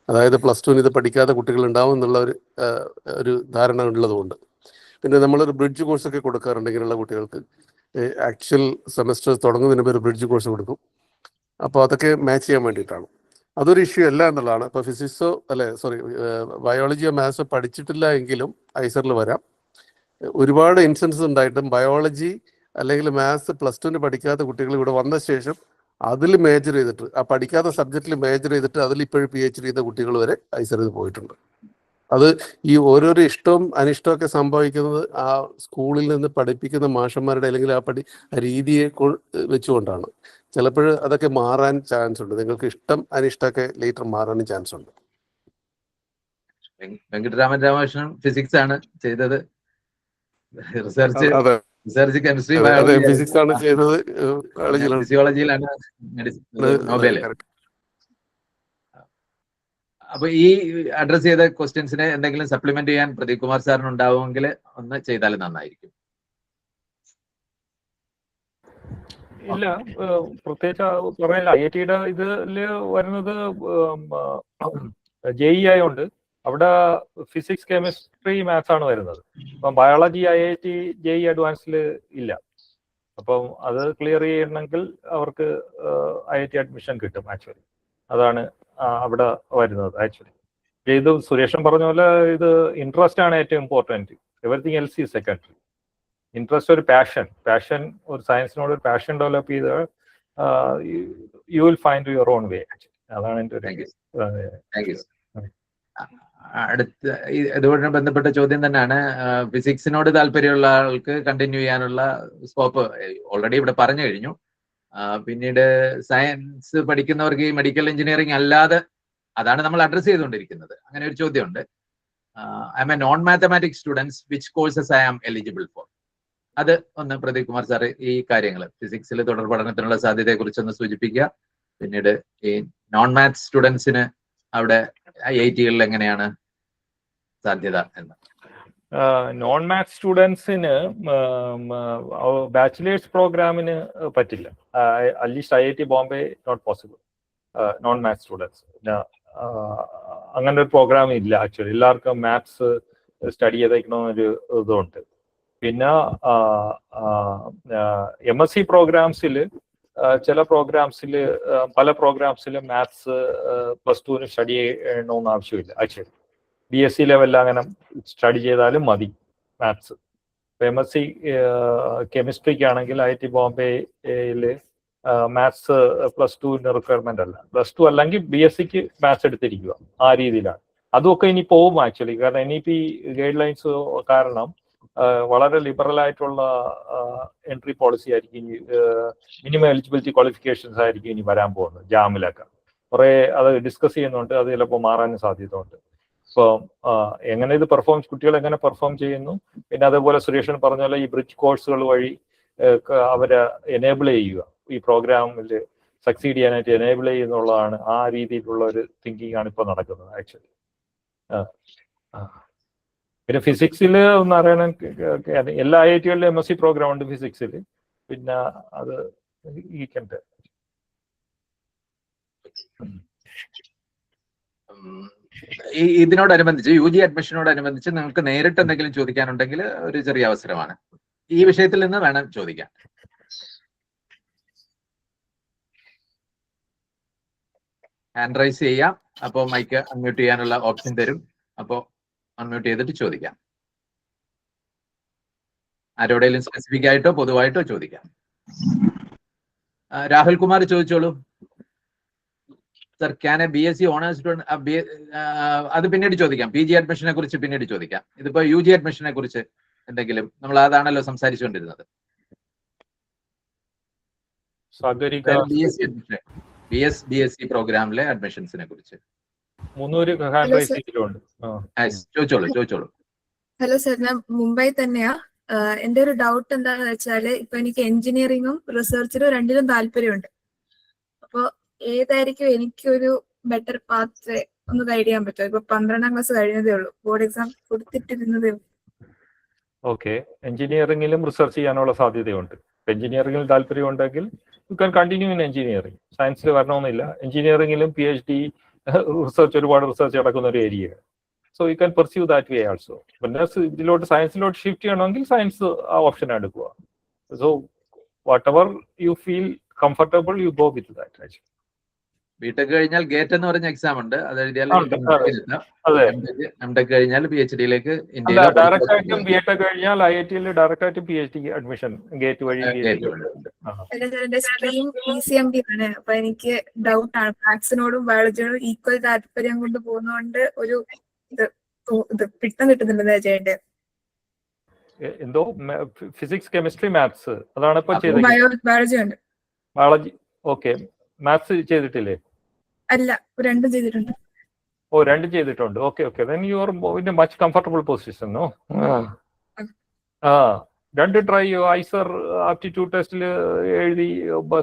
അതായത് +2 ഇത് പഠിക്കാതെ കുട്ടികൾ ഉണ്ടാവും എന്നുള്ള ഒരു ധാരണ ഉള്ളതുകൊണ്ട്. പിന്നെ നമ്മളൊരു ബ്രിഡ്ജ് കോഴ്സൊക്കെ കൊടുക്കാറുണ്ട് ഇങ്ങനെയുള്ള കുട്ടികൾക്ക്. ആക്ച്വൽ സെമസ്റ്റേഴ്സ് തുടങ്ങുന്നതിന് മുമ്പ് ഒരു ബ്രിഡ്ജ് കോഴ്സ് കൊടുക്കും. അപ്പോൾ അതൊക്കെ മാച്ച് ചെയ്യാൻ വേണ്ടിയിട്ടാണ്. അതൊരു ഇഷ്യൂ അല്ല എന്നുള്ളതാണ്. ഇപ്പോൾ ഫിസിക്സോ ബയോളജിയോ മാത്സോ പഠിച്ചിട്ടില്ല എങ്കിലും ഐസറിൽ വരാം. ഒരുപാട് ഇൻസ്റ്റൻസസ് ഉണ്ടായിട്ടും ബയോളജി അല്ലെങ്കിൽ മാത്സ് +2 പഠിക്കാത്ത കുട്ടികൾ ഇവിടെ വന്ന ശേഷം അതിൽ മേജർ ചെയ്തിട്ട്, ആ പഠിക്കാത്ത സബ്ജക്റ്റിൽ മേജർ ചെയ്തിട്ട് അതിൽ ഇപ്പോഴും PhD ചെയ്ത കുട്ടികൾ വരെ ഐസറിൽ പോയിട്ടുണ്ട്. അത് ഈ ഓരോരോ ഇഷ്ടവും അനിഷ്ടമൊക്കെ സംഭവിക്കുന്നത് ആ സ്കൂളിൽ നിന്ന് പഠിപ്പിക്കുന്ന മാഷന്മാരുടെ അല്ലെങ്കിൽ ആ രീതിയെ വെച്ചുകൊണ്ടാണ്. ചിലപ്പോൾ അതൊക്കെ മാറാൻ ചാൻസ് ഉണ്ട്. നിങ്ങൾക്ക് ഇഷ്ടം അനിഷ്ടമൊക്കെ ലേറ്റർ മാറാനും ചാൻസ് ഉണ്ട്. വെങ്കട്ടരാമൻ രാമകൃഷ്ണൻ ഫിസിക്സ് ആണ് ചെയ്തത്. റിസർച്ച് കെമിസ്ട്രി, ഫിസിക്സ് ആണ് ചെയ്തത്. ഫിസിയോളജിയിലാണ് നോബൽ. അപ്പൊ ഈ അഡ്രസ് ചെയ്ത ക്വസ്റ്റ്യൻസിനെ എന്തെങ്കിലും സപ്ലിമെന്റ് ചെയ്യാൻ പ്രദീപ് കുമാർ സാറിന് ഉണ്ടാവുമെങ്കിൽ ഒന്ന് ചെയ്താൽ നന്നായിരിക്കും. ഇല്ല, പ്രത്യേകിച്ച് പറയാനില്ല. IIT-യുടെ ഇതില് വരുന്നത് JEE ആയതുകൊണ്ട് അവിടെ ഫിസിക്സ്, കെമിസ്ട്രി, മാത്സ് ആണ് വരുന്നത്. അപ്പം ബയോളജി IIT JEE അഡ്വാൻസിൽ ഇല്ല. അപ്പം അത് ക്ലിയർ ചെയ്യണമെങ്കിൽ അവർക്ക് IIT അഡ്മിഷൻ കിട്ടും ആക്ച്വലി. അതാണ് അവിടെ വരുന്നത് ആക്ച്വലി. ഇത് സുരേഷൻ പറഞ്ഞ പോലെ ഇത് ഇൻട്രസ്റ്റ് ആണ് ഏറ്റവും important. Everything else is secondary. Interest ഒരു പാഷൻ ഒരു സയൻസിനോട് ഒരു പാഷൻ ഡെവലപ്പ് ചെയ്ത് you will find your own വേ. അതാണ് എൻ്റെ ഒരു. അടുത്ത ഇതുമായി ബന്ധപ്പെട്ട ചോദ്യം തന്നെയാണ്. ഫിസിക്സിനോട് താല്പര്യമുള്ള ആൾക്ക് കണ്ടിന്യൂ ചെയ്യാനുള്ള സ്കോപ്പ് ഓൾറെഡി ഇവിടെ പറഞ്ഞു കഴിഞ്ഞു. പിന്നീട് സയൻസ് പഠിക്കുന്നവർക്ക് ഈ മെഡിക്കൽ എഞ്ചിനീയറിംഗ് അല്ലാതെ, അതാണ് നമ്മൾ അഡ്രസ് ചെയ്തുകൊണ്ടിരിക്കുന്നത്. അങ്ങനെ ഒരു ചോദ്യമുണ്ട്. I'm a non mathematics students, which courses I am eligible for? അത് ഒന്ന് പ്രദീപ് കുമാർ സാർ ഈ കാര്യങ്ങൾ ഫിസിക്സിൽ തുടർ പഠനത്തിനുള്ള സാധ്യതയെ കുറിച്ചൊന്ന് സൂചിപ്പിക്കുക. പിന്നീട് ഈ നോൺ മാത്സ് സ്റ്റുഡൻസിന് അവിടെ IIT-കളിൽ എങ്ങനെയാണ് സാധ്യത എന്ന്. നോൺ മാത്സ് സ്റ്റുഡൻസിന് ബാച്ചിലേഴ്സ് പ്രോഗ്രാമിന് പറ്റില്ല. At least IIT Bombay not possible. Non maths students അങ്ങനെ ഒരു പ്രോഗ്രാം ഇല്ല ആക്ച്വലി. എല്ലാവർക്കും മാത്സ് സ്റ്റഡി ചെയ്തേക്കണമെന്നൊരു ഇതുണ്ട്. പിന്നെ MSc പ്രോഗ്രാംസിൽ ചില പ്രോഗ്രാംസിൽ, പല പ്രോഗ്രാംസിൽ മാത്സ് +2 സ്റ്റഡി ചെയ്യണമെന്ന് ആവശ്യമില്ല ആക്ച്വലി. BSc ലെവലിൽ അങ്ങനെ സ്റ്റഡി ചെയ്താലും മതി മാത്സ്. MSc കെമിസ്ട്രിക്ക് ആണെങ്കിൽ IIT ബോംബെയിൽ മാത്സ് +2 റിക്വയർമെന്റ് അല്ല. +2 അല്ലെങ്കിൽ BScക്ക് മാത്സ് എടുത്തിരിക്കുക, ആ രീതിയിലാണ്. അതുമൊക്കെ ഇനി പോവും ആക്ച്വലി. കാരണം NEP ഗൈഡ് ലൈൻസ് കാരണം വളരെ ലിബറൽ ആയിട്ടുള്ള എൻട്രി പോളിസി ആയിരിക്കും. മിനിമം എലിജിബിലിറ്റി ക്വാളിഫിക്കേഷൻസ് ആയിരിക്കും ഇനി വരാൻ പോകുന്നത്. ജാമിലൊക്കെ കുറെ അത് ഡിസ്കസ് ചെയ്യുന്നുണ്ട്. അത് ചിലപ്പോൾ മാറാനും സാധ്യതയുണ്ട്. ഇപ്പോൾ എങ്ങനെ ഇത് കുട്ടികൾ എങ്ങനെ പെർഫോം ചെയ്യുന്നു, പിന്നെ അതേപോലെ സുരേഷൻ പറഞ്ഞ പോലെ ഈ ബ്രിഡ്ജ് കോഴ്സുകൾ വഴി അവരെ എനേബിൾ ചെയ്യുക, ഈ പ്രോഗ്രാമിൽ സക്സീഡ് ചെയ്യാനായിട്ട് എനേബിൾ ചെയ്യുന്നുള്ളതാണ്. ആ രീതിയിലുള്ള ഒരു തിങ്കിങ് ആണ് ഇപ്പോൾ നടക്കുന്നത് ആക്ച്വലി. പിന്നെ ഫിസിക്സിൽ ഒന്ന് അറിയണം, എല്ലാ IIT-കളിലും MSc പ്രോഗ്രാം ഉണ്ട് ഫിസിക്സിൽ. പിന്നെ അത് ഈക്കണ്ട്. ഇതിനോടനുബന്ധിച്ച് UG അഡ്മിഷനോടനുബന്ധിച്ച് നിങ്ങൾക്ക് നേരിട്ട് എന്തെങ്കിലും ചോദിക്കാനുണ്ടെങ്കിൽ ഒരു ചെറിയ അവസരമാണ്. ഈ വിഷയത്തിൽ നിന്ന് വേണം ചോദിക്കാൻ. ഹാൻഡ് റൈസ് ചെയ്യാം. അപ്പോൾ മൈക്ക് അൺമ്യൂട്ട് ചെയ്യാനുള്ള ഓപ്ഷൻ തരും. അപ്പോൾ അൺമ്യൂട്ട് ചെയ്തിട്ട് ചോദിക്കാം. ആരോടെങ്കിലും സ്പെസിഫിക് ആയിട്ടോ പൊതുവായിട്ടോ ചോദിക്കാം. രാഹുൽ കുമാർ ചോദിച്ചോളൂ. Sir, can a BSc honours student, അത് പിന്നീട് ചോദിക്കാം. PG അഡ്മിഷനെ കുറിച്ച് പിന്നീട് ചോദിക്കാം. ഇതിപ്പോ UG അഡ്മിഷനെ കുറിച്ച് എന്തെങ്കിലും, നമ്മൾ അതാണല്ലോ സംസാരിച്ചുകൊണ്ടിരുന്നത്. BSc പ്രോഗ്രാമിലെ അഡ്മിഷൻസിനെ കുറിച്ച് ചോദിച്ചോളൂ. ഹലോ സർ, ഞാൻ മുംബൈ തന്നെയാ. എന്റെ ഒരു ഡൗട്ട് എന്താണെന്ന് വെച്ചാല് ഇപ്പൊ എനിക്ക് എഞ്ചിനീയറിംഗും റിസർച്ചിലും രണ്ടിലും താല്പര്യമുണ്ട്. അപ്പൊ ഏതായിരിക്കും എനിക്കൊരു ബെറ്റർ പാത്ത് ഒന്ന് ഗൈഡ് ചെയ്യാൻ പറ്റുമോ? ഇപ്പൊ 12ാം ക്ലാസ് കഴിഞ്ഞതേ ഉള്ളൂ, ബോർഡ് എക്സാം കൊടുത്തിട്ടിരുന്നതേ ഉള്ളൂ. ഓക്കെ, എഞ്ചിനീയറിംഗിലും റിസർച്ച് ചെയ്യാനുള്ള സാധ്യതയുണ്ട്. എഞ്ചിനീയറിംഗിൽ താല്പര്യം ഉണ്ടെങ്കിൽ you can continue in engineering. സയൻസിൽ വരണമെന്നില്ല. എഞ്ചിനീയറിംഗിലും PhD റിസർച്ച്, ഒരുപാട് റിസർച്ച് നടക്കുന്ന ഒരു ഏരിയയാണ്. So you can pursue that way also. പിന്നെ ഇതിലോട്ട് സയൻസിലോട്ട് ഷിഫ്റ്റ് ചെയ്യണമെങ്കിൽ സയൻസ് ആ ഓപ്ഷൻ എടുക്കുക. So whatever you feel comfortable you go with that. BTech കഴിഞ്ഞാൽ ഗേറ്റ് എന്ന് പറഞ്ഞ എക്സാം ഉണ്ട്, അത് എഴുതിയാൽ അതെ, എംടെക് കഴിഞ്ഞാൽ PhD-യിലേക്ക് ഡയറക്റ്റ് ആയിട്ടും BTech കഴിഞ്ഞാൽ IIT-യിൽ ഡയറക്റ്റ് ആയിട്ട് PhD അഡ്മിഷൻ ഗേറ്റ് വഴി. എന്റെ സ്ട്രീം PCMB ആണ്. അപ്പൊ എനിക്ക് ഡൗട്ടാണ്, മാത്സിനോടും ബയോളജിയോടും ഈക്വൽ താല്പര്യം കൊണ്ട് പോകുന്നതുകൊണ്ട് ഒരു ഇത് പിട്ടം കിട്ടുന്നില്ല ചെയ്യേണ്ടത്. എന്തോ ഫിസിക്സ്, കെമിസ്ട്രി, മാത്സ് അതാണ് ഇപ്പൊ ചെയ്തത്. ബയോളജി ഉണ്ട്. Biology, okay. മാത്സ് ചെയ്തിട്ടില്ലേ? അല്ല, രണ്ടും ചെയ്തിട്ടുണ്ട്. ഓ, രണ്ടും ചെയ്തിട്ടുണ്ട്. Okay okay, then you are in a much comfortable position, no? രണ്ട് ട്രൈ ഐസർ ആപ്റ്റിറ്റ്യൂഡ് ടെസ്റ്റിൽ എഴുതി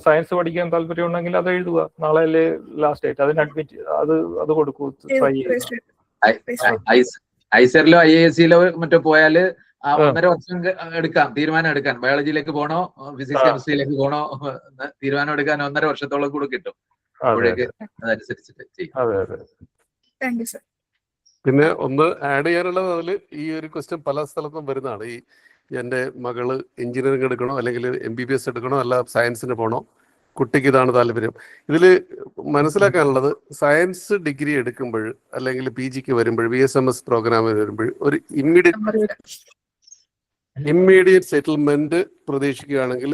സയൻസ് പഠിക്കാൻ താല്പര്യം ഉണ്ടെങ്കിൽ അത് എഴുതുക. നാളെ ലാസ്റ്റ് ഡേറ്റ്, അതിന് അഡ്മിറ്റ് അത് കൊടുക്കൂ, ട്രൈ ചെയ്യുക. ഐസറിലോ IISc-ലോ മറ്റോ പോയാല് 1.5 വർഷം എടുക്കാം, തീരുമാനം എടുക്കാൻ. ബയോളജിയിലേക്ക് പോകണോ ഫിസിക്സ് കെമിസ്ട്രിയിലേക്ക് പോകണോ തീരുമാനം എടുക്കാൻ 1.5 വർഷത്തോളം കൂടെ കിട്ടും. അതനുസരിച്ചിട്ട് ചെയ്യും. പിന്നെ ഒന്ന് ആഡ് ചെയ്യാനുള്ളത്, അതിൽ ഈ ഒരു ക്വസ്റ്റ്യൻ പല സ്ഥലത്തും വരുന്നതാണ്. ഈ എൻ്റെ മകള് എഞ്ചിനീയറിംഗ് എടുക്കണോ അല്ലെങ്കിൽ MBBS എടുക്കണോ അല്ല സയൻസിന് പോകണോ, കുട്ടിക്ക് ഇതാണ് താല്പര്യം. ഇതിൽ മനസ്സിലാക്കാനുള്ളത്, സയൻസ് ഡിഗ്രി എടുക്കുമ്പോൾ അല്ലെങ്കിൽ PGക്ക് വരുമ്പോൾ BSMS പ്രോഗ്രാമിന് വരുമ്പോൾ ഒരു ഇമ്മീഡിയറ്റ് സെറ്റിൽമെന്റ് പ്രതീക്ഷിക്കുകയാണെങ്കിൽ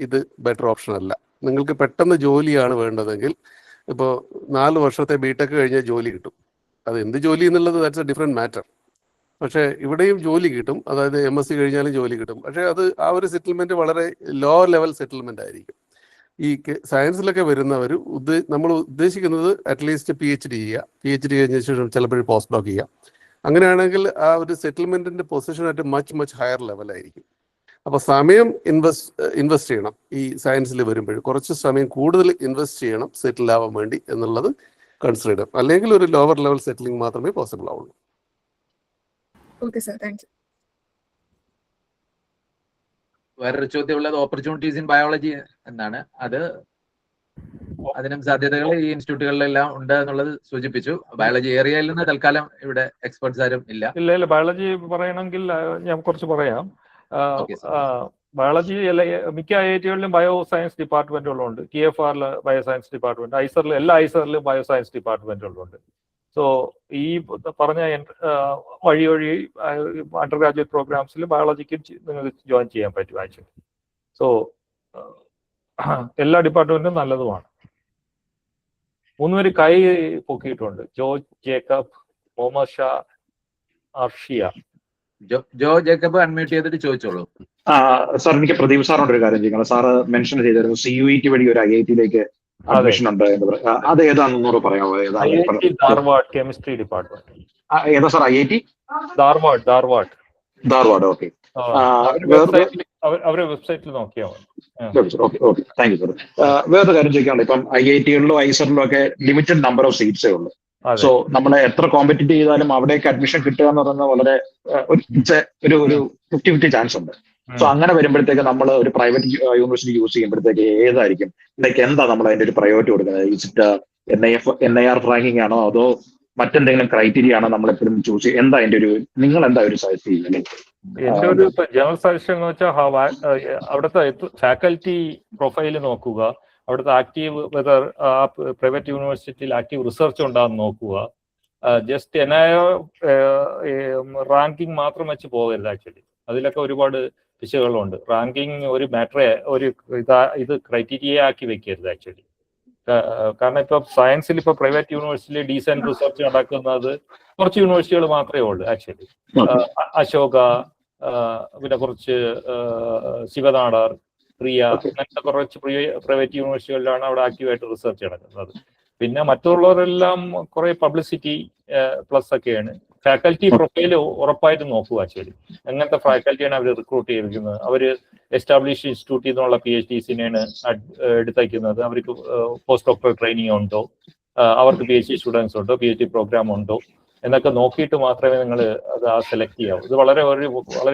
ഇത് ബെറ്റർ ഓപ്ഷൻ അല്ല. നിങ്ങൾക്ക് പെട്ടെന്ന് ജോലിയാണ് വേണ്ടതെങ്കിൽ ഇപ്പോൾ 4 വർഷത്തെ BTech കഴിഞ്ഞാൽ ജോലി കിട്ടും. അത് എന്ത് ജോലി എന്നുള്ളത് ദാറ്റ്സ് എ ഡിഫറെൻറ്റ് മാറ്റർ. പക്ഷേ ഇവിടെയും ജോലി കിട്ടും, അതായത് MSc കഴിഞ്ഞാലും ജോലി കിട്ടും. പക്ഷേ അത് ആ ഒരു സെറ്റിൽമെന്റ് വളരെ ലോ ലെവൽ സെറ്റിൽമെന്റ് ആയിരിക്കും. ഈ സയൻസിലൊക്കെ വരുന്നവർ നമ്മൾ ഉദ്ദേശിക്കുന്നത് അറ്റ്ലീസ്റ്റ് PhD ചെയ്യുക, PhD കഴിഞ്ഞ ശേഷം ചിലപ്പോൾ പോസ്റ്റ് ഡോക്ക് ചെയ്യുക. അങ്ങനെയാണെങ്കിൽ ആ ഒരു സെറ്റിൽമെന്റിന്റെ പൊസിഷൻ ആയിട്ട് മച്ച് ഹയർ ലെവലായിരിക്കും. അപ്പോൾ സമയം ഇൻവെസ്റ്റ് ചെയ്യണം. ഈ സയൻസിൽ വരുമ്പോൾ കുറച്ച് സമയം കൂടുതൽ ഇൻവെസ്റ്റ് ചെയ്യണം സെറ്റിൽ ആവാൻ വേണ്ടി എന്നുള്ളത് കൺസിഡർ ചെയ്യണം. അല്ലെങ്കിൽ ഒരു ലോവർ ലെവൽ സെറ്റിലിംഗ് മാത്രമേ പോസിബിൾ ആവുള്ളൂ. Okay sir, thank U. വേറൊരു ചോദ്യമുള്ളത് ഓപ്പർച്യൂണിറ്റീസ് ഇൻ ബയോളജി എന്നാണ്. അതിനും സാധ്യതകൾ ഈ ഇൻസ്റ്റിറ്റ്യൂട്ടുകളിലെല്ലാം ഉണ്ട് എന്നുള്ളത് സൂചിപ്പിച്ചു. ബയോളജി ഏരിയയിൽ നിന്ന് തൽക്കാലം ഇവിടെ എക്സ്പെർട്സ് ആരും ഇല്ല. ഇല്ല, ബയോളജി പറയണമെങ്കിൽ ഞാൻ കുറച്ച് പറയാം. ബയോളജി മിക്ക IIT-കളിലും ബയോ സയൻസ് ഡിപ്പാർട്ട്മെന്റുകളുണ്ട്. TFR-ൽ ബയോ സയൻസ് ഡിപ്പാർട്ട്മെന്റ്, എല്ലാ ഐസറിലും ബയോ സയൻസ് ഡിപ്പാർട്ട്മെന്റുകളുണ്ട്. സോ ഈ പറഞ്ഞ വഴി അണ്ടർ ഗ്രാജുവേറ്റ് പ്രോഗ്രാംസിൽ ബയോളജിക്ക് നിങ്ങൾക്ക് ജോയിൻ ചെയ്യാൻ പറ്റും ആക്ച്വലി. സോ എല്ലാ ഡിപ്പാർട്ട്മെന്റും നല്ലതുമാണ്. 3 പേര് കൈ പൊക്കിയിട്ടുണ്ട്. George Jacob, Muhammad Shah, Arshiya. Jo Jacob അൺമ്യൂട്ട് ചെയ്തിട്ട് ചോദിച്ചോളൂ. സാർ, എനിക്ക് പ്രദീപ് സാറിനോട് ഒരു കാര്യം ചെയ്യണം. സാറ് മെൻഷൻ ചെയ്തിരുന്നു CUET വഴി ഒരു IIT-ലേക്ക് അഡ്മിഷൻ ഉണ്ട് എന്ന് പറയാം. അത് ഏതാണെന്നൂടെ പറയാമോ? Dharwad chemistry department. ഏതാ സാർ? IIT ധാർവാഡ്. ഓക്കെ, അവരുടെ വെബ്സൈറ്റിൽ നോക്കിയാൽ മതി. Okay, thank you sir. വേറൊരു കാര്യം ചോദിക്കാനുണ്ട്. ഇപ്പം IIT-കളിലും ഐസറിലും ഒക്കെ ലിമിറ്റഡ് നമ്പർ ഓഫ് സീറ്റ്സേ ഉള്ളൂ. സോ നമ്മൾ എത്ര കോമ്പറ്റീറ്റ് ചെയ്താലും അവിടേക്ക് അഡ്മിഷൻ കിട്ടുക എന്ന് പറയുന്നത് വളരെ ഒരു 50-50 ചാൻസ് ഉണ്ട്. സോ അങ്ങനെ വരുമ്പോഴത്തേക്ക് നമ്മൾ ഒരു പ്രൈവറ്റ് യൂണിവേഴ്സിറ്റി യൂസ് ചെയ്യുമ്പോഴത്തേക്ക് ഏതായിരിക്കും, എന്താ നമ്മൾ അതിന്റെ ഒരു പ്രയോറിറ്റി കൊടുക്കുന്നത്? NIR റാങ്കിങ് ആണോ അതോ മറ്റെന്തെങ്കിലും ക്രൈറ്റീരിയ ആണോ നമ്മൾ എപ്പോഴും ചൂസ് ചെയ്യുക? എന്താ അതിന്റെ ഒരു, നിങ്ങൾ എന്താ ഒരു സജസ്റ്റ് ചെയ്യുന്നത്? എന്റെ ഒരു ജനറൽ സജഷൻ എന്ന് വെച്ചാൽ അവിടുത്തെ ഫാക്കൽറ്റി പ്രൊഫൈൽ നോക്കുക, അവിടുത്തെ ആക്റ്റീവ് വെതർ പ്രൈവറ്റ് യൂണിവേഴ്സിറ്റിയിൽ ആക്റ്റീവ് റിസർച്ച് ഉണ്ടാകുന്ന നോക്കുക. ജസ്റ്റ് NIR റാങ്കിങ് മാത്രം വെച്ച് പോകരുത്. ആക്ച്വലി അതിലൊക്കെ ഒരുപാട് പിശകുകളുണ്ട്. റാങ്കിങ് ഒരു ഇത് ക്രൈറ്റീരിയ ആക്കി വെക്കരുത് ആക്ച്വലി. കാരണം ഇപ്പൊ സയൻസിൽ ഇപ്പൊ പ്രൈവറ്റ് യൂണിവേഴ്സിറ്റിയിൽ ഡീസന്റ് റിസർച്ച് നടക്കുന്നത് കുറച്ച് യൂണിവേഴ്സിറ്റികൾ മാത്രമേ ഉള്ളൂ ആക്ച്വലി. അശോക, പിന്നെ കുറച്ച് ശിവനാടാർ, പ്രിയ, അങ്ങനത്തെ കുറച്ച് പ്രൈവറ്റ് യൂണിവേഴ്സിറ്റികളിലാണ് അവിടെ ആക്റ്റീവായിട്ട് റിസർച്ച് നടക്കുന്നത്. പിന്നെ മറ്റുള്ളവരെല്ലാം കുറെ പബ്ലിസിറ്റി പ്ലസ് ഒക്കെയാണ്. ഫാക്കൽറ്റി പ്രൊഫൈൽ ഉറപ്പായിട്ടും നോക്കുക. ആക്ച്വലി എങ്ങനത്തെ ഫാക്കൽറ്റിയാണ് അവർ റിക്രൂട്ട് ചെയ്തിരിക്കുന്നത്. അവർ എസ്റ്റാബ്ലിഷ് ഇൻസ്റ്റിറ്റ്യൂട്ടിൽ നിന്നുള്ള PhDസിനെയാണ് എടുത്തയക്കുന്നത്. അവർക്ക് പോസ്റ്റ് ഡോക്ടറൽ ട്രെയിനിങ് ഉണ്ടോ, അവർക്ക് PhD സ്റ്റുഡൻസ് ഉണ്ടോ, PhD പ്രോഗ്രാം ഉണ്ടോ എന്നൊക്കെ നോക്കിയിട്ട് മാത്രമേ നിങ്ങൾ അത് സെലക്ട് ചെയ്യാവൂ. ഇത് വളരെ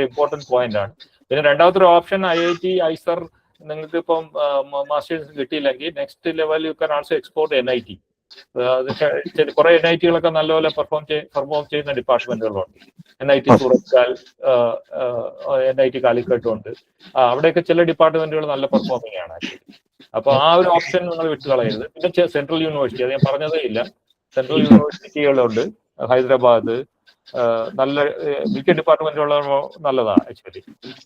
ഇമ്പോർട്ടൻറ്റ് പോയിന്റ് ആണ്. പിന്നെ രണ്ടാമത്തെ ഒരു ഓപ്ഷൻ IIT ഐസർ നിങ്ങൾക്ക് ഇപ്പം മാസ്റ്റേഴ്സ് കിട്ടിയില്ലെങ്കിൽ next level you can also explore NIT. കുറെ NITകളൊക്കെ നല്ലപോലെ പെർഫോം ചെയ്യുന്ന ഡിപ്പാർട്ട്മെന്റുകളുണ്ട്. NIT സൂറത്കാൽ, NIT കാലിക്കട്ടും ഉണ്ട്. അവിടെയൊക്കെ ചില ഡിപ്പാർട്ട്മെന്റുകൾ നല്ല പെർഫോമിംഗ് ആണ് ആക്ച്വലി. അപ്പൊ ആ ഒരു ഓപ്ഷൻ നിങ്ങൾ വിട്ടുകളയരുത്. പിന്നെ സെൻട്രൽ യൂണിവേഴ്സിറ്റി, അത് ഞാൻ പറഞ്ഞതേ ഇല്ല, സെൻട്രൽ യൂണിവേഴ്സിറ്റികളുണ്ട് ഹൈദരാബാദ്, നല്ല മിക്ക ഡിപ്പാർട്ട്മെന്റുള്ള നല്ലതാണ് ആക്ച്വലി.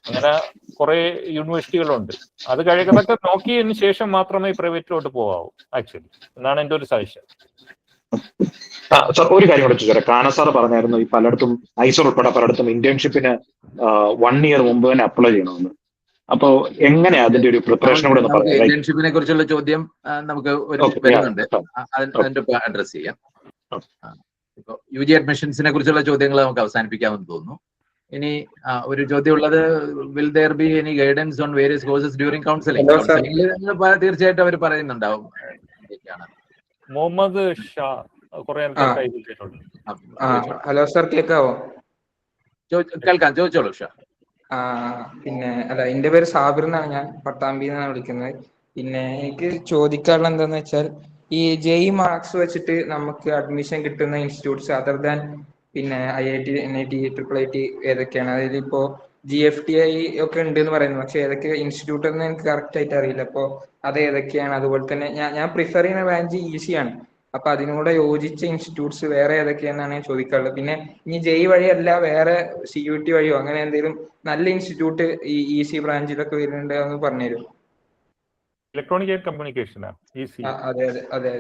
അങ്ങനെ കുറെ യൂണിവേഴ്സിറ്റികളുണ്ട്. അത് കഴിയുന്നതൊക്കെ നോക്കിയതിന് ശേഷം മാത്രമേ പ്രൈവറ്റിലോട്ട് പോകാവൂ ആക്ച്വലി എന്നാണ് എൻ്റെ ഒരു സജഷൻ. സാർ ഒരു കാര്യം കൂടെ ചോദിച്ചാൽ, കാന സാർ പറഞ്ഞായിരുന്നു ഈ പലയിടത്തും ഐസർ ഉൾപ്പെടെ പലയിടത്തും ഇന്റേൺഷിപ്പിന് 1 year മുമ്പ് തന്നെ അപ്ലൈ ചെയ്യണമെന്ന്. അപ്പൊ എങ്ങനെയാ അതിന്റെ ഒരു പ്രിപ്പറേഷൻ കൂടെ ഒന്ന് പറയാം? ഇന്റേൺഷിപ്പിനെ കുറിച്ചുള്ള ചോദ്യം നമുക്ക് വരുന്നുണ്ട്, അതിന്റെ അഡ്രസ് ചെയ്യാം. ഇപ്പൊ UG അഡ്മിഷൻസിനെ കുറിച്ചുള്ള ചോദ്യങ്ങൾ നമുക്ക് അവസാനിപ്പിക്കാമെന്ന് തോന്നുന്നു. ഇനി ഒരു ചോദ്യം ഉള്ളത്, will there be any guidance on various courses during counselling? തീർച്ചയായിട്ടും അവർ പറയുന്നുണ്ടാവും. മുഹമ്മദ് ഷാ കുറെ ഹലോ സാർ, കേൾക്കാവോ? കേൾക്കാം, ചോദിച്ചോളൂ ഷാ. പിന്നെ എന്റെ പേര് സാബിർ എന്നാണ്, ഞാൻ പട്ടാമ്പിയിൽ നിന്നാണ് വിളിക്കുന്നത്. പിന്നെ എനിക്ക് ചോദിക്കാനുള്ള എന്താന്ന് വെച്ചാൽ, ഈ JEE മാർക്സ് വെച്ചിട്ട് നമുക്ക് അഡ്മിഷൻ കിട്ടുന്ന ഇൻസ്റ്റിറ്റ്യൂട്ട്സ് അതർ ദാൻ പിന്നെ IIT, NIT, IIIT ഏതൊക്കെയാണ്? അതായത് ഇപ്പോ GFTI ഒക്കെ ഉണ്ട് എന്ന് പറയുന്നു, പക്ഷെ ഏതൊക്കെ ഇൻസ്റ്റിറ്റ്യൂട്ട് എന്ന് എനിക്ക് കറക്റ്റ് ആയിട്ട് അറിയില്ല. അപ്പോൾ അത് ഏതൊക്കെയാണ്? അതുപോലെ തന്നെ ഞാൻ പ്രിഫർ ചെയ്യുന്ന ബ്രാഞ്ച് EC ആണ്. അപ്പൊ അതിനോട് യോജിച്ച ഇൻസ്റ്റിറ്റ്യൂട്ട്സ് വേറെ ഏതൊക്കെയാണെന്നാണ് ഞാൻ ചോദിക്കാറുള്ളത്. പിന്നെ ഇനി JEE വഴിയല്ല വേറെ CUT വഴിയോ അങ്ങനെ എന്തെങ്കിലും നല്ല ഇൻസ്റ്റിറ്റ്യൂട്ട് ഈ EC ബ്രാഞ്ചിലൊക്കെ വരുന്നുണ്ട് എന്ന് പറഞ്ഞുതരും. ഇലക്ട്രോണിക് ആൻഡ് കമ്മ്യൂണിക്കേഷനാണ് EC. അതെ.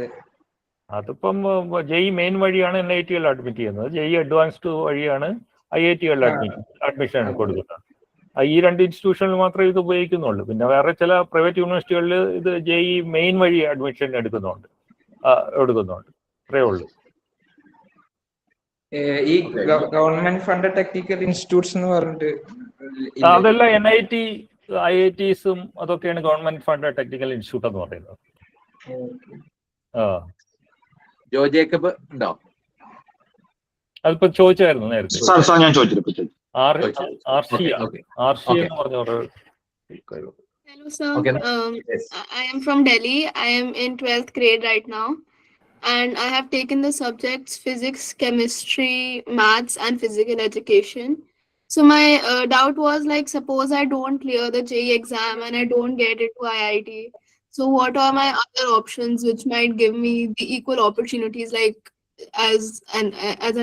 അതിപ്പം JEE മെയിൻ വഴിയാണ് NITകൾ അഡ്മിറ്റ് ചെയ്യുന്നത്. JEE അഡ്വാൻസ്ഡ് വഴിയാണ് IITകളിൽ അഡ്മിഷൻ കൊടുക്കുന്നത്. ഈ 2 ഇൻസ്റ്റിറ്റ്യൂഷനിൽ മാത്രമേ ഇത് ഉപയോഗിക്കുന്നുള്ളൂ. പിന്നെ വേറെ ചില പ്രൈവറ്റ് യൂണിവേഴ്സിറ്റികളിൽ ഇത് JEE മെയിൻ വഴി അഡ്മിഷൻ എടുക്കുന്നുണ്ട്. അത്രേ ഉള്ളൂ. ഈ ഗവൺമെന്റ് ഫണ്ട് ടെക്നിക്കൽ ഇൻസ്റ്റിറ്റ്യൂട്ട്സ് എന്ന് പറഞ്ഞിട്ട് അതെല്ലാം NIT, IITസും അതൊക്കെയാണ് ഗവൺമെന്റ് ഫണ്ട് ടെക്നിക്കൽ ഇൻസ്റ്റിറ്റ്യൂട്ട് എന്ന് പറയുന്നത്. ജോ ജേക്കബ് ഉണ്ടോ? അതിപ്പോ ചോദിച്ചായിരുന്നു നേരത്തെ. ഞാൻ ചോദിച്ചിട്ട് RC എന്ന് പറഞ്ഞ. Hello sir, I am from Delhi. I am in 12th grade right now, and I have taken the subjects physics, chemistry, maths, and physical education. So my doubt was like, suppose I don't clear the JEE exam and I don't get into IIT. So what are my other options which might give me the equal opportunities like as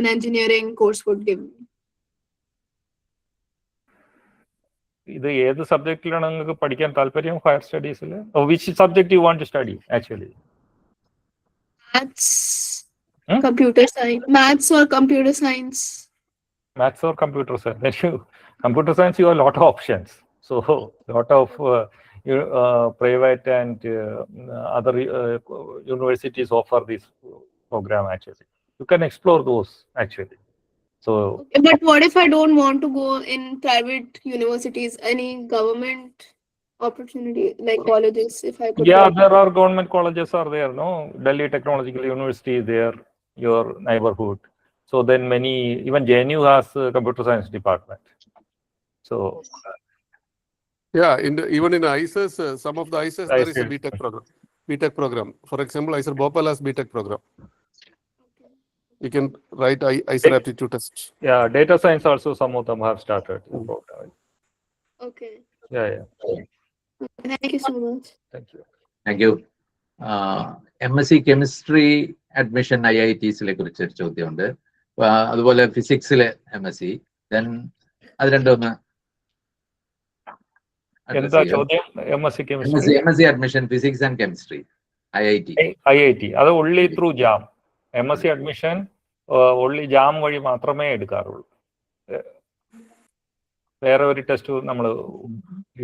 an engineering course would give me? ഇത് ഏത് സബ്ജക്റ്റിലാണ് നിങ്ങൾക്ക് പഠിക്കാൻ താല്പര്യം? Higher സ്റ്റഡീസിൽ which subject you want to study actually? Maths, computer science, maths or computer science. Maths or computer science. Computer science, you have a lot of options. So lot of private and other universities offer this program actually. You can explore those actually. So okay, but what if I don't want to go in private universities? Any government opportunity like colleges, if I could? Yeah, there are government colleges are there. No, Delhi Technological University is there, your neighborhood. So then even JNU has a computer science department. So yeah, even in ICES, some of the ICES there is a BTech program. For example, ICES Bhopal has BTech program. You can write ICES aptitude test. Yeah, data science also some of them have started. Okay. Yeah. Thank you so much. Thank you. MSc Chemistry admission IITസിലെ കുറിച്ചൊരു ചോദ്യമുണ്ട്. അതുപോലെ ഫിസിക്സിലെ MSc. Then അത് രണ്ടൊന്ന് എന്താ ചോദ്യം? MSc admission physics and chemistry IIT. അത് only through JAM. MSc admission only JAM വഴി മാത്രമേ എടുക്കാറുള്ളൂ. വേറെ ഒരു ടെസ്റ്റ് നമ്മൾ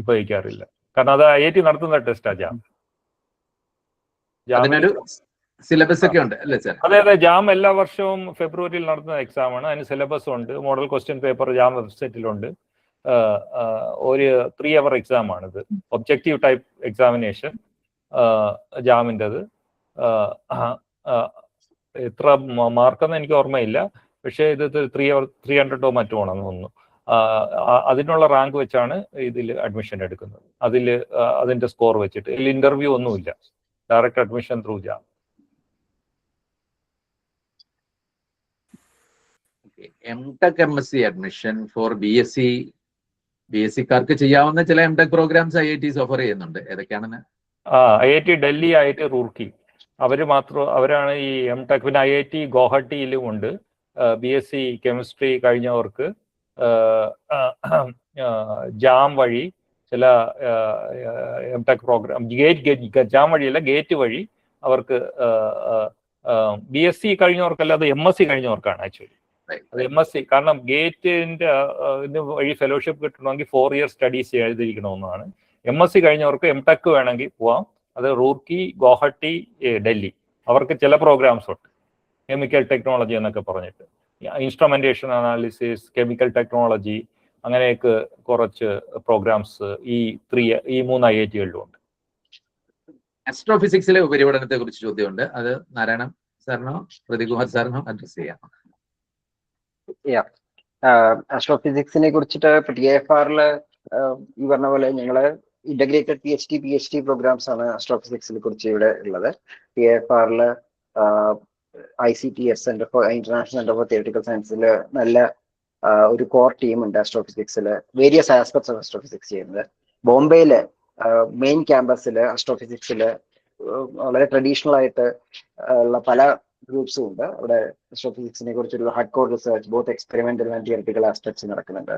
ഉപയോഗിക്കാറില്ല. കാരണം അത് IIT നടത്തുന്ന ടെസ്റ്റാ JAM. അതിനൊരു സിലബസ് ഒക്കെ ഉണ്ട് അല്ലേ സാർ? അതെ അതെ, ജാം എല്ലാ വർഷവും ഫെബ്രുവരിയിൽ നടത്തുന്ന എക്സാം ആണ്. അതിന് സിലബസ് ഉണ്ട്, മോഡൽ ക്വസ്റ്റ്യൻ പേപ്പർ ജാം വെബ്സൈറ്റിലുണ്ട്. ഒരു 3 hour എക്സാം ആണിത്, ഒബ്ജക്റ്റീവ് ടൈപ്പ് എക്സാമിനേഷൻ ജാമിൻ്റെത്. എത്ര മാർക്കെന്ന് എനിക്ക് ഓർമ്മയില്ല, പക്ഷേ ഇത് 300 മറ്റോ ആണെന്ന് തോന്നുന്നു. അതിനുള്ള റാങ്ക് വെച്ചാണ് ഇതിൽ അഡ്മിഷൻ എടുക്കുന്നത്. അതിന്റെ സ്കോർ വെച്ചിട്ട്. ഇതിൽ ഇന്റർവ്യൂ ഒന്നുമില്ല, direct admission through JAM. MTech MSc admission for BSc-കാർക്ക് ചെയ്യാവുന്ന ചില MTech പ്രോഗ്രാംസ് IITs ഓഫർ ചെയ്യുന്നുണ്ട്. ഏതൊക്കെയാണെന്ന്? IIT ഡൽഹി, IIT റൂർക്കി, അവരാണ് ഈ MTech. പിന്നെ IIT ഗുവാഹട്ടിയിലും ഉണ്ട്. BSc കെമിസ്ട്രി കഴിഞ്ഞവർക്ക് ജാം വഴി ചില MTech പ്രോഗ്രാം, ജാം വഴിയല്ല, ഗേറ്റ് വഴി അവർക്ക് BSc കഴിഞ്ഞവർക്കല്ല, അത് MSc കഴിഞ്ഞവർക്കാണ് ആക്ച്വലി. അത് MSc, കാരണം ഗേറ്റിന്റെ വഴി ഫെലോഷിപ്പ് കിട്ടണമെങ്കിൽ 4 year സ്റ്റഡീസ് ചെയ്തിരിക്കണമെന്നാണ്. MSc കഴിഞ്ഞവർക്ക് MTech വേണമെങ്കിൽ പോവാം. അത് റൂർക്കി, ഗുവാഹട്ടി, ഡൽഹി, അവർക്ക് ചില പ്രോഗ്രാംസ് ഉണ്ട്. കെമിക്കൽ ടെക്നോളജി എന്നൊക്കെ പറഞ്ഞിട്ട്, ഇൻസ്ട്രുമെന്റേഷൻ അനാലിസിസ്, കെമിക്കൽ ടെക്നോളജി, അങ്ങനെയൊക്കെ കുറച്ച് പ്രോഗ്രാംസ് ഈ 3 IIT-കളിലും ഉണ്ട്. ആസ്ട്രോഫിസിക്സിലെ ഉപരിപഠനത്തെ കുറിച്ച് ചോദ്യമുണ്ട്. അത് നാരായണൻ സാറിനോ പ്രദീപ് കുമാർ സാറിനോ അഡ്രസ് ചെയ്യാം. ആസ്ട്രോഫിസിക്സിനെ കുറിച്ചിട്ട് TIFR-ൽ ഈ പറഞ്ഞ പോലെ ഞങ്ങള് ഇന്റഗ്രേറ്റഡ് PhD പ്രോഗ്രാംസ് ആണ് ആസ്ട്രോഫിസിക്സിനെ കുറിച്ച് ഇവിടെ ഉള്ളത്. TIFR-ൽ ICTS centre for international centre four theoretical സയൻസിൽ നല്ല ഒരു കോർ ടീം ഉണ്ട് ആസ്ട്രോഫിസിക്സിൽ, വേരിയസ് ആസ്പെക്ട്സ് ഓഫ് ആസ്ട്രോഫിസിക്സ് ചെയ്യുന്നത്. ബോംബെയില് മെയിൻ ക്യാമ്പസിൽ ആസ്ട്രോഫിസിക്സിൽ വളരെ ട്രഡീഷണൽ ആയിട്ട് ഉള്ള പല ഗ്രൂപ്പ്സും ഉണ്ട്. അവിടെ ആസ്ട്രോഫിസിക്സിനെ കുറിച്ചൊരു hard core research, both experimental and theoretical aspects നടക്കുന്നുണ്ട്.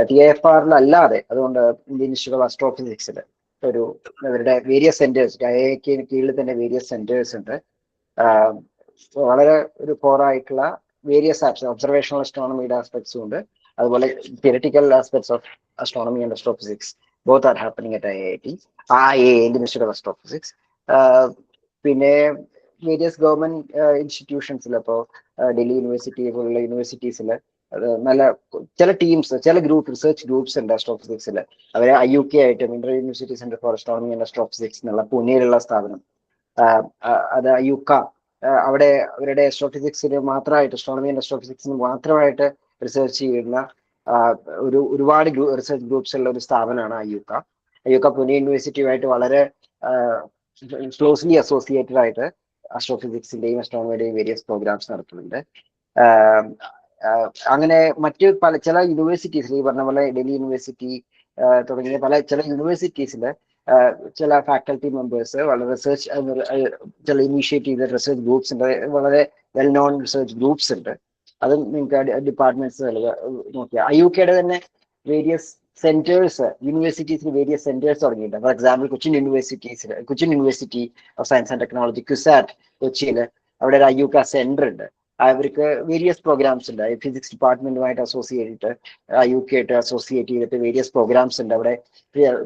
TIFR-ൽ അല്ലാതെ, അതുകൊണ്ട് ഇന്ത്യൻ ഇൻസ്റ്റിറ്റ്യൂട്ട് ഓഫ് ആസ്ട്രോഫിസിക്സിൽ അവരുടെ വേരിയസ് സെന്റേഴ്സ്, IIT കീഴിൽ തന്നെ വേരിയസ് സെന്റേഴ്സ് ഉണ്ട്. വളരെ ഒരു കോറായിട്ടുള്ള വേരിയസ് ഒബ്സർവേഷണൽ അസ്ട്രോണമിയുടെ ആസ്പെക്ട്സും ഉണ്ട്. അതുപോലെ theoretical aspects of astronomy and astrophysics both are happening at IIT, Indian Institute of Astrophysics. പിന്നെ വേരിയസ് ഗവൺമെന്റ് ഇൻസ്റ്റിറ്റ്യൂഷൻസിൽ, ഇപ്പോൾ ഡൽഹി യൂണിവേഴ്സിറ്റി പോലുള്ള യൂണിവേഴ്സിറ്റീസിൽ നല്ല ചില ടീംസ്, ചില റിസർച്ച് ഗ്രൂപ്പ്സ് ഉണ്ട് ആസ്ട്രോഫിസിക്സിൽ. അവരെ IUK ആയിട്ടും, Inter university centre for astronomy and astrophysics എന്നുള്ള പൂനെയിലുള്ള സ്ഥാപനം, അത് IUCA, അവിടെ അവരുടെ ആസ്ട്രോഫിസിക്സിന് മാത്രമായിട്ട്, astronomy and astrophysicsന് മാത്രമായിട്ട് റിസർച്ച് ചെയ്യുന്ന ഒരുപാട് റിസർച്ച് ഗ്രൂപ്പ്സ് ഉള്ള ഒരു സ്ഥാപനമാണ് IUCA. പൂനെ യൂണിവേഴ്സിറ്റിയുമായിട്ട് വളരെ ക്ലോസ്ലി അസോസിയേറ്റഡ് ആയിട്ട് ആസ്ട്രോഫിസിക്സിന്റെയും astronomy-യുടെയും വേരിയസ് പ്രോഗ്രാംസ് നടത്തുന്നുണ്ട്. അങ്ങനെ മറ്റ് ചില യൂണിവേഴ്സിറ്റീസിൽ, ഈ പറഞ്ഞ പോലെ ഡൽഹി യൂണിവേഴ്സിറ്റി തുടങ്ങിയ ചില യൂണിവേഴ്സിറ്റീസിൽ ചില ഫാക്കൽറ്റി മെമ്പേഴ്സ് വളരെ റിസർച്ച് ചില ഇനീഷ്യേറ്റ് ചെയ്ത റിസർച്ച് ഗ്രൂപ്പ്സ് ഉണ്ട്, വളരെ വെൽ നോൺ റിസർച്ച് ഗ്രൂപ്പ്സ് ഉണ്ട്. അതും നിങ്ങൾക്ക് ഡിപ്പാർട്ട്മെന്റ്സ് നോക്കിയാൽ IUCയുടെ തന്നെ വേരിയസ് സെന്റേഴ്സ്, യൂണിവേഴ്സിറ്റീസിൽ വേരിയസ് സെന്റേഴ്സ് തുടങ്ങിയിട്ടുണ്ട്. For example Cochin university of science and technology, CUSAT കൊച്ചിയിൽ, അവിടെ ഒരു IUCA സെന്റർ ഉണ്ട്. അവർക്ക് വേരിയസ് പ്രോഗ്രാംസ് ഉണ്ട്. ഫിസിക്സ് ഡിപ്പാർട്ട്മെന്റുമായിട്ട് അസോസിയേറ്റ് IUCA ആയിട്ട് അസോസിയേറ്റ് ചെയ്തിട്ട് വേരിയസ് പ്രോഗ്രാംസ് ഉണ്ട്. അവിടെ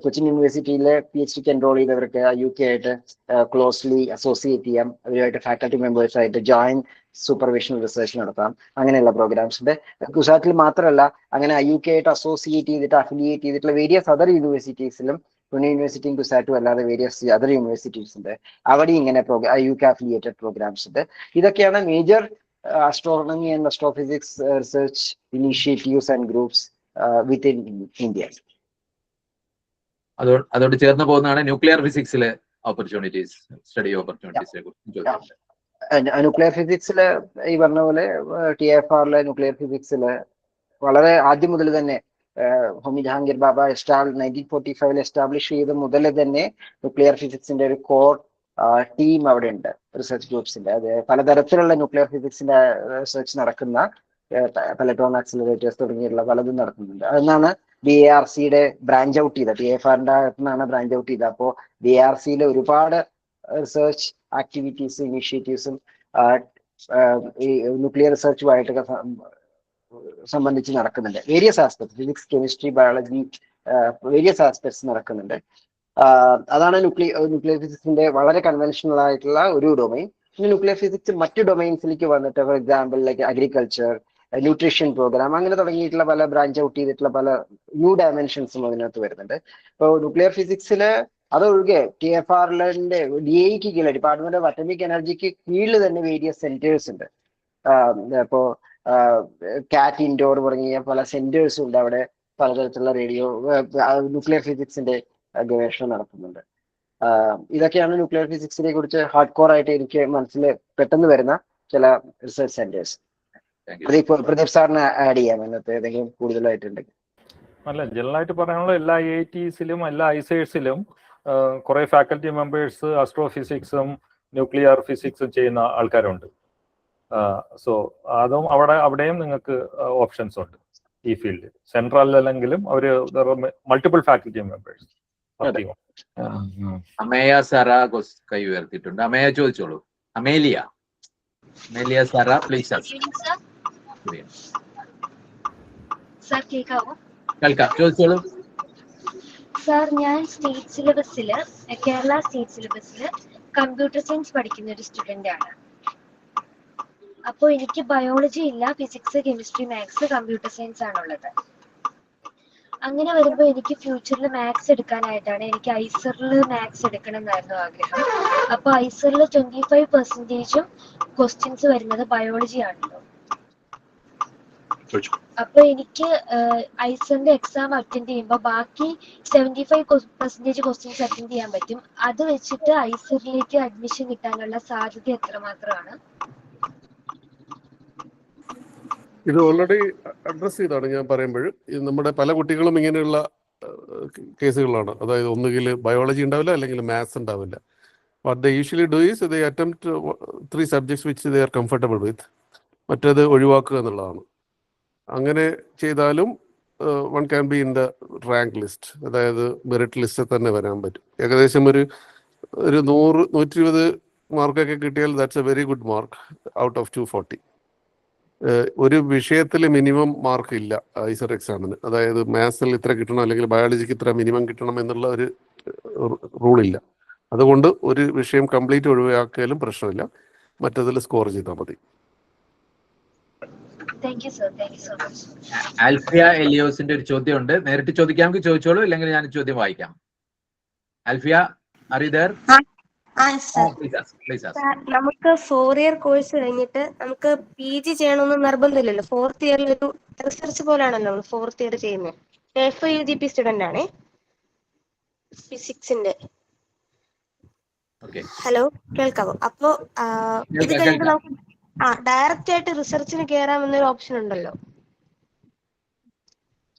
കൊച്ചിൻ യൂണിവേഴ്സിറ്റിയിലെ PhD എൻറോൾ ചെയ്തവർക്ക് IUCA ആയിട്ട് ക്ലോസ്ലി അസോസിയേറ്റ് ചെയ്യാം, അവരുമായിട്ട് ഫാക്കൽറ്റി മെമ്പേഴ്സ് ആയിട്ട് ജോയിന്റ് സൂപ്പർവിഷൻ റിസർച്ച് നടത്താം. അങ്ങനെയുള്ള പ്രോഗ്രാംസ് ഉണ്ട്. കുസാറ്റിൽ മാത്രമല്ല, അങ്ങനെ IUCA ആയിട്ട് അസോസിയേറ്റ് ചെയ്തിട്ട് അഫിലിയേറ്റ് ചെയ്തിട്ടുള്ള വേരിയസ് അതർ യൂണിവേഴ്സിറ്റീസിലും, പൂനെ യൂണിവേഴ്സിറ്റിയും കുസാറ്റും അല്ലാതെ വേരിയസ് അതർ യൂണിവേഴ്സിറ്റീസ് ഉണ്ട്. അവിടെ ഇങ്ങനെ IUCA അഫിലിയേറ്റഡ് പ്രോഗ്രാംസ് ഉണ്ട്. ഇതൊക്കെയാണ് major astronomy and astrophysics research initiatives and groups within India. അതോട് ചേർന്ന് പോകുന്നതാണ് ന്യൂക്ലിയർ ഫിസിക്സിലെ ഓപ്പർച്യൂണിറ്റീസ്, സ്റ്റഡി ഓപ്പർച്യൂണിറ്റീസിനെ കുറിച്ച്. ന്യൂക്ലിയർ ഫിസിക്സില് ഈ പറഞ്ഞ പോലെ TIFR-ലെ ന്യൂക്ലിയർ ഫിസിക്സില് വളരെ ആദ്യം മുതൽ തന്നെ ഹോമി ജഹാംഗീർ ബാബ 1945 എസ്റ്റാബ്ലിഷ് ചെയ്ത മുതൽ തന്നെ ന്യൂക്ലിയർ ഫിസിക്സിന്റെ ഒരു കോർ ടീം അവിടെ ഉണ്ട്, റിസർച്ച് ഗ്രൂപ്പ്സിന്റെ. അത് പലതരത്തിലുള്ള ന്യൂക്ലിയർ ഫിസിക്സിന്റെ റിസർച്ച് നടക്കുന്ന പെലട്രോൺ ആക്സിലറേറ്റേഴ്സ് തുടങ്ങിയുള്ള പലതും നടക്കുന്നുണ്ട്. അതെന്നാണ് BARC-യുടെ ബ്രാഞ്ച് ഔട്ട് ചെയ്തത്, TIFR-ന്റെ അകത്തുനിന്നാണ് ബ്രാഞ്ച് ഔട്ട് ചെയ്തത്. അപ്പോൾ BARC-യിലെ ഒരുപാട് റിസർച്ച് ആക്ടിവിറ്റീസും ഇനീഷ്യേറ്റീവ്സും ഈ ന്യൂക്ലിയർ റിസർച്ചുമായിട്ടൊക്കെ സംബന്ധിച്ച് നടക്കുന്നുണ്ട്. Various aspects, physics, chemistry, biology, various aspects നടക്കുന്നുണ്ട്. അതാണ് ന്യൂക്ലിയർ ഫിസിക്സിന്റെ വളരെ കൺവെൻഷണൽ ആയിട്ടുള്ള ഒരു ഡൊമൈൻ. പിന്നെ ന്യൂക്ലിയർ ഫിസിക്സ് മറ്റു ഡൊമൈൻസിലേക്ക് വന്നിട്ട്, for example like agriculture, nutrition programme, അങ്ങനെ തുടങ്ങിയിട്ടുള്ള പല ബ്രാഞ്ച് ഔട്ട് ചെയ്തിട്ടുള്ള പല ന്യൂ ഡയമെൻഷൻസും അതിനകത്ത് വരുന്നുണ്ട്. ഇപ്പോൾ ന്യൂക്ലിയർ ഫിസിക്സിൽ അതൊഴികെ TFRLന്റെ DAEക്ക് കീഴിൽ, ഡിപ്പാർട്ട്മെന്റ് ഓഫ് അറ്റോമിക് എനർജിക്ക് കീഴിൽ തന്നെ വേരിയസ് സെന്റേഴ്സ് ഉണ്ട്. ഇപ്പോ കാറ്റ് ഇൻഡോർ തുടങ്ങിയ പല സെന്റേഴ്സും ഉണ്ട്. അവിടെ പലതരത്തിലുള്ള ന്യൂക്ലിയർ ഫിസിക്സിന്റെ ഗവേഷണം നടത്തുന്നുണ്ട്. ഇതൊക്കെയാണ് ന്യൂക്ലിയർ ഫിസിക്സിനെ കുറിച്ച് ഹാർഡ് കോർ ആയിട്ട് എനിക്ക് മനസ്സിൽ പെട്ടെന്ന് വരുന്ന ചില റിസർച്ച് സെന്റേഴ്സ്. പ്രദീപ് സാറിന് ആഡ് ചെയ്യാം എന്നത്തെ ഏതെങ്കിലും കൂടുതലായിട്ടുണ്ടെങ്കിൽ. അല്ല, ജനറലായിട്ട് പറയാനുള്ള എല്ലാ IITസിലും എല്ലാ ഐസേഴ്സിലും കുറെ ഫാക്കൽറ്റി മെമ്പേഴ്സ് ആസ്ട്രോഫിസിക്സും ന്യൂക്ലിയർ ഫിസിക്സും ചെയ്യുന്ന ആൾക്കാരുണ്ട്. സോ അതും അവിടെയും നിങ്ങൾക്ക് ഓപ്ഷൻസ് ഉണ്ട് ഈ ഫീൽഡിൽ. സെൻട്രൽ അല്ലെങ്കിലും അവര് മൾട്ടിപ്പിൾ ഫാക്കൽറ്റി മെമ്പേഴ്സ്. അമേയ സാറ കൈ ഉയർത്തിയിട്ടുണ്ട്. അമേയ ചോദിച്ചോളൂ. Amelia Sara please. സാർ കേൾക്കാവോ? കേൾക്കാം, ചോദിച്ചോളൂ. സാർ, ഞാൻ സ്റ്റേറ്റ് സിലബസില്, കേരള സ്റ്റേറ്റ് സിലബസില് കമ്പ്യൂട്ടർ സയൻസ് പഠിക്കുന്ന ഒരു സ്റ്റുഡന്റ് ആണ്. അപ്പോൾ എനിക്ക് ബയോളജി ഇല്ല, physics, chemistry, maths, computer science ആണുള്ളത്. അങ്ങനെ വരുമ്പോൾ എനിക്ക് ഫ്യൂച്ചറിൽ മാത്സ് എടുക്കാനായിട്ടാണ്, എനിക്ക് ഐസറിൽ മാത്സ് എടുക്കണം എന്നായിരുന്നു ആഗ്രഹം. അപ്പോൾ ഐസറിൽ 25% ക്വസ്റ്റ്യൻസ് വരുന്നത് ബയോളജി ആണല്ലോ. അപ്പൊ എനിക്ക് ഐസറിന്റെ എക്സാം അറ്റൻഡ് ചെയ്യുമ്പോൾ ബാക്കി 75% ക്വസ്റ്റ്യൻസ് അറ്റൻഡ് ചെയ്യാൻ പറ്റും. അത് വെച്ചിട്ട് ഐസറിലേക്ക് അഡ്മിഷൻ കിട്ടാനുള്ള സാധ്യത എത്രമാത്രമാണ്? ഇത് ഓൾറെഡി അഡ്രസ് ചെയ്താണ് ഞാൻ പറയുമ്പോൾ. നമ്മുടെ പല കുട്ടികളും ഇങ്ങനെയുള്ള കേസുകളാണ്. അതായത് ഒന്നുകിൽ ബയോളജി ഉണ്ടാവില്ല, അല്ലെങ്കിൽ മാത്സ് ഉണ്ടാവില്ല. What they usually do is they attempt 3 subjects which they are comfortable വിത്ത്, മറ്റേത് ഒഴിവാക്കുക എന്നുള്ളതാണ്. അങ്ങനെ ചെയ്താലും one can be in the rank list, അതായത് മെറിറ്റ് ലിസ്റ്റിൽ തന്നെ വരാൻ പറ്റും. ഏകദേശം ഒരു 100-120 മാർക്കൊക്കെ കിട്ടിയാൽ that's A very good mark out of 240. ഒരു വിഷയത്തിൽ മിനിമം മാർക്ക് ഇല്ല ഐസർ എക്സാമിന്. അതായത് മാത്സിൽ ഇത്ര കിട്ടണം, അല്ലെങ്കിൽ ബയോളജിക്ക് ഇത്ര മിനിമം കിട്ടണം എന്നുള്ള ഒരു റൂളില്ല. അതുകൊണ്ട് ഒരു വിഷയം കംപ്ലീറ്റ് ഒഴിവാക്കിയാലും പ്രശ്നമില്ല, മറ്റതിൽ സ്കോർ ചെയ്താൽ മതി. ആൽഫിയ എലിയോസിന്റെ ഒരു ചോദ്യം ഉണ്ട്, നേരിട്ട് ചോദിക്കാമെങ്കിൽ ചോദിച്ചോളൂ, ഇല്ലെങ്കിൽ ഞാൻ ചോദ്യം വായിക്കാം. Alfiya, are you there? നമുക്ക് 4 ഇയർ കോഴ്സ് കഴിഞ്ഞിട്ട് നമുക്ക് PG ചെയ്യണമെന്ന് നിർബന്ധമില്ലല്ലോ. 4th ഇയറിൽ ഒരു റിസർച്ച് പോലാണല്ലോ നമ്മൾ 4th ഇയർ ചെയ്യുന്നത്. FIUGP സ്റ്റുഡന്റ് ആണ്, ഫിസിക്സിന്റെ. ഹലോ, കേൾക്കാവോ? അപ്പൊ ഇത് കഴിഞ്ഞിട്ട് നമുക്ക് ഡയറക്റ്റ് ആയിട്ട് റിസർച്ചിന് കയറാമെന്നൊരു ഓപ്ഷൻ ഉണ്ടല്ലോ.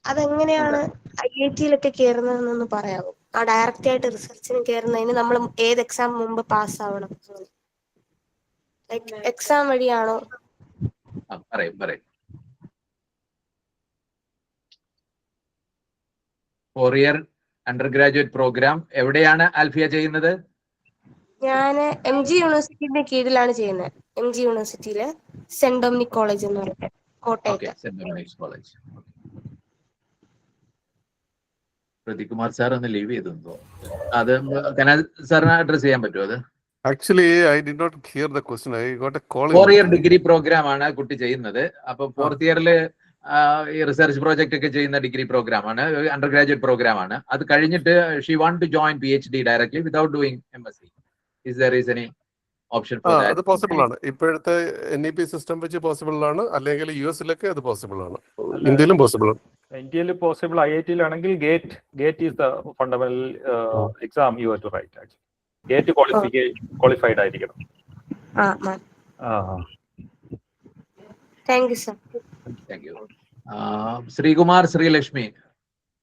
അതെങ്ങനെയാണ് IITയിലൊക്കെ കയറുന്നതെന്നൊന്ന് പറയാമോ? ഡയറക്റ്റ് ആയിട്ട് റിസർച്ചിന് കയറുന്നതിന് നമ്മൾ ഏത് എക്സാം മുമ്പ് പാസ് ആവണം? എക്സാം വഴിയാണോ? പറയും. 4 ഇയർ അണ്ടർ ഗ്രാജുവേറ്റ് പ്രോഗ്രാം എവിടെയാണ് ആൽഫിയ ചെയ്യുന്നത്? ഞാൻ MG യൂണിവേഴ്സിറ്റിന്റെ കീഴിലാണ് ചെയ്യുന്നത്. MG യൂണിവേഴ്സിറ്റിയിലെ സെന്റ് ഡൊമിനിക് കോളേജ് എന്ന് പറയുന്നത്, കോട്ടയത്ത്. Saint Dominic college. Pradeep Kumar sir ഒന്ന് ലീവ് ചെയ്തു. അത് സാറിന് അഡ്രസ് ചെയ്യാൻ പറ്റുമോ? അത് actually I did not hear the question. I got a call. 4 year degree programme ആണ് കുട്ടി ചെയ്യുന്നത്. അപ്പൊ 4th ഇയറില് ഈ റിസർച്ച് പ്രോജക്റ്റ് ഒക്കെ ചെയ്യുന്ന ഡിഗ്രി പ്രോഗ്രാം ആണ്, അണ്ടർ ഗ്രാജുവേറ്റ് പ്രോഗ്രാം ആണ്. അത് കഴിഞ്ഞിട്ട് she want to join PhD directly without doing MSc. Is there any option for that? അത് പോസിബിൾ ആണ്. ഇപ്പോഴത്തെ NEP സിസ്റ്റം വെച്ച് പോസിബിൾ ആണ്, അല്ലെങ്കിൽ US-ലൊക്കെ അത് പോസിബിൾ ആണ്, ഇന്ത്യയിലും പോസിബിൾ ആണ്. ഇന്ത്യയിൽ പോസിബിൾ. IITയിലാണെങ്കിൽ GATE is the fundamental exam you have to write. GATE qualified ആയിരിക്കണം. Thank you sir. Thank you. Sreekumar Sreelakshmi,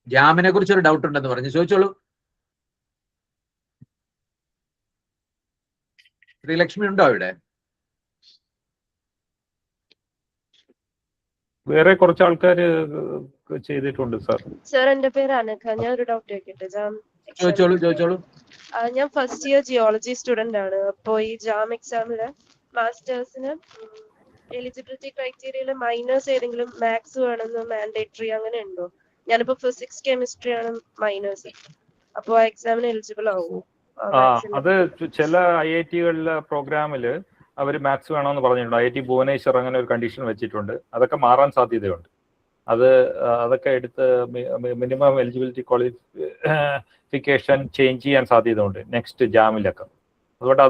ജാമിനെ കുറിച്ച് ഒരു ഡൗട്ട് ഉണ്ടെന്ന് പറഞ്ഞു, ചോദിച്ചോളൂ. ശ്രീലക്ഷ്മി ഉണ്ടോ ഇവിടെ? വേറെ കുറച്ച് ആൾക്കാർ ചെയ്തിട്ടുണ്ട് സാർ. സാർ, എന്റെ പേര് അനഘ. ഞാൻ ഒരു ഡൗട്ട് ചോദിക്കട്ടെ? ചോദിച്ചോളൂ. ഞാൻ ഫസ്റ്റ് ഇയർ ജിയോളജി സ്റ്റുഡന്റ് ആണ്. അപ്പോൾ ഈ ജാം എക്സാമില് മാസ്റ്റേഴ്സിന് എലിജിബിലിറ്റി ക്രൈറ്റീരിയയില് മൈനേഴ്സ് ഏതെങ്കിലും മാത്സ് വേണമെന്ന് മാൻഡേറ്ററി അങ്ങനെ ഉണ്ടോ? ഞാനിപ്പോ ഫിസിക്സ് കെമിസ്ട്രി ആണ് മൈനേഴ്സ്. അപ്പോൾ ആ എക്സാമിന് എലിജിബിൾ ആവുമോ? അത് ചില IITകളിലെ പ്രോഗ്രാമില് അവർ മാത്സ് വേണമെന്ന് പറഞ്ഞിട്ടുണ്ട്. IIT ഭുവനേശ്വർ അങ്ങനെ ഒരു കണ്ടീഷൻ വെച്ചിട്ടുണ്ട്. അതൊക്കെ മാറാൻ സാധ്യതയുണ്ട്. അതൊക്കെ എടുത്ത് മിനിമം എലിജിബിലിറ്റി ക്വാളിഫിക്കേഷൻ ചേഞ്ച് ചെയ്യാൻ സാധ്യതയുണ്ട് നെക്സ്റ്റ് ജാമിലൊക്കെ. അതുകൊണ്ട്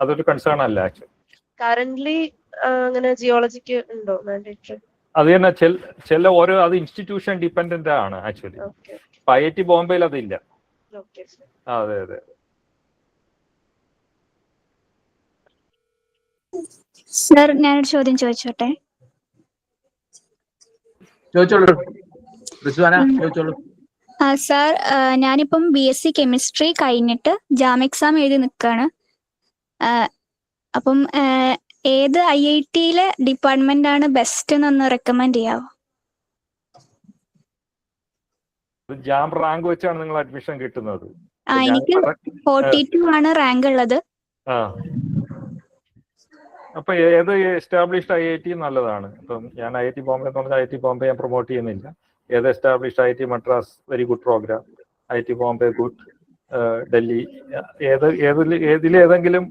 അതൊരു കൺസേൺ അല്ല ആക്ച്വലി. കറന്റ്ലി അങ്ങനെ ജിയോളജിക്ക് ഉണ്ടോ മാൻഡേറ്ററി? അത് തന്നെ ചില ഓരോ അത് ഇൻസ്റ്റിറ്റ്യൂഷൻ ഡിപ്പെൻഡന്റ് ആണ് ആക്ച്വലി. ഇപ്പൊ IIT ബോംബെയിൽ അതില്ല. അതെ അതെ. സർ, ഞാനൊരു ചോദ്യം ചോദിച്ചോട്ടെ? ചോദിച്ചോളൂ ചോദിച്ചോളൂ. സാർ, ഞാനിപ്പം BSc കെമിസ്ട്രി കഴിഞ്ഞിട്ട് ജാം എക്സാം എഴുതി നിൽക്കുകയാണ്. അപ്പം ഏത് IIT-യിലെ ഡിപ്പാർട്ട്മെന്റ് ആണ് ബെസ്റ്റ് എന്നൊന്ന് റെക്കമെൻഡ് ചെയ്യാവോ? ജാം റാങ്ക് വെച്ചാണ് നിങ്ങൾ അഡ്മിഷൻ കിട്ടുന്നത്. എനിക്ക് 42 ആണ് റാങ്ക് ഉള്ളത്. അപ്പൊ ഏത് എസ്റ്റാബ്ലിഷ്ഡ് IIT നല്ലതാണ്. ഇപ്പം ഞാൻ IIT ബോംബെ എന്ന് പറഞ്ഞാൽ IIT ബോംബെ ഞാൻ പ്രൊമോട്ട് ചെയ്യുന്നില്ല. ഏത് established IIT Madras very good program, IIT Bombay good, Delhi, ഏതിലേതെങ്കിലും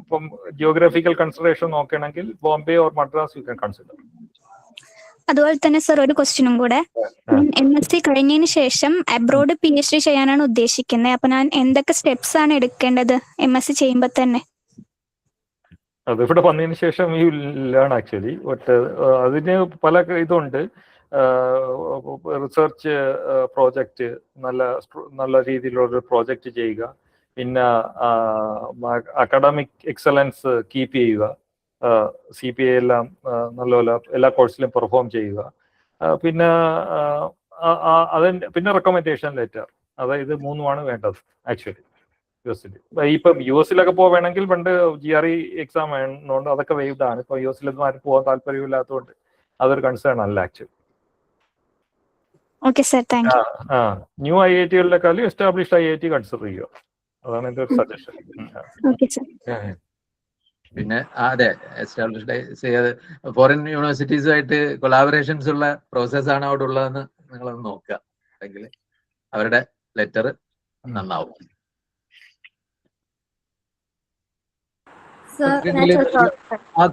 ഇപ്പം ജിയോഗ്രാഫിക്കൽ കൺസിഡറേഷൻ നോക്കുകയാണെങ്കിൽ Bombay or Madras you can consider. അതുപോലെ തന്നെ സർ, ഒരു ക്വസ്റ്റ്യനും കൂടെ. MSc കഴിഞ്ഞതിന് ശേഷം അബ്രോഡ് PhD ചെയ്യാനാണ് ഉദ്ദേശിക്കുന്നത്. അപ്പൊ ഞാൻ എന്തൊക്കെ സ്റ്റെപ്സ് ആണ് എടുക്കേണ്ടത് MSc ചെയ്യുമ്പോൾ തന്നെ? അത് ഇവിടെ വന്നതിന് ശേഷം ഈ ലേൺ ആക്ച്വലി. അതിന് പല ഇതുണ്ട്. റിസർച്ച് പ്രോജക്റ്റ്, നല്ല രീതിയിലുള്ള പ്രോജക്റ്റ് ചെയ്യുക. പിന്നെ അക്കാഡമിക് എക്സലൻസ് കീപ്പ് ചെയ്യുക. CPA എല്ലാം നല്ലപോലെ എല്ലാ കോഴ്സിലും പെർഫോം ചെയ്യുക. പിന്നെ പിന്നെ റെക്കമെൻഡേഷൻ ലെറ്റർ. അതായത് 3 വേണ്ടത് ആക്ച്വലി US-ൽ. ഇപ്പം US-ലൊക്കെ പോവുകയാണെങ്കിൽ പണ്ട് GRE എക്സാം വേണമെന്നുണ്ട്. അതൊക്കെ വേവ്ഡ് ആണ്. ഇപ്പൊ US-ലൊന്നും ആരും പോകാൻ താല്പര്യമില്ലാത്തതുകൊണ്ട് അതൊരു കൺസേൺ അല്ല ആക്ച്വലി. ന്യൂ IIT-കളിലെക്കാളും എസ്റ്റാബ്ലിഷ്ഡ് IIT കൺസിഡർ ചെയ്യുക. അതാണ് എൻ്റെ ഒരു സജഷൻ. പിന്നെ അതെ, എസ്റ്റാബ്ലിഷ്ഡ് ഫോറിൻ യൂണിവേഴ്സിറ്റീസുമായിട്ട് കൊളാബറേഷൻസ് ഉള്ള പ്രോസസ്സാണ് അവിടെ ഉള്ളതെന്ന് നിങ്ങളൊന്ന് നോക്കുക. അല്ലെങ്കിൽ അവരുടെ ലെറ്റർ നന്നാവും.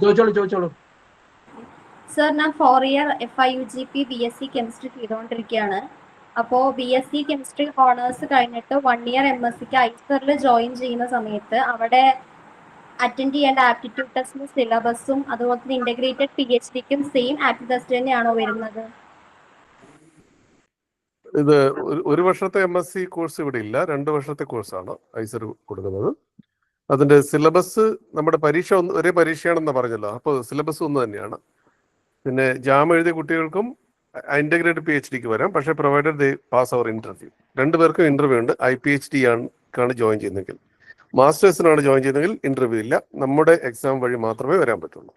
ചോദിച്ചോളൂ. സർ, ഞാൻ 4 ഇയർ FIUGP BSc കെമിസ്ട്രി ചെയ്തുകൊണ്ടിരിക്കുകയാണ്. അപ്പോൾ BSc കെമിസ്ട്രി ഓണേഴ്സ് കഴിഞ്ഞിട്ട് 1 ഇയർ MScക്ക് ഐസറിൽ ജോയിൻ ചെയ്യുന്ന സമയത്ത് അവിടെ അറ്റൻഡ് ചെയ്യേണ്ട ആപ്റ്റിറ്റ്യൂഡ് ടെസ്റ്റിന്റെ സിലബസും അതുപോലെ തന്നെ ഇന്റഗ്രേറ്റഡ് PhDക്കും സെയിം ആപ്റ്റിറ്റ്യൂഡ് ടെസ്റ്റ് തന്നെയാണോ വരുന്നത്? ഇത് 1 വർഷത്തെ MSc കോഴ്സ് ഇവിടെ ഇല്ല. 2 വർഷത്തെ കോഴ്സാണ് ഐസർ കൊടുക്കുന്നത്. അതിന്റെ സിലബസ് നമ്മുടെ പരീക്ഷ ഒരേ പരീക്ഷയാണെന്ന് പറഞ്ഞല്ലോ. അപ്പോൾ സിലബസ് ഒന്ന് തന്നെയാണ്. പിന്നെ ജാം എഴുതിയ കുട്ടികൾക്കും ഇന്റഗ്രേറ്റഡ് PhDക്ക് വരാം. പക്ഷേ പ്രൊവൈഡഡ് ദേ പാസ് അവർ ഇന്റർവ്യൂ. 2 പേർക്കും ഇന്റർവ്യൂ ഉണ്ട്. IPHD ആണ് ജോയിൻ ചെയ്യുന്നതെങ്കിൽ. മാസ്റ്റേഴ്സിനാണ് ജോയിൻ ചെയ്യുന്നതെങ്കിൽ ഇന്റർവ്യൂ ഇല്ല. നമ്മുടെ എക്സാം വഴി മാത്രമേ വരാൻ പറ്റുള്ളൂ.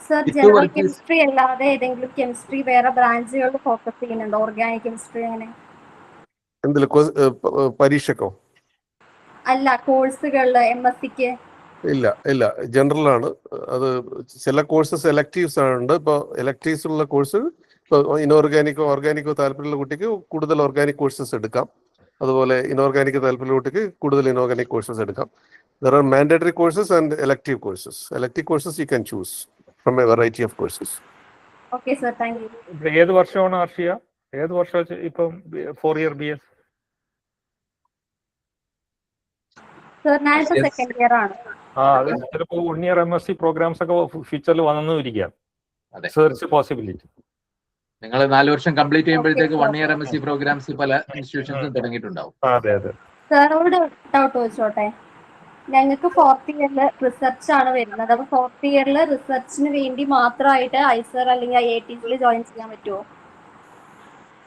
സർ, ജനറൽ കെമിസ്ട്രി അല്ലാതെ ഏതെങ്കിലും കെമിസ്ട്രി വേറെ ബ്രാഞ്ചുകളിൽ ഫോക്കസ് ചെയ്യുന്നുണ്ടോ? ഓർഗാനിക് കെമിസ്ട്രി അങ്ങനെ എന്തിൽ പരീക്ഷക്കോ? അല്ല, കോഴ്സുകളിൽ MScക്ക് ഇല്ല ജനറൽ ആണ്. അത് ചില കോഴ്സസ് എലക്റ്റീവ്സ് ആണ്. ഇപ്പോൾ എലക്റ്റീവ്സ് ഉള്ള കോഴ്സ് ഇപ്പോൾ ഓർഗാനിക്കോ താല്പര്യമുള്ള കുട്ടിക്ക് കൂടുതൽ ഓർഗാനിക് കോഴ്സസ് എടുക്കാം. അതുപോലെ ഇനോർഗാനിക് താല്പര്യമുള്ള കുട്ടിക്ക് കൂടുതൽ ഇനോർഗാനിക് കോഴ്സസ് എടുക്കാം. There are mandatory courses and elective courses. Elective courses you can choose from a variety of courses. Okay sir, thank you. ഏത് വർഷമാണ് ആർഷിയ? ഏത് വർഷം ഇപ്പം 4 ഇയർ BS? Sir, ഞാൻ സെക്കൻഡ് ഇയർ ആണ്. അത് ചിലപ്പോൾ 1 ഇയർ MSc പ്രോഗ്രാംസ് ഒക്കെ ഫ്യൂച്ചറിൽ വന്നു ഇരിക്കാം. Search possibility. നിങ്ങൾ 4 വർഷം കംപ്ലീറ്റ് ചെയ്യുമ്പോഴത്തേക്ക് 1 ഇയർ MSc പ്രോഗ്രാംസ് പല ഇൻസ്റ്റിറ്റ്യൂഷൻസും തുടങ്ങിയിട്ടുണ്ടാവും. അതെ. സാറോട് ഡൗട്ട് ചോദിച്ചോട്ടെ? ഞങ്ങൾക്ക് 4th ഇയറിൽ റിസർച്ച് ആണ് വരുന്നത്. അപ്പൊ 4th ഇയറിൽ റിസർച്ചിന് വേണ്ടി മാത്രമായിട്ട് ഐസർ അല്ലെങ്കിൽ IITസിൽ ജോയിൻ ചെയ്യാൻ പറ്റുമോ?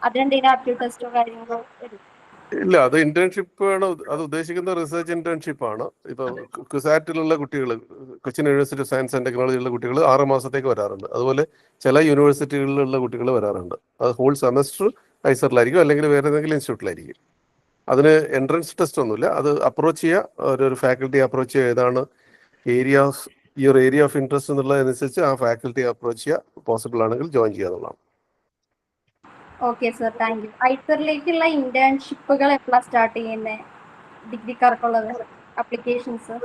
അതിനെന്തെങ്കിലും ആപ്റ്റിറ്റ്യൂഡ് ടെസ്റ്റോ കാര്യങ്ങളോ? ഇല്ല, അത് ഇന്റേൺഷിപ്പ് ആണ്. അത് ഉദ്ദേശിക്കുന്ന റിസർച്ച് ഇന്റേൺഷിപ്പ് ആണ്. ഇപ്പൊ കുസാറ്റിലുള്ള കുട്ടികൾ, Cochin university of science and ടെക്നോളജിയിലുള്ള കുട്ടികൾ 6 മാസത്തേക്ക് വരാറുണ്ട്. അതുപോലെ ചില യൂണിവേഴ്സിറ്റികളിലുള്ള കുട്ടികൾ വരാറുണ്ട്. അത് ഹോൾ സെമസ്റ്റർ ഐസറിലായിരിക്കും, അല്ലെങ്കിൽ വേറെ ഏതെങ്കിലും ഇൻസ്റ്റിറ്റ്യൂട്ടിലായിരിക്കും. അതിന് എൻട്രൻസ് ടെസ്റ്റ് ഒന്നുമില്ല. അത് അപ്രോച്ച് ചെയ്യുക, ഒരു ഫാക്കൽറ്റി അപ്രോച്ച് ചെയ്യുക, ഏതാണ് ഏരിയ ഓഫ് ഇൻട്രസ്റ്റ് എന്നുള്ളതനുസരിച്ച് ആ ഫാക്കൽറ്റി അപ്രോച്ച് ചെയ്യുക. പോസിബിൾ ആണെങ്കിൽ ജോയിൻ ചെയ്യുക എന്നുള്ളതാണ്. Okay sir, thank you. ഐസറിലേക്കുള്ള ഇന്റേൺഷിപ്പുകൾ എപ്പോഴാണ് സ്റ്റാർട്ട് ചെയ്യുന്നത്? ഡിഗ്രിക്കാർക്കുള്ളത് അപ്ലിക്കേഷൻസ്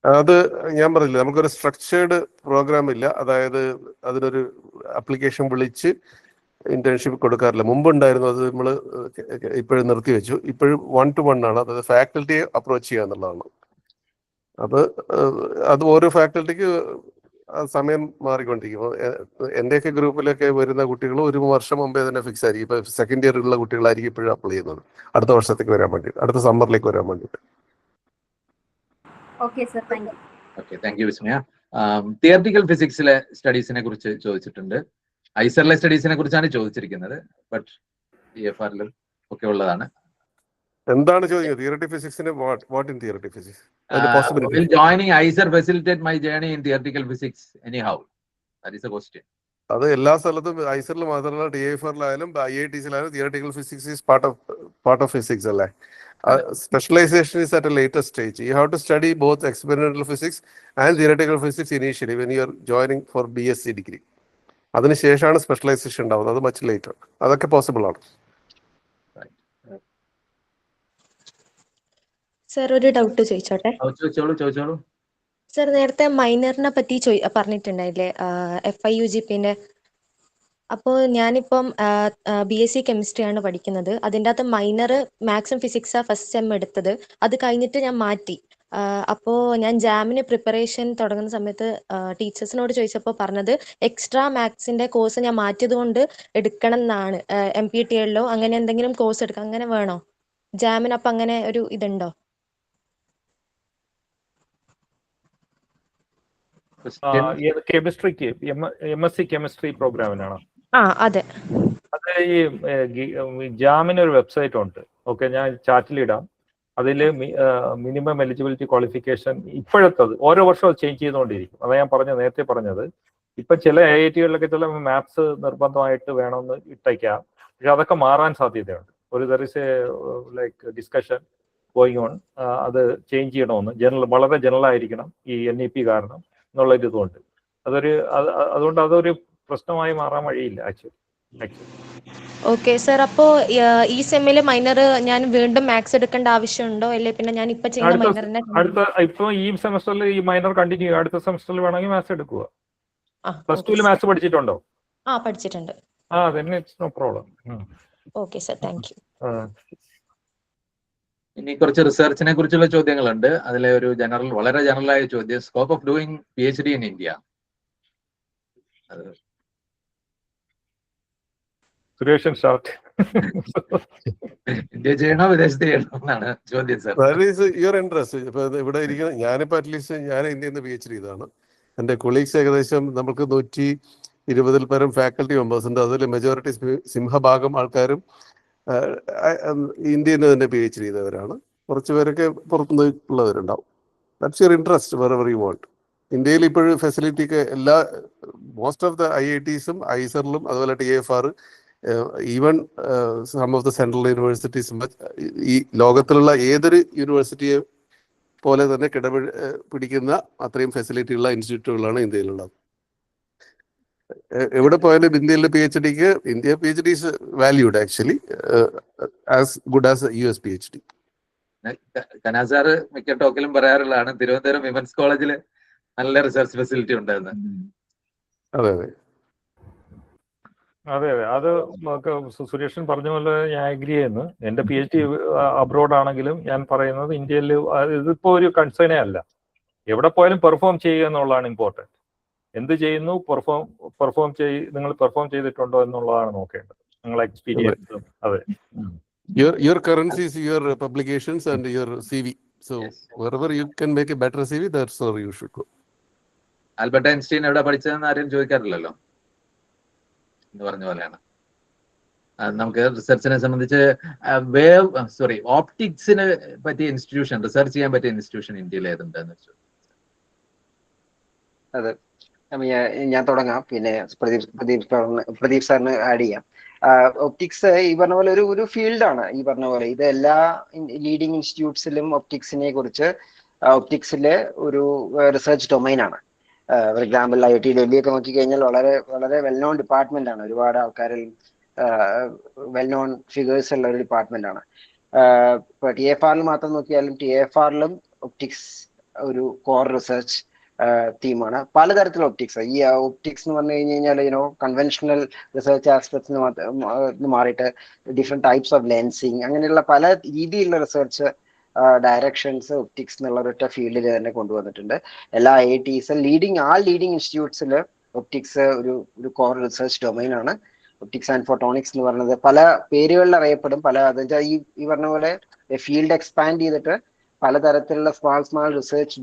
അത് ഞാൻ പറഞ്ഞില്ല, നമുക്കൊരു സ്ട്രക്ചേർഡ് പ്രോഗ്രാം ഇല്ല. അതായത് അതിനൊരു അപ്ലിക്കേഷൻ വിളിച്ച് ഇന്റേൺഷിപ്പ് കൊടുക്കാറില്ല. മുമ്പുണ്ടായിരുന്നു, അത് നമ്മൾ ഇപ്പോഴും നിർത്തിവെച്ചു. ഇപ്പോഴും 1-to-1 ആണ്. അതായത് ഫാക്കൽറ്റിയെ അപ്രോച്ച് ചെയ്യുക എന്നുള്ളതാണ്. അത് ഓരോ ഫാക്കൽറ്റിക്ക് സമയം മാറിക്കൊണ്ടിരിക്കും. എൻ്റെയൊക്കെ ഗ്രൂപ്പിലൊക്കെ വരുന്ന കുട്ടികൾ 1 വർഷം മുമ്പേ തന്നെ ഫിക്സ് ആയിരിക്കും. ഇപ്പൊ സെക്കൻഡ് ഇയറിലുള്ള കുട്ടികളായിരിക്കും ഇപ്പോഴും അപ്ലൈ ചെയ്യുന്നത്, അടുത്ത വർഷത്തേക്ക് വരാൻ വേണ്ടിയിട്ട്, അടുത്ത സമ്മറിലേക്ക് വരാൻ വേണ്ടിയിട്ട്. Okay sir, thank you. Okay, thank you Vismaya. Theoretical ഫിസിക്സിലെ സ്റ്റഡീസിനെ കുറിച്ച് ചോദിച്ചിട്ടുണ്ട്. ഐസറിലെ സ്റ്റഡീസിനെ കുറിച്ചാണ് ചോദിച്ചിരിക്കുന്നത്. ബട്ട് TFR ഒക്കെ ഉള്ളതാണ്. എന്താണ് ചോദിക്കുന്നത്? തിയററ്റിക്കൽ ഫിസിക്സിന് what in theoretical physics? Will joining ISER facilitate my journey in theoretical physics anyhow? That is the question. അത് എല്ലാ സ്ഥലത്തും ഐസറിൽ മാത്രമല്ല, TFR-ലായാലും IITസിലായാലും theoretical physics is part of physics അല്ലേ. Specialization is at a later stage. You have to study both experimental physics and theoretical physics initially when you are joining for BSc degree. അതിനുശേഷമാണ് specialisation ഉണ്ടാവുന്നത്. അത് much later. അതൊക്കെ possible ആണ്. Sir, ഒരു doubt ചോദിച്ചോട്ടെ? ചോദിച്ചോളൂ. Sir, നേരത്തെ മൈനറിനെ പറ്റി പറഞ്ഞിട്ടുണ്ടായില്ലേ, FIUGPന്റെ. അപ്പോൾ ഞാനിപ്പം BSc കെമിസ്ട്രി ആണ് പഠിക്കുന്നത്. അതിൻ്റെ അകത്ത് മൈനർ മാത്സും ഫിസിക്സാണ് ഫസ്റ്റ് സെം എടുത്തത്. അത് കഴിഞ്ഞിട്ട് ഞാൻ മാറ്റി. അപ്പോൾ ഞാൻ ജാമിന് പ്രിപ്പറേഷൻ തുടങ്ങുന്ന സമയത്ത് ടീച്ചേഴ്സിനോട് ചോദിച്ചപ്പോൾ പറഞ്ഞത് എക്സ്ട്രാ മാത്സിൻ്റെ കോഴ്സ് ഞാൻ മാറ്റിയത് കൊണ്ട് എടുക്കണം എന്നാണ്. MPTLO അങ്ങനെ എന്തെങ്കിലും കോഴ്സ് എടുക്കാം, അങ്ങനെ വേണോ ജാമിന്? അപ്പം അങ്ങനെ ഒരു ഇതുണ്ടോ? കെമിസ്ട്രിക്ക് MSc കെമിസ്ട്രി പ്രോഗ്രാമിനാണോ? അതെ. അത് ഈ ജാമിന് ഒരു വെബ്സൈറ്റ് ഉണ്ട്. ഓക്കെ, ഞാൻ ചാറ്റിലിടാം. അതിൽ മിനിമം എലിജിബിലിറ്റി ക്വാളിഫിക്കേഷൻ ഇപ്പോഴത്തത് ഓരോ വർഷവും ചേഞ്ച് ചെയ്തുകൊണ്ടിരിക്കും. അതാണ് ഞാൻ നേരത്തെ പറഞ്ഞത്. ഇപ്പം ചില IIT-കളിലൊക്കെ ചില മാത്സ് നിർബന്ധമായിട്ട് വേണമെന്ന് ഇട്ടേക്കാം. പക്ഷെ അതൊക്കെ മാറാൻ സാധ്യതയുണ്ട്. There is A like discussion going on. അത് ചേഞ്ച് ചെയ്യണമെന്ന്, വളരെ ജനറൽ ആയിരിക്കണം ഈ NEP കാരണം എന്നുള്ള ഇതുകൊണ്ട്. അതുകൊണ്ട് അതൊരു പ്രശ്നമായി മാറാൻ വഴിയില്ല ആക്ച്വലി. ഓക്കെ സർ, അപ്പോ ഈ സെമ്മില് മൈനർ ഞാൻ വീണ്ടും മാത്സ് എടുക്കേണ്ട ആവശ്യമുണ്ടോ? അല്ലെ പിന്നെ ഞാൻ ഇപ്പൊ ചെയ്യുന്ന മൈനറിനെ ഇപ്പൊ ഈ സെമസ്റ്ററിൽ ഈ മൈനർ കണ്ടിന്യൂ, അടുത്ത സെമസ്റ്ററിൽ വേണമെങ്കിൽ മാത്സ് എടുക്കുക. പ്ലസ് 2 മാത്സ് പഠിച്ചിട്ടുണ്ടോ? പഠിച്ചിട്ടുണ്ട്. then it's no problem. Okay sir, thank U. ഇനി കുറച്ച് റിസർച്ചിനെ കുറിച്ചുള്ള ചോദ്യങ്ങളുണ്ട്. അതിലെ ഒരു വളരെ ജനറലായ ചോദ്യം, scope of doing PhD in India. Sureshan start. India ചെയ്യണോ വിദേശത്ത് ചെയ്യണോ എന്നാണ് ചോദ്യം സർ. Your interest. ഇപ്പൊ ഇവിടെ ഇരിക്കുന്ന ഞാനിപ്പോ അറ്റ്ലീസ്റ്റ് ഞാൻ ഇന്ത്യയിൽ നിന്ന് PhD ചെയ്തതാണ്. എൻ്റെ കൊളീഗ്സ് ഏകദേശം നമുക്ക് 120 പരം ഫാക്കൽറ്റി മെമ്പേഴ്സ് ഉണ്ട്. അതിൽ മെജോറിറ്റി സിംഹഭാഗം ആൾക്കാരും ഇന്ത്യയിൽ നിന്ന് തന്നെ PhD ചെയ്തവരാണ്. കുറച്ച് പേരൊക്കെ പുറത്തുനിന്ന് ഉള്ളവരുണ്ടാവും. That's your interest, wherever you want. ഇന്ത്യയിൽ ഇപ്പോഴും ഫെസിലിറ്റിക്ക് മോസ്റ്റ് ഓഫ് ദ IITസും ഐസറിലും അതുപോലെ TFR, even some of the central universities, ഈ ലോകത്തിലുള്ള ഏതൊരു യൂണിവേഴ്സിറ്റിയെ പോലെ തന്നെ പിടിക്കുന്ന അത്രയും ഫെസിലിറ്റി ഉള്ള ഇൻസ്റ്റിറ്റ്യൂട്ടുകളാണ് ഇന്ത്യയിലുള്ളത്. എവിടെ പോയാലും ഇന്ത്യയിലെ PhDക്ക് India PhD is valued actually as good as US PhD. കനാസാറ് മിക്ക ടോക്കിലും പറയാറുള്ളതാണ്, തിരുവനന്തപുരം വിമൻസ് കോളേജിൽ നല്ല റിസർച്ച് ഫെസിലിറ്റി ഉണ്ടായിരുന്നു. അതെ, അത് സുരേഷൻ പറഞ്ഞ പോലെ ഞാൻ അഗ്രി ചെയ്യുന്നു. എൻ്റെ PhD അബ്രോഡ് ആണെങ്കിലും ഞാൻ പറയുന്നത് ഇന്ത്യയിൽ ഇതിപ്പോ ഒരു കൺസേണേ അല്ല. എവിടെ പോയാലും പെർഫോം ചെയ്യുക എന്നുള്ളതാണ് ഇമ്പോർട്ടൻറ്റ്. എന്ത് ചെയ്യുന്നു, നിങ്ങൾ പെർഫോം ചെയ്തിട്ടുണ്ടോ എന്നുള്ളതാണ് നോക്കേണ്ടത്, നിങ്ങളെ എക്സ്പീരിയൻസും. അതെ, your currency is your publications and your CV. So wherever you can make a better CV, that's where you should go. Albert Einstein എവിടെ പഠിച്ചതെന്ന് ആരും ചോദിക്കാറില്ലല്ലോ എന്ന് പറഞ്ഞ പോലെയാണ്. നമുക്ക് റിസർച്ചിനെ സംബന്ധിച്ച് ഓപ്റ്റിക്സിന് പറ്റിയ ഇൻസ്റ്റിറ്റ്യൂഷൻ, റിസർച്ച് ചെയ്യാൻ പറ്റിയ ഇൻസ്റ്റിറ്റ്യൂഷൻ ഇന്ത്യയിൽ ഏതുണ്ടെന്ന് വെച്ചു? അതെ, ഞാൻ തുടങ്ങാം, പിന്നെ പ്രദീപ് സാറിന് ആഡ് ചെയ്യാം. ഒപ്റ്റിക്സ് ഈ പറഞ്ഞ പോലെ ഒരു ഫീൽഡാണ്. ഈ പറഞ്ഞ പോലെ ഇത് എല്ലാ ലീഡിങ് ഇൻസ്റ്റിറ്റ്യൂട്ട്സിലും ഒപ്റ്റിക്സിലെ ഒരു റിസർച്ച് ഡൊമൈൻ ആണ്. ഫോർ എക്സാമ്പിൾ IIT ഡൽഹിയൊക്കെ നോക്കിക്കഴിഞ്ഞാൽ വളരെ വളരെ വെൽ നോൺ ഡിപ്പാർട്ട്മെന്റ് ആണ്. ഒരുപാട് ആൾക്കാരിൽ വെൽ നോൺ ഫിഗേഴ്സ് ഉള്ള ഒരു ഡിപ്പാർട്ട്മെന്റ് ആണ്. ഇപ്പൊ TFR മാത്രം നോക്കിയാലും TFR-ലും ഒപ്റ്റിക്സ് ഒരു കോർ റിസർച്ച് തീമാണ്. പലതരത്തിലുള്ള ഒപ്റ്റിക്സ്. ഈ ഒപ്റ്റിക്സ് എന്ന് പറഞ്ഞു കഴിഞ്ഞാൽ കൺവെൻഷണൽ റിസർച്ച് ആസ്പെക്ട്സിന് മാറിയിട്ട് ഡിഫറെന്റ് ടൈപ്സ് ഓഫ് ലെൻസിങ്, അങ്ങനെയുള്ള പല രീതിയിലുള്ള റിസർച്ച് ഡയറക്ഷൻസ് ഒപ്റ്റിക്സ് എന്നുള്ള ഒരൊറ്റ ഫീൽഡിൽ തന്നെ കൊണ്ടുവന്നിട്ടുണ്ട്. എല്ലാ IITs ലീഡിങ് ഇൻസ്റ്റിറ്റ്യൂട്ട്സിൽ ഒപ്റ്റിക്സ് ഒരു കോർ റിസർച്ച് ഡൊമൈൻ ആണ്. ഒപ്റ്റിക്സ് ആൻഡ് ഫോട്ടോണിക്സ് എന്ന് പറയുന്നത് പല പേരുകളിൽ അറിയപ്പെടും. ഈ പറഞ്ഞ പോലെ ഫീൽഡ് എക്സ്പാൻഡ് ചെയ്തിട്ട് പലതരത്തിലുള്ള സ്മാൾ റിസർച്ച്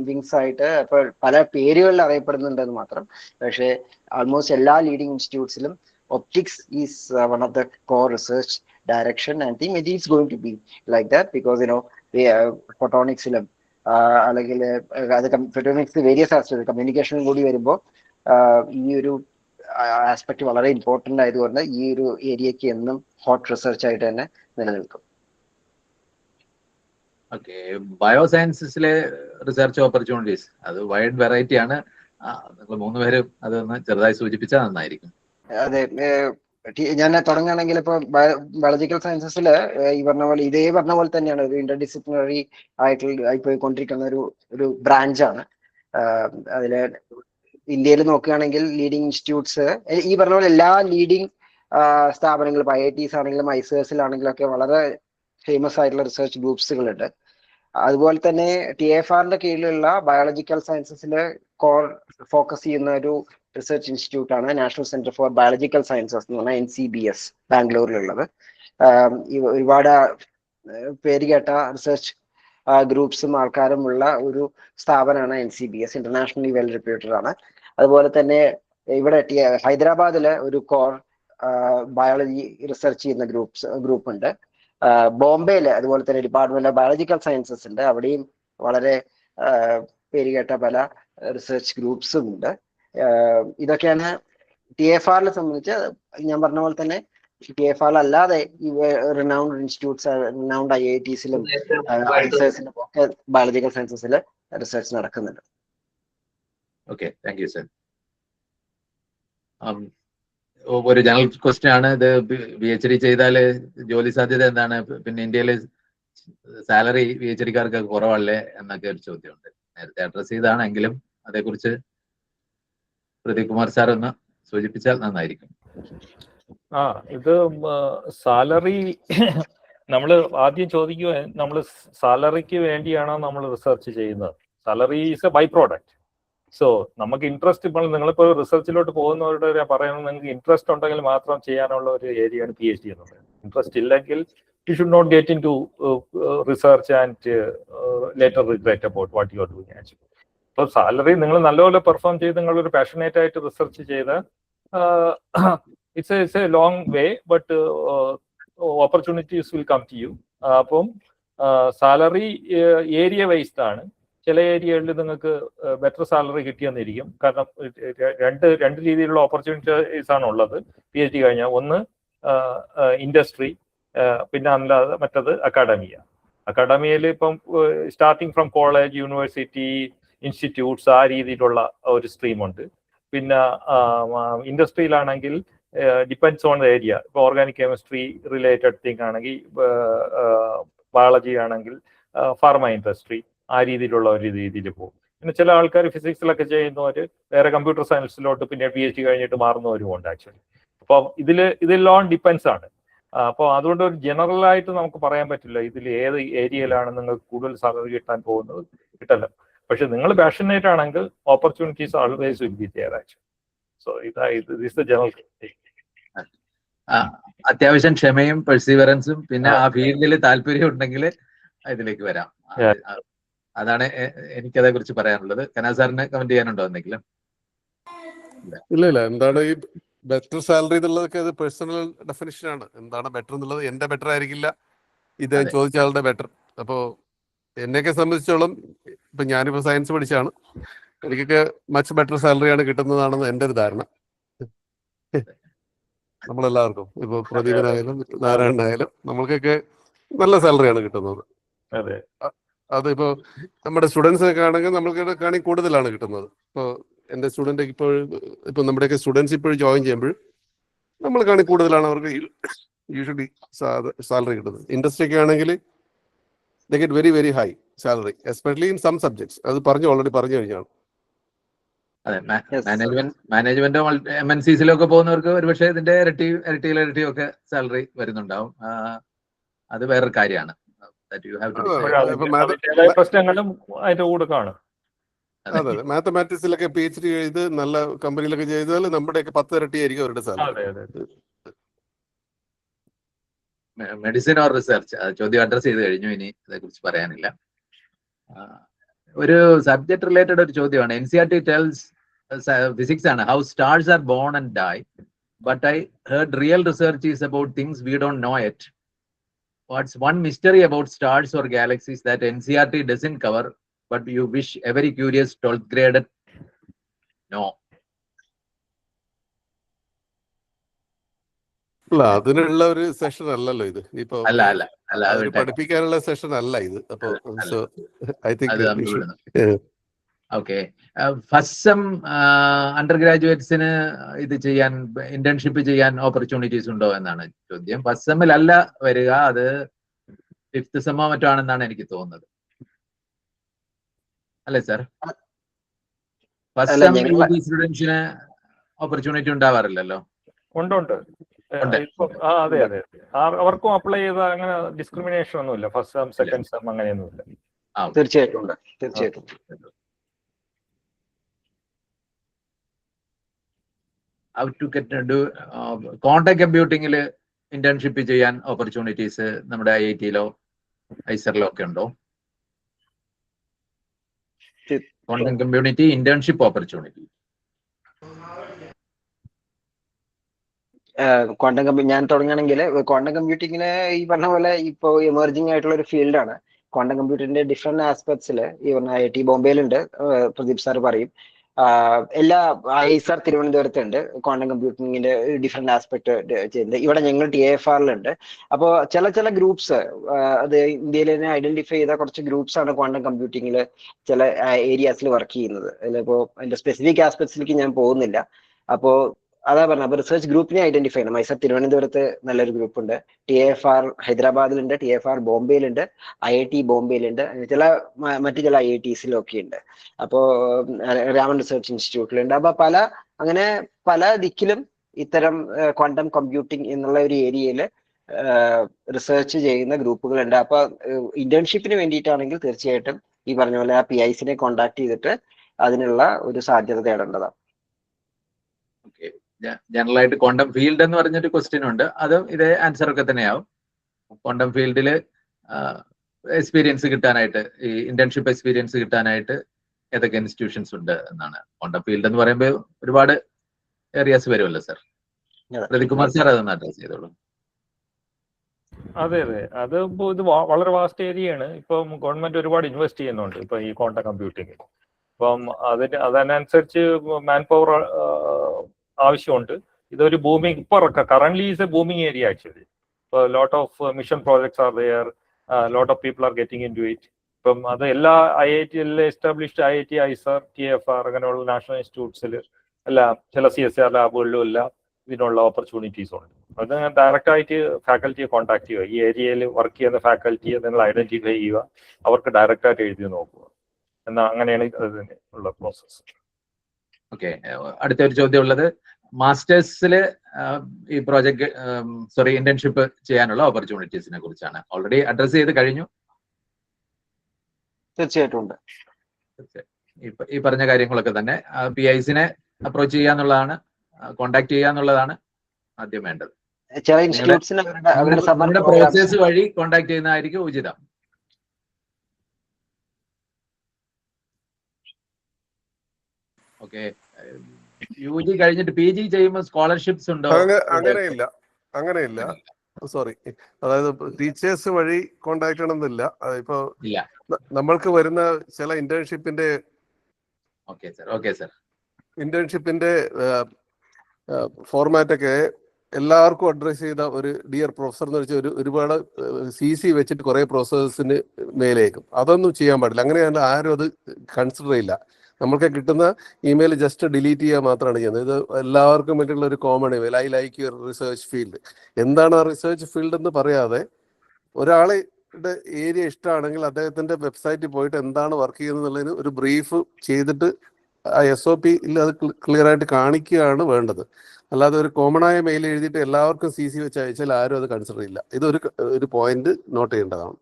വിങ്സ് ആയിട്ട് അപ്പോൾ പല പേരുകളിൽ അറിയപ്പെടുന്നുണ്ടെന്ന് മാത്രം. പക്ഷേ ആൾമോസ്റ്റ് എല്ലാ ലീഡിങ് ഇൻസ്റ്റിറ്റ്യൂട്ട്സിലും optics is one of the core research direction, and think it is going to be like that because photonics-ലും അല്ലെങ്കിൽ അത് photonics വേരിയസ് ആസ്പെക്ട് കമ്മ്യൂണിക്കേഷനും കൂടി വരുമ്പോൾ ഈ ഒരു ആസ്പെക്ട് വളരെ ഇമ്പോർട്ടന്റ് ആയതുകൊണ്ട് ഈ ഒരു ഏരിയക്ക് എന്നും ഹോട്ട് റിസർച്ച് ആയിട്ട് തന്നെ നിലനിൽക്കും. ഓക്കെ, ബയോസയൻസസിലെ റിസർച്ച് ഓപ്പർച്യൂണിറ്റീസ് അത് വൈഡ് വെറൈറ്റി ആണ്. നിങ്ങൾ 3 പേരും അതൊന്ന് ചെറുതായി സൂചിപ്പിച്ചാൽ നന്നായിരിക്കും. അതെ, ഞാൻ തുടങ്ങുകയാണെങ്കിൽ ഇപ്പൊ ബയോളജിക്കൽ സയൻസസിൽ ഈ പറഞ്ഞ പോലെ തന്നെയാണ് ഒരു ഇന്റർഡിസിപ്ലിനറി ആയി പോയിക്കൊണ്ടിരിക്കുന്ന ഒരു ബ്രാഞ്ചാണ്. അതില് ഇന്ത്യയിൽ നോക്കുകയാണെങ്കിൽ ലീഡിങ് ഇൻസ്റ്റിറ്റ്യൂട്ട്സ് ഈ പറഞ്ഞ പോലെ എല്ലാ ലീഡിങ് സ്ഥാപനങ്ങളും IITs ആണെങ്കിലും ICSലാണെങ്കിലും ഒക്കെ വളരെ ഫേമസ് ആയിട്ടുള്ള റിസർച്ച് ഗ്രൂപ്പ്സുകളുണ്ട്. അതുപോലെ തന്നെ TFRന്റെ കീഴിലുള്ള ബയോളജിക്കൽ സയൻസസിൽ കോർ ഫോക്കസ് ചെയ്യുന്ന ഒരു റിസർച്ച് ഇൻസ്റ്റിറ്റ്യൂട്ട് ആണ് national centre for biological sciences എന്ന് പറഞ്ഞാൽ NCBS ബാംഗ്ലൂരിലുള്ളത്. ഒരുപാട് പേര് കേട്ട റിസർച്ച് ഗ്രൂപ്പ്സും ആൾക്കാരും ഉള്ള ഒരു സ്ഥാപനമാണ് NCBS, ഇന്റർനാഷണലി വെൽ റെപ്യൂട്ടഡ് ആണ്. അതുപോലെ തന്നെ ഇവിടെ ഹൈദരാബാദിലെ ഒരു കോർ ബയോളജി റിസർച്ച് ചെയ്യുന്ന ഗ്രൂപ്പ് ഉണ്ട്. ബോംബെയില് അതുപോലെ തന്നെ ഡിപ്പാർട്ട്മെന്റ് ഓഫ് ബയോളജിക്കൽ സയൻസസ് ഉണ്ട്. അവിടെയും വളരെ പേര് കേട്ട പല റിസർച്ച് ഗ്രൂപ്പ്സും ഉണ്ട്. ഇതൊക്കെയാണ് TFRൽ സംബന്ധിച്ച്. ഞാൻ പറഞ്ഞ പോലെ തന്നെ TFR അല്ലാതെ ഈ റിനൗണ്ട് ഇൻസ്റ്റിറ്റ്യൂട്ട്സ്, റിനൗണ്ട് IITsലും ICSലും ഒക്കെ ബയോളജിക്കൽ സയൻസസിൽ റിസർച്ച് നടക്കുന്നുണ്ട്. Okay, thank you sir. ഒരു ജനറൽ ക്വസ്റ്റ്യൻ ആണ് ഇത്. PhD ചെയ്താൽ ജോലി സാധ്യത എന്താണ്? പിന്നെ ഇന്ത്യയിലെ സാലറി PhD-കാർക്ക് കുറവല്ലേ എന്നൊക്കെ ഒരു ചോദ്യമുണ്ട്. നേരത്തെ അഡ്രസ് ചെയ്താണെങ്കിലും അതേക്കുറിച്ച് പ്രദീപ് കുമാർ സാർ ഒന്ന് സൂചിപ്പിച്ചാൽ നന്നായിരിക്കും. ഇത് സാലറി നമ്മൾ ആദ്യം ചോദിക്കുക, നമ്മൾ സാലറിക്ക് വേണ്ടിയാണോ നമ്മൾ റിസർച്ച് ചെയ്യുന്നത്? Salary is a by product. So നമുക്ക് ഇൻട്രസ്റ്റ്, ഇപ്പോൾ നിങ്ങളിപ്പോൾ റിസർച്ചിലോട്ട് പോകുന്നവരുടെ പറയുന്നത് നിങ്ങൾക്ക് ഇൻട്രസ്റ്റ് ഉണ്ടെങ്കിൽ മാത്രം ചെയ്യാനുള്ള ഒരു ഏരിയയാണ് PhD എന്നുള്ളത്. ഇൻട്രസ്റ്റ് ഇല്ലെങ്കിൽ you should not get into research and later regret about what you are doing actually. ഇപ്പോൾ സാലറി നിങ്ങൾ നല്ലപോലെ പെർഫോം ചെയ്ത് നിങ്ങളൊരു പാഷനേറ്റ് ആയിട്ട് റിസർച്ച് ചെയ്ത് it's a long way, but opportunities will come to you. അപ്പം salary area wise ആണ്. ചില ഏരിയകളിൽ നിങ്ങൾക്ക് ബെറ്റർ സാലറി കിട്ടിയെന്നിരിക്കും. കാരണം രണ്ട് രീതിയിലുള്ള ഓപ്പർച്യൂണിറ്റീസ് ആണ് ഉള്ളത് PhD കഴിഞ്ഞാൽ. ഒന്ന് ഇൻഡസ്ട്രി, പിന്നെ അല്ലാതെ മറ്റത് അക്കാഡമിയ. അക്കാഡമിയയിൽ ഇപ്പം starting from college, university, institutes ആ രീതിയിലുള്ള ഒരു സ്ട്രീമുണ്ട്. പിന്നെ ഇൻഡസ്ട്രിയിലാണെങ്കിൽ ഡിപ്പെൻഡ്സ് ഓൺ ദ ഏരിയ. ഇപ്പോൾ ഓർഗാനിക് കെമിസ്ട്രി റിലേറ്റഡ് തിങ് ആണെങ്കിൽ, ബയോളജി ആണെങ്കിൽ ഫാർമ ഇൻഡസ്ട്രി, ആ രീതിയിലുള്ള ഒരു രീതിയിൽ പോകും. പിന്നെ ചില ആൾക്കാർ ഫിസിക്സിലൊക്കെ ചെയ്യുന്നവർ വേറെ കമ്പ്യൂട്ടർ സയൻസിലോട്ട് പിന്നെ PhD കഴിഞ്ഞിട്ട് മാറുന്നവരും ഉണ്ട് ആക്ച്വലി. അപ്പം ഇതെല്ലാം ഡിപ്പെൻസ് ആണ്. അപ്പോൾ അതുകൊണ്ട് ഒരു ജനറൽ ആയിട്ട് നമുക്ക് പറയാൻ പറ്റില്ല ഇതിൽ ഏത് ഏരിയയിലാണ് നിങ്ങൾക്ക് കൂടുതൽ സാലറി കിട്ടാൻ പോകുന്നത്, കിട്ടല്ല. പക്ഷെ നിങ്ങൾ പാഷനേറ്റ് ആണെങ്കിൽ opportunities always will be there actually. So this the general. അത്യാവശ്യം ക്ഷമയും പെർസീവറൻസും പിന്നെ ആ ഫീൽഡിൽ താല്പര്യം ഉണ്ടെങ്കിൽ ഇതിലേക്ക് വരാം. അതാണ് എനിക്കതേ കുറിച്ച് പറയാനുള്ളത്. കനാ സാറിന് കമന്റ് ചെയ്യാനുണ്ടോ എന്തെങ്കിലും? ഇല്ല, എന്താണ് ഈ ബെറ്റർ സാലറി എന്നുള്ളതൊക്കെ അത് പേഴ്സണൽ ഡെഫിനിഷൻ ആണ്. എന്താണ് ബെറ്റർ എന്നുള്ളത് എന്റെ ബെറ്റർ ആയിരിക്കില്ല ഇത് ചോദിച്ച ആളുടെ ബെറ്റർ. അപ്പോ എന്നെയൊക്കെ സംബന്ധിച്ചോളം ഇപ്പൊ ഞാനിപ്പോ സയൻസ് പഠിച്ചാണ്, എനിക്കൊക്കെ മച്ച് ബെറ്റർ സാലറിയാണ് കിട്ടുന്നതാണെന്ന് എൻ്റെ ഒരു ധാരണ. നമ്മളെല്ലാവർക്കും ഇപ്പൊ പ്രദീപനായാലും നാരായണനായാലും നമ്മൾക്കൊക്കെ നല്ല സാലറിയാണ് കിട്ടുന്നത്. അതിപ്പോ നമ്മുടെ സ്റ്റുഡൻസ് ഒക്കെ ആണെങ്കിൽ നമ്മൾക്ക് കാണി കൂടുതലാണ് കിട്ടുന്നത്. ഇപ്പോൾ എൻ്റെ സ്റ്റുഡൻ്റ് ഇപ്പോൾ നമ്മുടെയൊക്കെ സ്റ്റുഡൻസ് ഇപ്പോൾ ജോയിൻ ചെയ്യുമ്പോൾ നമ്മൾ കാണി കൂടുതലാണ് അവർക്ക് യൂഷ്വലി സാലറി കിട്ടുന്നത്. ഇൻഡസ്ട്രി ഒക്കെ ആണെങ്കിൽ they get very, very high salary, especially in some subjects. അത് already പറഞ്ഞു കഴിഞ്ഞാണ്. അതെ, മാനേജ്മെന്റോ MNCസിലൊക്കെ പോകുന്നവർക്ക് ഒരുപക്ഷെ ഇതിന്റെ ഇരട്ടിയും ഒക്കെ സാലറി വരുന്നുണ്ടാവും. അത് വേറൊരു കാര്യമാണ്. പ്രശ്നങ്ങളും അതിന്റെ കൂടെ കാണും. അതെ, മാത്തമാറ്റിക്സിലൊക്കെ PhD ചെയ്ത് നല്ല കമ്പനിയിലൊക്കെ ചെയ്താൽ നമ്മുടെയൊക്കെ 10 ഇരട്ടിയായിരിക്കും അവരുടെ സാലറി. മെഡിസിൻ ഓർ റിസർച്ച് ചോദ്യം അഡ്രസ് ചെയ്ത് കഴിഞ്ഞു, ഇനി അതേക്കുറിച്ച് പറയാനില്ല. ഒരു സബ്ജക്ട് റിലേറ്റഡ് ഒരു ചോദ്യമാണ്. NCERT ടെൽസ് ഫിസിക്സ് ആണ്, how stars are born and die, but I heard real research is about things we don't know yet. What's one mystery about stars or galaxies that NCERT doesn't cover but you wish every curious 12th grader know? അല്ല, അതിനുള്ള ഒരു session അല്ലല്ലോ ഇത്. ഇപ്പൊ അല്ല പഠിപ്പിക്കാനുള്ള session അല്ല ഇത്. അപ്പൊ I think okay. First sem അണ്ടർ ഗ്രാജുവേറ്റ്സിന് ഇത് ചെയ്യാൻ, ഇന്റേൺഷിപ്പ് ചെയ്യാൻ ഓപ്പർച്യൂണിറ്റീസ് ഉണ്ടോ എന്നാണ് ചോദ്യം. ഫസ്റ്റ് സെമ്മിലല്ല വരിക, അത് 5th സെമ്മോ മറ്റോ ആണെന്നാണ് എനിക്ക് തോന്നുന്നത്. അല്ലേ സാർ? ഫസ്റ്റ് സെം സ്റ്റുഡൻസിന് ഓപ്പർച്യൂണിറ്റി ഉണ്ടാവാറില്ലല്ലോ. ഉണ്ട്. അതെ, അവർക്കും അപ്ലൈ ചെയ്ത അങ്ങനെ ഡിസ്ക്രിമിനേഷൻ ഒന്നുമില്ല. ഫസ്റ്റ് സെം സെക്കൻഡ് സെം അങ്ങനെയൊന്നുമില്ല. തീർച്ചയായിട്ടും ഉണ്ട്, തീർച്ചയായിട്ടും. ക്വാണ്ടം കമ്പ്യൂട്ടിങ്ങിൽ ഇന്റേൺഷിപ്പ് ചെയ്യാൻ ഓപ്പർച്യൂണിറ്റീസ് നമ്മുടെ IIT-ലോ ഐസറിലോ ഒക്കെ ഉണ്ടോ? Quantum community internship opportunity. ഞാൻ തുടങ്ങുകയാണെങ്കിൽ ക്വാണ്ടം കമ്പ്യൂട്ടിങ്ങിന് ഈ പറഞ്ഞ പോലെ ഇപ്പോ എമർജിംഗ് ആയിട്ടുള്ള ഒരു ഫീൽഡാണ്. ക്വാണ്ടം കമ്പ്യൂട്ടിങ്ങിന്റെ ഡിഫറെന്റ് ആസ്പെക്ട്സിൽ ഈ പറഞ്ഞ IIT ബോംബെയിലുണ്ട്, പ്രദീപ് സാർ പറയും. എല്ലാ IISER തിരുവനന്തപുരത്തുണ്ട് ക്വാണ്ടം കമ്പ്യൂട്ടിങ്ങിന്റെ ഡിഫറെന്റ് ആസ്പെക്ട് ചെയ്യുന്നത്. ഇവിടെ ഞങ്ങൾ TIFR-ലുണ്ട്. അപ്പോൾ ചില ഗ്രൂപ്പ്സ്, അത് ഇന്ത്യയിൽ തന്നെ ഐഡന്റിഫൈ ചെയ്ത കുറച്ച് ഗ്രൂപ്പ്സ് ആണ് ക്വാണ്ടം കമ്പ്യൂട്ടിങ്ങിൽ ചില ഏരിയാസിൽ വർക്ക് ചെയ്യുന്നത്. അതിലിപ്പോ അതിന്റെ സ്പെസിഫിക് ആസ്പെക്ട്സിലേക്ക് ഞാൻ പോകുന്നില്ല. അപ്പോൾ അതാ പറഞ്ഞ, അപ്പൊ റിസർച്ച് ഗ്രൂപ്പിനെ ഐഡന്റിഫൈ ചെയ്യണം. IISER തിരുവനന്തപുരത്ത് നല്ലൊരു ഗ്രൂപ്പ് ഉണ്ട്, TIFR ഹൈദരാബാദിലുണ്ട്, TIFR ബോംബെയിലുണ്ട്, IIT ബോംബെയിലുണ്ട്, മറ്റു ചില IITസിലൊക്കെ ഉണ്ട്. അപ്പോ രാമൻ റിസർച്ച് ഇൻസ്റ്റിറ്റ്യൂട്ടിലുണ്ട്. അപ്പൊ അങ്ങനെ പല ദിക്കിലും ഇത്തരം ക്വാണ്ടം കമ്പ്യൂട്ടിംഗ് എന്നുള്ള ഒരു ഏരിയയിൽ റിസർച്ച് ചെയ്യുന്ന ഗ്രൂപ്പുകളുണ്ട്. അപ്പൊ ഇന്റേൺഷിപ്പിന് വേണ്ടിയിട്ടാണെങ്കിൽ തീർച്ചയായിട്ടും ഈ പറഞ്ഞ പോലെ ആ PIസിനെ കോണ്ടാക്ട് ചെയ്തിട്ട് അതിനുള്ള ഒരു സാധ്യത തേടേണ്ടതാണ്. ജനറൽ ആയിട്ട് ക്വാണ്ടം ഫീൽഡ് എന്ന് പറഞ്ഞൊരു ക്വസ്റ്റ്യൻ ഉണ്ട്, അതും ഇതേ ആൻസർ ഒക്കെ തന്നെയാവും. ക്വാണ്ടം ഫീൽഡിൽ എക്സ്പീരിയൻസ് കിട്ടാനായിട്ട്, ഈ ഇന്റേൺഷിപ്പ് എക്സ്പീരിയൻസ് കിട്ടാനായിട്ട് ഏതൊക്കെ ഇൻസ്റ്റിറ്റ്യൂഷൻസ് ഉണ്ട് എന്നാണ്. ക്വാണ്ടം ഫീൽഡ് എന്ന് പറയുമ്പോൾ ഒരുപാട് ഏരിയാസ് വരുമല്ലോ സാർ. പ്രദീപ് കുമാർ സാർ അതൊന്ന് അഡ്രസ് ചെയ്തോളൂ. അതെ, അത് ഇത് വളരെ വാസ്റ്റ് ഏരിയയാണ്. ഇപ്പം ഗവൺമെന്റ് ഒരുപാട് ഇൻവെസ്റ്റ് ചെയ്യുന്നുണ്ട് ഇപ്പൊ ഈ ക്വാണ്ടം കമ്പ്യൂട്ടിംഗ്. അപ്പം അതിനനുസരിച്ച് മാൻ പവർ ആവശ്യമുണ്ട്. ഇതൊരു ബൂമിംഗ്, ഇപ്പൊ currently is a booming area actually. Lot of mission projects are there, lot of people are getting into it. ഇപ്പം അത് എല്ലാ IIT-യിലെ എസ്റ്റാബ്ലിഷ്ഡ് IIT, IISER, TIFR അങ്ങനെയുള്ള നാഷണൽ ഇൻസ്റ്റിറ്റ്യൂട്ട്സിൽ എല്ലാം, ചില CSIR ലാബുകളിലും എല്ലാം ഇതിനുള്ള ഓപ്പർച്യൂണിറ്റീസ് ഉണ്ട്. അത് ഡയറക്റ്റ് ആയിട്ട് ഫാക്കൽറ്റിയെ കോൺടാക്ട് ചെയ്യുക, ഈ ഏരിയയിൽ വർക്ക് ചെയ്യുന്ന ഫാക്കൽറ്റിയെ നിങ്ങൾ ഐഡന്റിഫൈ ചെയ്യുക, അവർക്ക് ഡയറക്റ്റ് ആയിട്ട് എഴുതി നോക്കുക എന്നാ, അങ്ങനെയാണ് അതിന് ഉള്ള പ്രോസസ്. ഓക്കെ, അടുത്ത ഒരു ചോദ്യം ഉള്ളത് മാസ്റ്റേഴ്സിൽ ഈ പ്രോജക്ട് ഇന്റേൺഷിപ്പ് ചെയ്യാനുള്ള ഓപ്പർച്യൂണിറ്റീസിനെ കുറിച്ചാണ്. ഓൾറെഡി അഡ്രസ് ചെയ്ത് കഴിഞ്ഞു. തീർച്ചയായിട്ടും ഉണ്ട്. ഈ പറഞ്ഞ കാര്യങ്ങളൊക്കെ തന്നെ PIസിനെ അപ്രോച്ച് ചെയ്യാന്നുള്ളതാണ്, കോണ്ടാക്ട് ചെയ്യാന്നുള്ളതാണ് ആദ്യം വേണ്ടത്. നമ്മുടെ പ്രോസസ് വഴി കോണ്ടാക്ട് ചെയ്യുന്നതായിരിക്കും ഉചിതം. ഓക്കെ, UG കഴിഞ്ഞിട്ട് PG ചെയ്യുമ്പോൾ സ്കോളർഷിപ്സ് ഉണ്ടോ? അങ്ങനെയില്ല, സോറി. അതായത് ടീച്ചേഴ്സ് വഴി കോണ്ടാക്ട് ചെയ്യണമെന്നില്ല. ഇപ്പൊ നമ്മൾക്ക് വരുന്ന ചില ഇന്റേൺഷിപ്പിന്റെ ഫോർമാറ്റ് ഒക്കെ എല്ലാവർക്കും അഡ്രസ് ചെയ്ത ഒരു ഡിയർ പ്രൊഫസർ എന്ന് വെച്ചാൽ ഒരുപാട് CC വെച്ചിട്ട് കുറെ പ്രൊഫസേഴ്സിന് മേലേക്കും. അതൊന്നും ചെയ്യാൻ പാടില്ല. അങ്ങനെയല്ല, ആരും അത് കൺസിഡർ ചെയ്യില്ല. നമ്മൾക്ക് കിട്ടുന്ന ഇമെയിൽ ജസ്റ്റ് ഡിലീറ്റ് ചെയ്യുക മാത്രമാണ് ചെയ്യുന്നത്. ഇത് എല്ലാവർക്കും വേണ്ടിയുള്ള ഒരു common email, I like your research field. എന്താണ് ആ റിസർച്ച് ഫീൽഡ് എന്ന് പറയാതെ ഒരാളെ ഏരിയ ഇഷ്ടമാണെങ്കിൽ അദ്ദേഹത്തിന്റെ വെബ്സൈറ്റിൽ പോയിട്ട് എന്താണ് വർക്ക് ചെയ്യുന്നതിന് ഒരു ബ്രീഫ് ചെയ്തിട്ട് ആ SOP അത് ക്ലിയർ ആയിട്ട് കാണിക്കുകയാണ് വേണ്ടത്. അല്ലാതെ ഒരു കോമൺ ആയ മെയിൽ എഴുതിയിട്ട് എല്ലാവർക്കും CC വെച്ച് അയച്ചാൽ ആരും അത് കൺസിഡർ ചെയ്യില്ല. ഇതൊരു പോയിന്റ് നോട്ട് ചെയ്യേണ്ടതാണ്.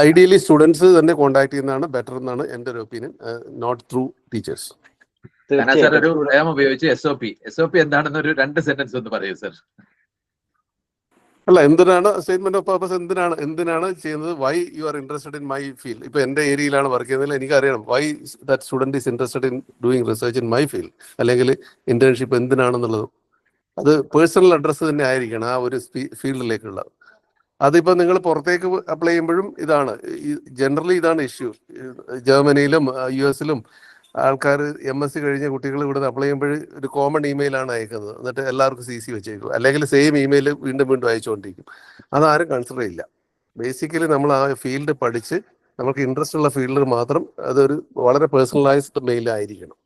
ഐഡിയലി സ്റ്റുഡൻസ് തന്നെ കോൺടാക്ട് ചെയ്യുന്നതാണ് ബെറ്റർ എന്നാണ് എൻ്റെ ഒരു opinion, not through teachers. Sir ഒരു ടേം ഉപയോഗിച്ച് SOP എന്താണെന്ന് ഒരു 2 സെന്റൻസ് ഒന്ന് പറയൂ സർ. അല്ല, എന്തിനാണ് സ്റ്റേറ്റ്മെന്റ് ഓഫ് പർപ്പസ്, എന്തിനാണ് ചെയ്യുന്നത്, why you are interested in my field. ഇപ്പൊ എന്റെ ഏരിയയിലാണ് വർക്ക് ചെയ്യുന്നതിൽ എനിക്കറിയണം why that student is interested in doing research in my field, അല്ലെങ്കിൽ ഇന്റേൺഷിപ്പ് എന്തിനാണെന്നുള്ളത്. അത് പേഴ്സണൽ അഡ്രസ്സ് തന്നെ ആയിരിക്കണം ആ ഒരു ഫീൽഡിലേക്കുള്ളത്. അതിപ്പോ നിങ്ങൾ പുറത്തേക്ക് അപ്ലൈ ചെയ്യുമ്പോഴും ഇതാണ് ജനറലി ഇതാണ് ഇഷ്യൂ. ജർമ്മനിയിലും US-ലും ആൾക്കാർ MSc കഴിഞ്ഞ കുട്ടികൾ ഇവിടെ അപ്ലൈ ചെയ്യുമ്പോൾ ഒരു കോമൺ ഇമെയിലാണ് അയക്കുന്നത്, എന്നിട്ട് എല്ലാവർക്കും CC വെച്ചേക്കും, അല്ലെങ്കിൽ സെയിം ഇമെയിൽ വീണ്ടും അയച്ചുകൊണ്ടിരിക്കും. അതാരും കൺസിഡർ ചെയ്യില്ല. ബേസിക്കലി നമ്മൾ ആ ഫീൽഡ് പഠിച്ച് നമുക്ക് ഇൻട്രസ്റ്റ് ഉള്ള ഫീൽഡിൽ മാത്രം അതൊരു വളരെ പേഴ്സണലൈസ്ഡ് മെയിൽ ആയിരിക്കണം.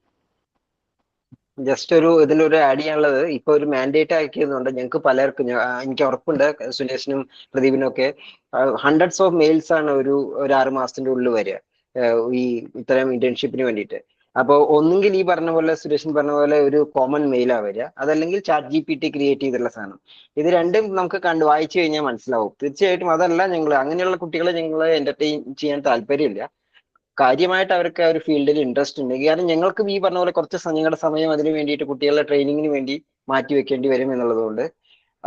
ജസ്റ്റ് ഇതിലൊരു ആഡ് ചെയ്യാനുള്ളത്, ഇപ്പൊ ഒരു മാൻഡേറ്റ് ആക്കിയതുകൊണ്ട് ഞങ്ങൾക്ക് പലർക്കും, എനിക്ക് ഉറപ്പുണ്ട് സുരേഷിനും പ്രദീപിനും ഒക്കെ, ഹൺഡ്രഡ്സ് ഓഫ് മെയിൽസ് ആണ് ഒരു 6 മാസത്തിന്റെ ഉള്ളിൽ വരിക ഈ ഇത്തരം ഇന്റേൺഷിപ്പിന് വേണ്ടിയിട്ട്. അപ്പോൾ ഒന്നുകിൽ ഈ പറഞ്ഞ പോലെ സുരേഷൻ പറഞ്ഞ പോലെ ഒരു കോമൺ മെയിലാ വരിക, അതല്ലെങ്കിൽ ChatGPT ക്രിയേറ്റ് ചെയ്തിട്ടുള്ള സാധനം. ഇത് രണ്ടും നമുക്ക് വായിച്ചു കഴിഞ്ഞാൽ മനസ്സിലാവും. തീർച്ചയായിട്ടും അതല്ല, അങ്ങനെയുള്ള കുട്ടികളെ ഞങ്ങൾ എന്റർടൈൻ ചെയ്യാൻ താല്പര്യമില്ല. കാര്യമായിട്ട് അവർക്ക് ആ ഒരു ഫീൽഡിൽ ഇൻട്രസ്റ്റ് ഉണ്ട്. കാരണം ഞങ്ങൾക്ക് ഈ പറഞ്ഞ പോലെ കുറച്ച് ഞങ്ങളുടെ സമയം അതിന് വേണ്ടിയിട്ട് കുട്ടികളുടെ ട്രെയിനിങ്ങിന് വേണ്ടി മാറ്റി വെക്കേണ്ടി വരും എന്നുള്ളതുകൊണ്ട്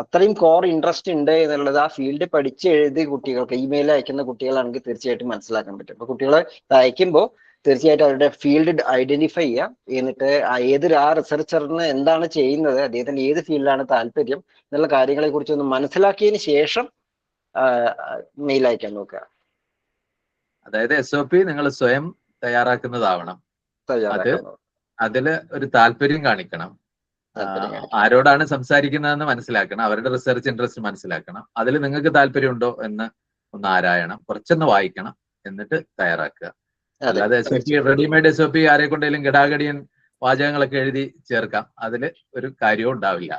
അത്രയും കോർ ഇൻട്രസ്റ്റ് ഉണ്ട് എന്നുള്ളത് ആ ഫീൽഡ് പഠിച്ച് എഴുതി കുട്ടികൾക്ക് ഇമെയിൽ അയക്കുന്ന കുട്ടികളാണെങ്കിൽ തീർച്ചയായിട്ടും മനസ്സിലാക്കാൻ പറ്റും. അപ്പൊ കുട്ടികളെ അയക്കുമ്പോൾ തീർച്ചയായിട്ടും അവരുടെ ഫീൽഡ് ഐഡന്റിഫൈ ചെയ്യാം. എന്നിട്ട് ആ റിസർച്ചറിന് എന്താണ് ചെയ്യുന്നത്, അദ്ദേഹത്തിന് ഏത് ഫീൽഡിലാണ് താല്പര്യം എന്നുള്ള കാര്യങ്ങളെ കുറിച്ച് ഒന്ന് മനസ്സിലാക്കിയതിന് ശേഷം മെയിൽ അയക്കാൻ നോക്കുക. അതായത് SOP നിങ്ങൾ സ്വയം തയ്യാറാക്കുന്നതാവണം. അതില് ഒരു താല്പര്യം കാണിക്കണം. ആരോടാണ് സംസാരിക്കുന്നതെന്ന് മനസ്സിലാക്കണം, അവരുടെ റിസർച്ച് ഇൻട്രസ്റ്റ് മനസ്സിലാക്കണം. അതിൽ നിങ്ങൾക്ക് താല്പര്യമുണ്ടോ എന്ന് ഒന്ന് ആരായണം, കുറച്ചൊന്ന് വായിക്കണം, എന്നിട്ട് തയ്യാറാക്കുക. അല്ലാതെ റെഡിമെയ്ഡ് SOP ആരെ കൊണ്ടെങ്കിലും ഗടാഗടിയൻ വാചകങ്ങളൊക്കെ എഴുതി ചേർക്കാം, അതില് ഒരു കാര്യവും ഉണ്ടാവില്ല.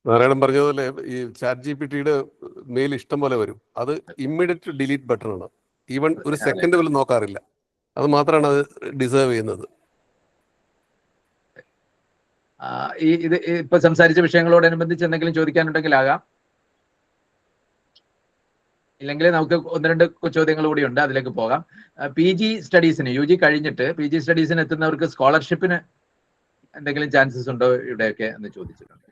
നാരായണൻ പറഞ്ഞതുപോലെ ഈ ChatGPT-യുടെ മെയിൽ ഇഷ്ടം പോലെ വരും. അത് ഇമ്മീഡിയറ്റ് ഡിലീറ്റ് ബട്ടൺ ആണ്. ഈവൻ ഒരു സെക്കൻഡ് പോലും നോക്കാറില്ല. അത് മാത്രമാണ് അത് ഡിസേർവ് ചെയ്യുന്നത്. ഇത് ഇപ്പൊ സംസാരിച്ച വിഷയങ്ങളോടനുബന്ധിച്ച് എന്തെങ്കിലും ചോദിക്കാനുണ്ടെങ്കിൽ ആകാം, ഇല്ലെങ്കിൽ നമുക്ക് 1-2 ചോദ്യങ്ങൾ കൂടി ഉണ്ട്, അതിലേക്ക് പോകാം. PG സ്റ്റഡീസിന് UG കഴിഞ്ഞിട്ട് PG സ്റ്റഡീസിന് എത്തുന്നവർക്ക് സ്കോളർഷിപ്പിന് എന്തെങ്കിലും ചാൻസസ് ഉണ്ടോ ഇവിടെയൊക്കെ എന്ന് ചോദിച്ചിട്ടുണ്ട്.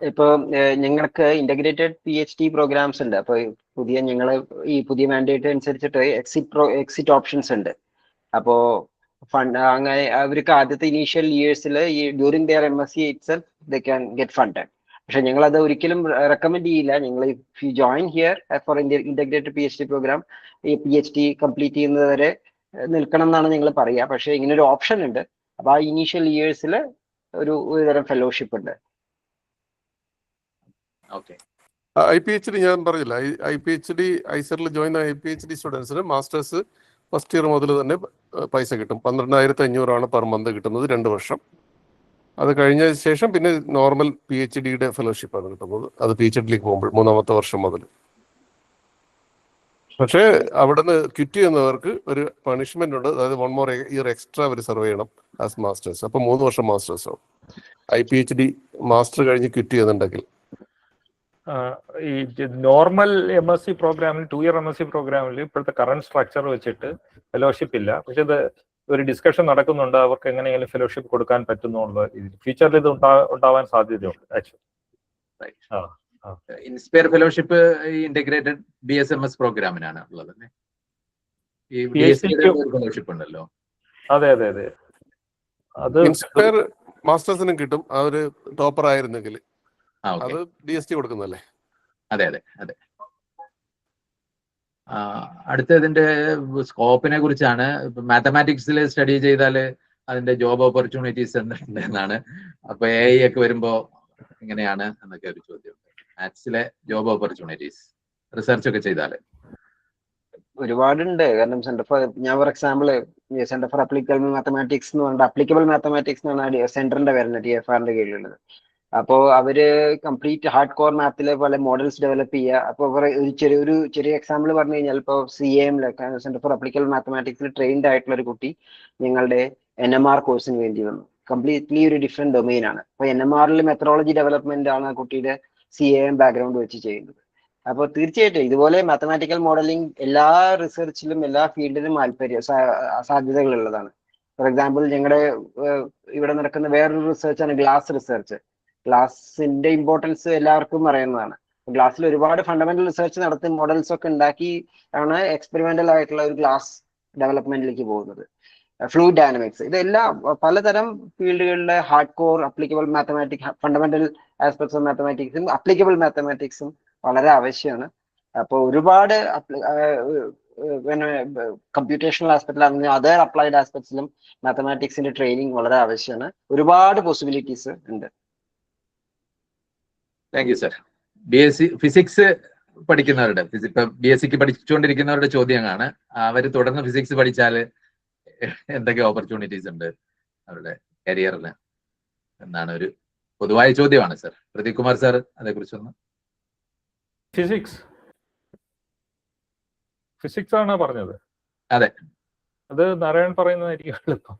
ഇപ്പൊ ഞങ്ങൾക്ക് ഇന്റഗ്രേറ്റഡ് PhD പ്രോഗ്രാംസ് ഉണ്ട്. അപ്പൊ ഈ പുതിയ മാൻഡേറ്റ് അനുസരിച്ചിട്ട് എക്സിറ്റ് ഓപ്ഷൻസ് ഉണ്ട്. അപ്പോ അങ്ങനെ അവർക്ക് ആദ്യത്തെ ഇനീഷ്യൽ ഇയേഴ്സിൽ during their MSc itself they can get funded. പക്ഷെ ഞങ്ങൾ അത് ഒരിക്കലും റെക്കമെൻഡ് ചെയ്യില്ല. ഞങ്ങൾ if you join here for integrated PhD programme ഈ PhD കംപ്ലീറ്റ് ചെയ്യുന്നത് വരെ നിൽക്കണം എന്നാണ് ഞങ്ങൾ പറയുക. പക്ഷെ ഇങ്ങനെ ഒരു ഓപ്ഷൻ ഉണ്ട്. അപ്പൊ ആ ഇനീഷ്യൽ ഇയേഴ്സിൽ ഒരു തരം ഫെലോഷിപ്പ് ഉണ്ട്. IPHD ഞാൻ പറഞ്ഞില്ല, IPHD ഐസറിൽ ജോയിൻ ആയ IPHD സ്റ്റുഡൻസിന് മാസ്റ്റേഴ്സ് ഫസ്റ്റ് ഇയർ മുതൽ തന്നെ പൈസ കിട്ടും. 12,500 പെർ മന്ത് കിട്ടുന്നത് 2 വർഷം. അത് കഴിഞ്ഞ ശേഷം പിന്നെ നോർമൽ PhD-യുടെ ഫെലോഷിപ്പാണ് കിട്ടുന്നത്. അത് PhD-ലേക്ക് പോകുമ്പോൾ 3-ാമത്തെ വർഷം മുതൽ. പക്ഷേ അവിടെ നിന്ന് ക്വിറ്റ് ചെയ്യുന്നവർക്ക് ഒരു പണിഷ്മെന്റ് ഉണ്ട്. അതായത് 1 more year എക്സ്ട്രാ അവർ സെർവ് ചെയ്യണം ആസ് മാസ്റ്റേഴ്സ്. അപ്പൊ 3 വർഷം മാസ്റ്റേഴ്സ് ആവും. IPHD മാസ്റ്റർ കഴിഞ്ഞ് ക്വിറ്റ് ചെയ്യുന്നുണ്ടെങ്കിൽ. ഈ നോർമൽ MSc പ്രോഗ്രാമിൽ 2 year MSc പ്രോഗ്രാമിൽ ഇപ്പോഴത്തെ കറന്റ് സ്ട്രക്ചർ വെച്ചിട്ട് ഫെലോഷിപ്പ് ഇല്ല. പക്ഷെ ഇത് ഒരു ഡിസ്കഷൻ നടക്കുന്നുണ്ട്, അവർക്ക് എങ്ങനെയെങ്കിലും ഫെലോഷിപ്പ് കൊടുക്കാൻ പറ്റുന്നുള്ള രീതിയിൽ. ഫ്യൂച്ചറിൽ ഇത് ഉണ്ടാവാൻ സാധ്യതയുണ്ട്. ഇൻസ്പയർ ഫെലോഷിപ്പ് ഇന്റഗ്രേറ്റഡ് BSMS പ്രോഗ്രാമിനാണ് ഉള്ളത്. ഫെലോഷിപ്പ് ഉണ്ടല്ലോ. അതെ. അത് ഇൻസ്പയർ മാസ്റ്റേഴ്സിനും കിട്ടും. ആ ഒരു ടോപ്പർ ആയിരുന്നെങ്കിൽ അത് DST കൊടുക്കുന്നല്ലേ. അതെ. അടുത്തതിന്റെ സ്കോപ്പിനെ കുറിച്ചാണ്. മാത്തമാറ്റിക്സിൽ സ്റ്റഡി ചെയ്താൽ അതിന്റെ ജോബ് ഓപ്പർച്യൂണിറ്റീസ് എന്തുണ്ടെന്നാണ്. അപ്പൊ AI ഒക്കെ വരുമ്പോ എങ്ങനെയാണ് എന്നൊക്കെ ഒരു ചോദ്യം. മാത്സിലെ ജോബ് ഓപ്പർച്യൂണിറ്റീസ് റിസർച്ച് ഒക്കെ ചെയ്താൽ ഒരുപാടുണ്ട്. കാരണം ഞാൻ for example centre for applicable mathematics എന്ന് പറഞ്ഞിട്ട് അപ്ലിക്കബിൾ മാത്തമാറ്റിക്സ് എന്ന് പറഞ്ഞാൽ സെന്ററിന്റെ പേരാണ് TFR-ന്റെ കീഴിലുള്ളത്. അപ്പോൾ അവര് കംപ്ലീറ്റ് ഹാർഡ് കോർ മാത്തിലെ പോലെ മോഡൽസ് ഡെവലപ്പ് ചെയ്യുക. അപ്പോൾ ഒരു ചെറിയ എക്സാമ്പിൾ പറഞ്ഞു കഴിഞ്ഞാൽ ഇപ്പോൾ CAM സെന്റർ ഫോർ അപ്ലിക്കൽ മാത്തമാറ്റിക്സിൽ ട്രെയിൻഡ് ആയിട്ടുള്ള ഒരു കുട്ടി ഞങ്ങളുടെ NMR കോഴ്സിന് വേണ്ടി വന്നു. കംപ്ലീറ്റ്ലി ഒരു ഡിഫറെന്റ് ഡൊമെയിൻ ആണ്. അപ്പോൾ NMRൽ മെത്തഡോളജി ഡെവലപ്മെന്റ് ആണ് ആ കുട്ടിയുടെ CAM ബാക്ക്ഗ്രൗണ്ട് വെച്ച് ചെയ്യുന്നത്. അപ്പോൾ തീർച്ചയായിട്ടും ഇതുപോലെ മാത്തമാറ്റിക്കൽ മോഡലിംഗ് എല്ലാ റിസർച്ചിലും എല്ലാ ഫീൽഡിലും സാധ്യതകൾ ഉള്ളതാണ്. ഫോർ എക്സാമ്പിൾ ഞങ്ങളുടെ ഇവിടെ നടക്കുന്ന വേറൊരു റിസർച്ചാണ് ഗ്ലാസ് റിസർച്ച്. ഗ്ലാസിന്റെ ഇമ്പോർട്ടൻസ് എല്ലാവർക്കും അറിയുന്നതാണ്. ഗ്ലാസ്സിൽ ഒരുപാട് ഫണ്ടമെന്റൽ റിസർച്ച് നടത്തി മോഡൽസ് ഒക്കെ ഉണ്ടാക്കി ആണ് എക്സ്പെരിമെന്റൽ ആയിട്ടുള്ള ഒരു ഗ്ലാസ് ഡെവലപ്മെന്റിലേക്ക് പോകുന്നത്. ഫ്ലൂയിഡ് ഡൈനാമിക്സ്, ഇതെല്ലാം പലതരം ഫീൽഡുകളിലെ hard core applicable mathematics, fundamental aspects of മാത്തമാറ്റിക്സും അപ്ലിക്കബിൾ മാത്തമാറ്റിക്സും വളരെ ആവശ്യമാണ്. അപ്പോൾ ഒരുപാട് കമ്പ്യൂട്ടേഷണൽ ആസ്പെക്റ്റിലാണെങ്കിലും അതർ അപ്ലൈഡ് ആസ്പെക്ട്സിലും മാത്തമാറ്റിക്സിന്റെ ട്രെയിനിങ് വളരെ ആവശ്യമാണ്. ഒരുപാട് പോസിബിലിറ്റീസ് ഉണ്ട്. Thank you sir. BSc physics പഠിക്കുന്നവരുടെ ഇപ്പൊ BScക്ക് പഠിച്ചുകൊണ്ടിരിക്കുന്നവരുടെ ചോദ്യമാണ്, അവർ തുടർന്ന് ഫിസിക്സ് പഠിച്ചാൽ എന്തൊക്കെ ഓപ്പർച്യൂണിറ്റീസ് ഉണ്ട് അവരുടെ കരിയറിന് എന്നാണ് ഒരു പൊതുവായ ചോദ്യമാണ് സർ. പ്രദീപ് കുമാർ സാർ അതേക്കുറിച്ചൊന്ന്. ഫിസിക്സ് ആണ് പറഞ്ഞത്? അതെ, അത് നാരായൺ പറയുന്നതായിരിക്കും എളുപ്പം.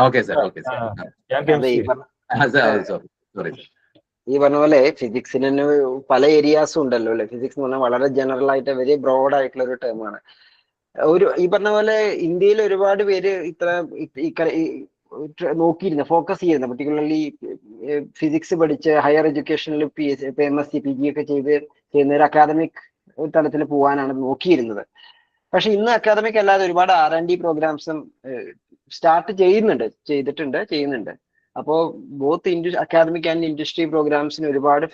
Okay sir. ഞാൻ സോറി. ഈ പറഞ്ഞ പോലെ ഫിസിക്സിന് തന്നെ പല ഏരിയാസും ഉണ്ടല്ലോ അല്ലെ. ഫിസിക്സ് എന്ന് പറഞ്ഞാൽ വളരെ ജനറൽ ആയിട്ട് വെരി ബ്രോഡ് ആയിട്ടുള്ള ഒരു ടേമാണ്. ഈ പറഞ്ഞ പോലെ ഇന്ത്യയിൽ ഒരുപാട് പേര് നോക്കിയിരുന്നു, ഫോക്കസ് ചെയ്യുന്നു. പർട്ടിക്കുലർലി ഫിസിക്സ് പഠിച്ച് ഹയർ എഡ്യൂക്കേഷനിൽ MSc PG ഒക്കെ ചെയ്യുന്ന ഒരു അക്കാദമിക് തലത്തിൽ പോകാനാണ് നോക്കിയിരുന്നത്. പക്ഷെ ഇന്ന് അക്കാദമിക് അല്ലാതെ ഒരുപാട് R&D പ്രോഗ്രാംസും സ്റ്റാർട്ട് ചെയ്യുന്നുണ്ട്. അപ്പോൾ ബോത്ത് അക്കാദമിക് ആൻഡ് ഇൻഡസ്ട്രി പ്രോഗ്രാംസിന് ഒരുപാട്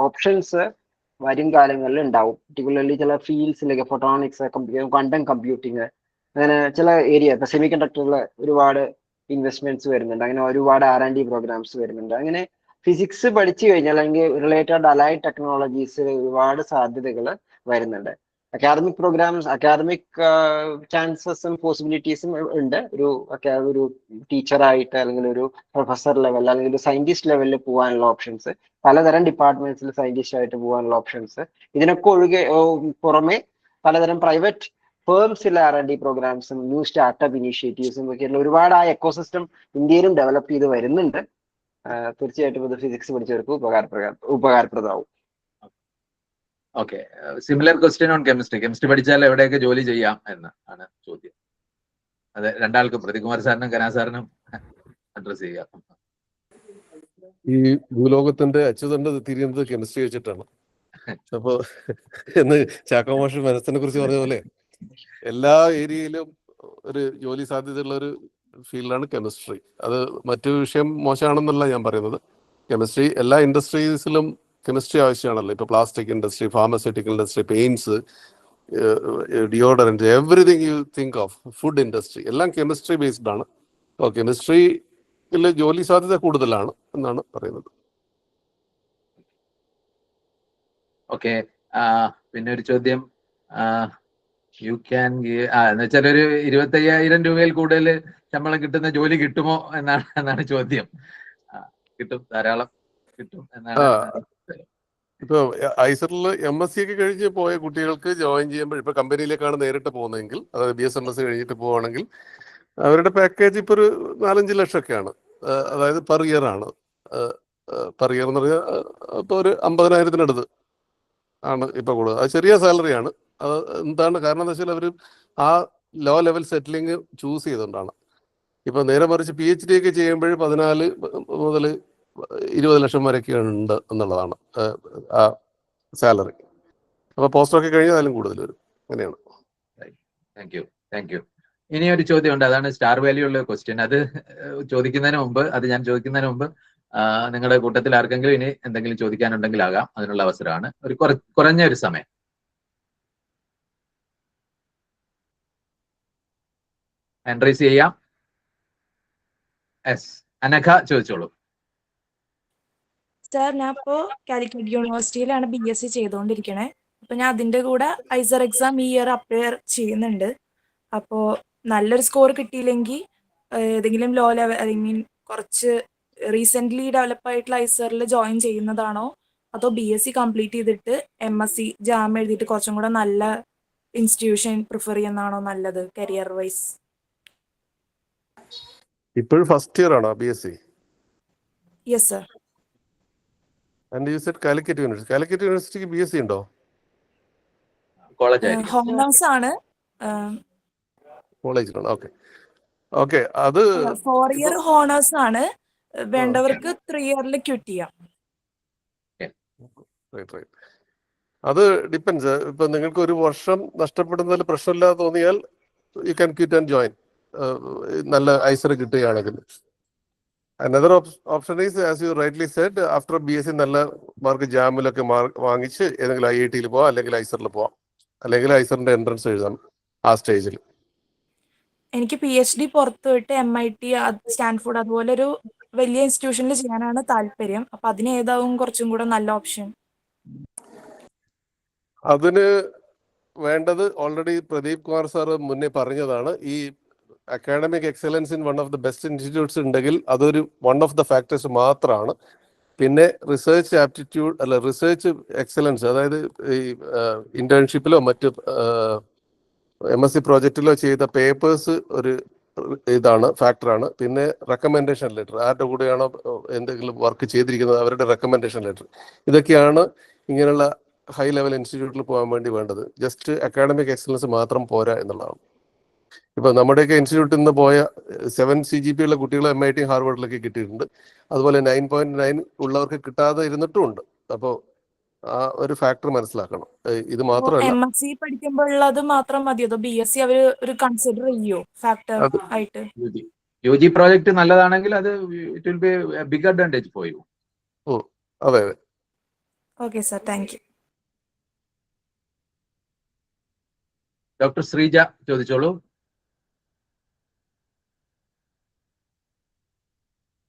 ഓപ്ഷൻസ് വരും കാലങ്ങളിൽ ഉണ്ടാവും. പർട്ടിക്കുലർലി ചില ഫീൽഡ്സിലൊക്കെ ഫോട്ടോണിക്സ്, ക്വാണ്ടം കമ്പ്യൂട്ടിങ്, അങ്ങനെ ചില ഏരിയ, ഇപ്പൊ സെമി കണ്ടക്ടറിൽ ഒരുപാട് ഇൻവെസ്റ്റ്മെന്റ്സ് വരുന്നുണ്ട്. അങ്ങനെ ഒരുപാട് R&D പ്രോഗ്രാംസ് വരുന്നുണ്ട്. അങ്ങനെ ഫിസിക്സ് പഠിച്ചു കഴിഞ്ഞാൽ അല്ലെങ്കിൽ റിലേറ്റഡ് അലൈഡ് ടെക്നോളജീസ് ഒരുപാട് സാധ്യതകൾ വരുന്നുണ്ട്. അക്കാദമിക് പ്രോഗ്രാംസ്, അക്കാദമിക് ചാൻസസും പോസിബിലിറ്റീസും ഉണ്ട്. ഒരു ടീച്ചറായിട്ട് അല്ലെങ്കിൽ ഒരു പ്രൊഫസർ ലെവൽ അല്ലെങ്കിൽ ഒരു സയന്റിസ്റ്റ് ലെവലിൽ പോകാനുള്ള ഓപ്ഷൻസ്, പലതരം ഡിപ്പാർട്ട്മെന്റ്സിൽ സയന്റിസ്റ്റ് ആയിട്ട് പോകാനുള്ള ഓപ്ഷൻസ്, ഇതിനൊക്കെ പുറമെ പലതരം പ്രൈവറ്റ് ഫേംസിലെ R&D പ്രോഗ്രാംസും ന്യൂ സ്റ്റാർട്ടപ്പ് ഇനീഷ്യേറ്റീവ്സും ഒക്കെയുള്ള ഒരുപാട് ആ എക്കോസിസ്റ്റം ഇന്ത്യയിലും ഡെവലപ്പ് ചെയ്ത് വരുന്നുണ്ട്. തീർച്ചയായിട്ടും ഇത് ഫിസിക്സ് പഠിച്ചവർക്ക് ഉപകാരപ്രദമാവും. Okay, similar question on chemistry പഠിച്ചാൽ എവിടെയൊക്കെ ജോലി ചെയ്യാം എന്ന് ആണ് ചോദ്യം. അത് രണ്ടാൾക്കും, പ്രദീപ് കുമാർ സാറിനും കനാ സാറിനും അഡ്രസ് ചെയ്യാം. ഈ ഭൂലോകത്തിന്റെ അച്യുതണ്ട് തിരിയുന്നത് കെമിസ്ട്രി വെച്ചിട്ടാണ്. അപ്പൊ എന്ന് ചാക്കോ മാഷ് മനസ്സിനെ കുറിച്ച് പറഞ്ഞ പോലെ എല്ലാ ഏരിയയിലും ഒരു ജോലി സാധ്യതയുള്ള ഒരു ഫീൽഡാണ് കെമിസ്ട്രി. അത് മറ്റു വിഷയം മോശമാണെന്നല്ല ഞാൻ പറയുന്നത്. കെമിസ്ട്രി എല്ലാ ഇൻഡസ്ട്രീസിലും കെമിസ്ട്രി ആവശ്യമാണല്ലോ. ഇപ്പൊ plastic industry, pharmaceutical industry, paints, deodorant, everything you think of, food industry എല്ലാം കെമിസ്ട്രി ബേസ്ഡ് ആണ്. അപ്പോൾ കെമിസ്ട്രിയിൽ ജോലി സാധ്യത കൂടുതലാണ് എന്നാണ് പറയുന്നത്. ഓക്കെ, പിന്നെ ഒരു ചോദ്യം, യു ക്യാൻ എന്ന് വെച്ചാൽ ഒരു 25,000 രൂപയിൽ കൂടുതൽ ശമ്പളം കിട്ടുന്ന ജോലി കിട്ടുമോ എന്നാണ് ചോദ്യം. കിട്ടും, ധാരാളം കിട്ടും എന്നാണ്. ഇപ്പൊ ഐസറിൽ MSc ഒക്കെ കഴിഞ്ഞ് പോയ കുട്ടികൾക്ക് ജോയിൻ ചെയ്യുമ്പോൾ ഇപ്പൊ കമ്പനിയിലേക്കാണ് നേരിട്ട് പോകുന്നതെങ്കിൽ, അതായത് BSMS കഴിഞ്ഞിട്ട് പോവുകയാണെങ്കിൽ അവരുടെ പാക്കേജ് ഇപ്പൊ ഒരു 4-5 ലക്ഷമൊക്കെയാണ്. അതായത് പെർ ഇയർ ആണ്. പെർ ഇയർ എന്ന് പറഞ്ഞാൽ ഇപ്പൊ ഒരു 50,000-ത്തിനടുത്ത് ആണ് ഇപ്പൊ കൂടുതൽ. അത് ചെറിയ സാലറിയാണ്. അത് എന്താണ് കാരണം എന്ന് വെച്ചാൽ അവർ ആ ലോ ലെവൽ സെറ്റിലിംഗ് ചൂസ് ചെയ്തുകൊണ്ടാണ്. ഇപ്പൊ നേരെ മറിച്ച് PhD ഒക്കെ ചെയ്യുമ്പോൾ 14 മുതൽ 20 ലക്ഷം വരെയൊക്കെ ഉണ്ട് എന്നുള്ളതാണ് ആ സാലറി. അപ്പൊ പോസ്റ്റ് ഒക്കെ കഴിഞ്ഞാൽ അതിലും കൂടുതൽ വരും. അങ്ങനെയാണ്. Thank you. ഇനി ഒരു ചോദ്യമുണ്ട്, അതാണ് സ്റ്റാർ വാല്യൂ ഉള്ള ക്വസ്റ്റ്യൻ. അത് ഞാൻ ചോദിക്കുന്നതിന് മുമ്പ് നിങ്ങളുടെ കൂട്ടത്തിൽ ആർക്കെങ്കിലും ഇനി എന്തെങ്കിലും ചോദിക്കാനുണ്ടെങ്കിൽ ആകാം, അതിനുള്ള അവസരമാണ്. ഒരു കുറഞ്ഞ ഒരു സമയം. എൻട്രീസ് ചെയ്യാം. അനഘ ചോദിച്ചോളൂ. സാർ, ഞാൻ ഇപ്പോൾ കാലിക്കറ്റ് യൂണിവേഴ്സിറ്റിയിലാണ് BSc ചെയ്തുകൊണ്ടിരിക്കണേ. അപ്പോൾ ഞാൻ അതിൻ്റെ കൂടെ ഐസർ എക്സാം ഈ ഇയർ അപ്ലയർ ചെയ്യുന്നുണ്ട്. അപ്പോൾ നല്ലൊരു സ്കോർ കിട്ടിയില്ലെങ്കിൽ ഏതെങ്കിലും ലോ ലെവൽ, കുറച്ച് റീസെന്റ് ഡെവലപ്പ് ആയിട്ടുള്ള ഐസറിൽ ജോയിൻ ചെയ്യുന്നതാണോ അതോ BSc കംപ്ലീറ്റ് ചെയ്തിട്ട് MSc ജാം എഴുതിയിട്ട് കുറച്ചും കൂടെ നല്ല ഇൻസ്റ്റിറ്റ്യൂഷൻ പ്രിഫർ ചെയ്യുന്നതാണോ നല്ലത് കരിയർ വൈസ്? ഇപ്പോഴും ഫസ്റ്റ് ഇയർ ആണോ BSc? Yes sir. And you said Calicut university. Calicut യൂണിവേഴ്സിറ്റിക്ക് BSc ഉണ്ടോ? ഹോണേഴ്സ് ആണ്. കോളേജിലാണ്. Okay okay. അത് 4 ഇയർ ഹോണേഴ്സ് ആണ്. വേണ്ടവർക്ക് 3 ഇയറിൽ ക്വിറ്റ് ചെയ്യാം. അത് ഡിപ്പെൻസ്. ഇപ്പൊ നിങ്ങൾക്ക് ഒരു വർഷം നഷ്ടപ്പെടുന്നതിൽ പ്രശ്നമില്ലാതെ തോന്നിയാൽ you can quit and join. നല്ല ഐസർ കിട്ടുകയാണെങ്കിൽ. Another option is as you rightly said, after BSc നല്ല മാർക്ക് ജാമിലൊക്കെ വാങ്ങിച്ച് ഏതെങ്കിലും IIT-യിൽ പോവാം, അല്ലെങ്കിൽ ഐസറിൽ പോവാം, അല്ലെങ്കിൽ ഐസറിന്റെ എൻട്രൻസ് എഴുതാം ആ സ്റ്റേജിൽ. എനിക്ക് PhD പുറത്ത് പോയിട്ട് MIT, സ്റ്റാൻഫോർഡ് അതുപോലെ ഒരു വലിയ ഇൻസ്റ്റിറ്റ്യൂഷനിൽ ചെയ്യാനാണ് താല്പര്യം. അപ്പൊ അതിന് ഏതാവും കുറച്ചും കൂടെ നല്ല ഓപ്ഷൻ? അതിന് വേണ്ടത് ഓൾറെഡി പ്രദീപ് കുമാർ സാർ മുന്നേ പറഞ്ഞതാണ്. ഈ academic excellence in one of the best institutes ഉണ്ടെങ്കിൽ അതൊരു വൺ ഓഫ് ദ ഫാക്ടേഴ്സ് മാത്രമാണ്. പിന്നെ റിസർച്ച് ആപ്റ്റിറ്റ്യൂഡ് അല്ല, റിസർച്ച് എക്സലൻസ്, അതായത് ഈ ഇന്റേൺഷിപ്പിലോ മറ്റ് MSc പ്രോജക്റ്റിലോ ചെയ്ത പേപ്പേഴ്സ് ഒരു ഇതാണ്, ഫാക്ടറാണ്. പിന്നെ റെക്കമെൻഡേഷൻ ലെറ്റർ, ആരുടെ കൂടെയാണോ എന്തെങ്കിലും വർക്ക് ചെയ്തിരിക്കുന്നത് അവരുടെ റെക്കമെൻഡേഷൻ ലെറ്റർ, ഇതൊക്കെയാണ് ഇങ്ങനെയുള്ള ഹൈ ലെവൽ ഇൻസ്റ്റിറ്റ്യൂട്ടിൽ പോകാൻ വേണ്ടി വേണ്ടത്. ജസ്റ്റ് അക്കാഡമിക് എക്സലൻസ് മാത്രം പോരാ എന്നുള്ളതാണ്. ഇപ്പൊ നമ്മുടെയൊക്കെ ഇൻസ്റ്റിറ്റ്യൂട്ടിൽ നിന്ന് പോയ 7 CGP ഉള്ള കുട്ടികൾ MIT ഹാർവേഡിലൊക്കെ കിട്ടിയിട്ടുണ്ട്. അതുപോലെ 9.9 ഉള്ളവർക്ക് കിട്ടാതെ ഇരുന്നിട്ടും ഉണ്ട്. അപ്പോൾ ആ ഒരു ഫാക്ടർ മനസ്സിലാക്കണം. ഇത് മാത്രമല്ല, MSc പഠിക്കുമ്പോഴുള്ളത് മാത്രം മതി അതോ BSc അവര് ഒരു കൺസിഡർ ചെയ്യോ ഫാക്ടർ ആയിട്ട്? UG പ്രോജക്റ്റ് നല്ലതാണെങ്കിൽ അത് it will be a big advantage for you. അതെ. Okay sir, thank you. Doctor Sreeja ചോദിച്ചോളൂ.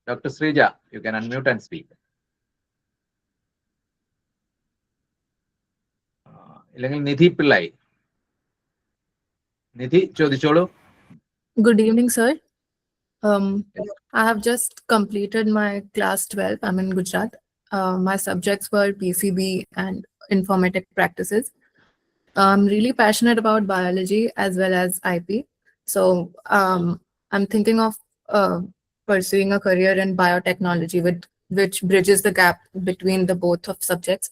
Doctor Sreeja, you can unmute and speak. ഇല്ലെങ്കിൽ നിധി പിള്ളായി. നിധി ചോദിച്ചോളൂ. Good evening, sir. I have just completed my class 12. I'm in Gujarat. My subjects were PCB and informatic practices. I'm really passionate about biology as well as IP. So I'm thinking of pursuing a career in biotechnology, which bridges the gap between the both of subjects.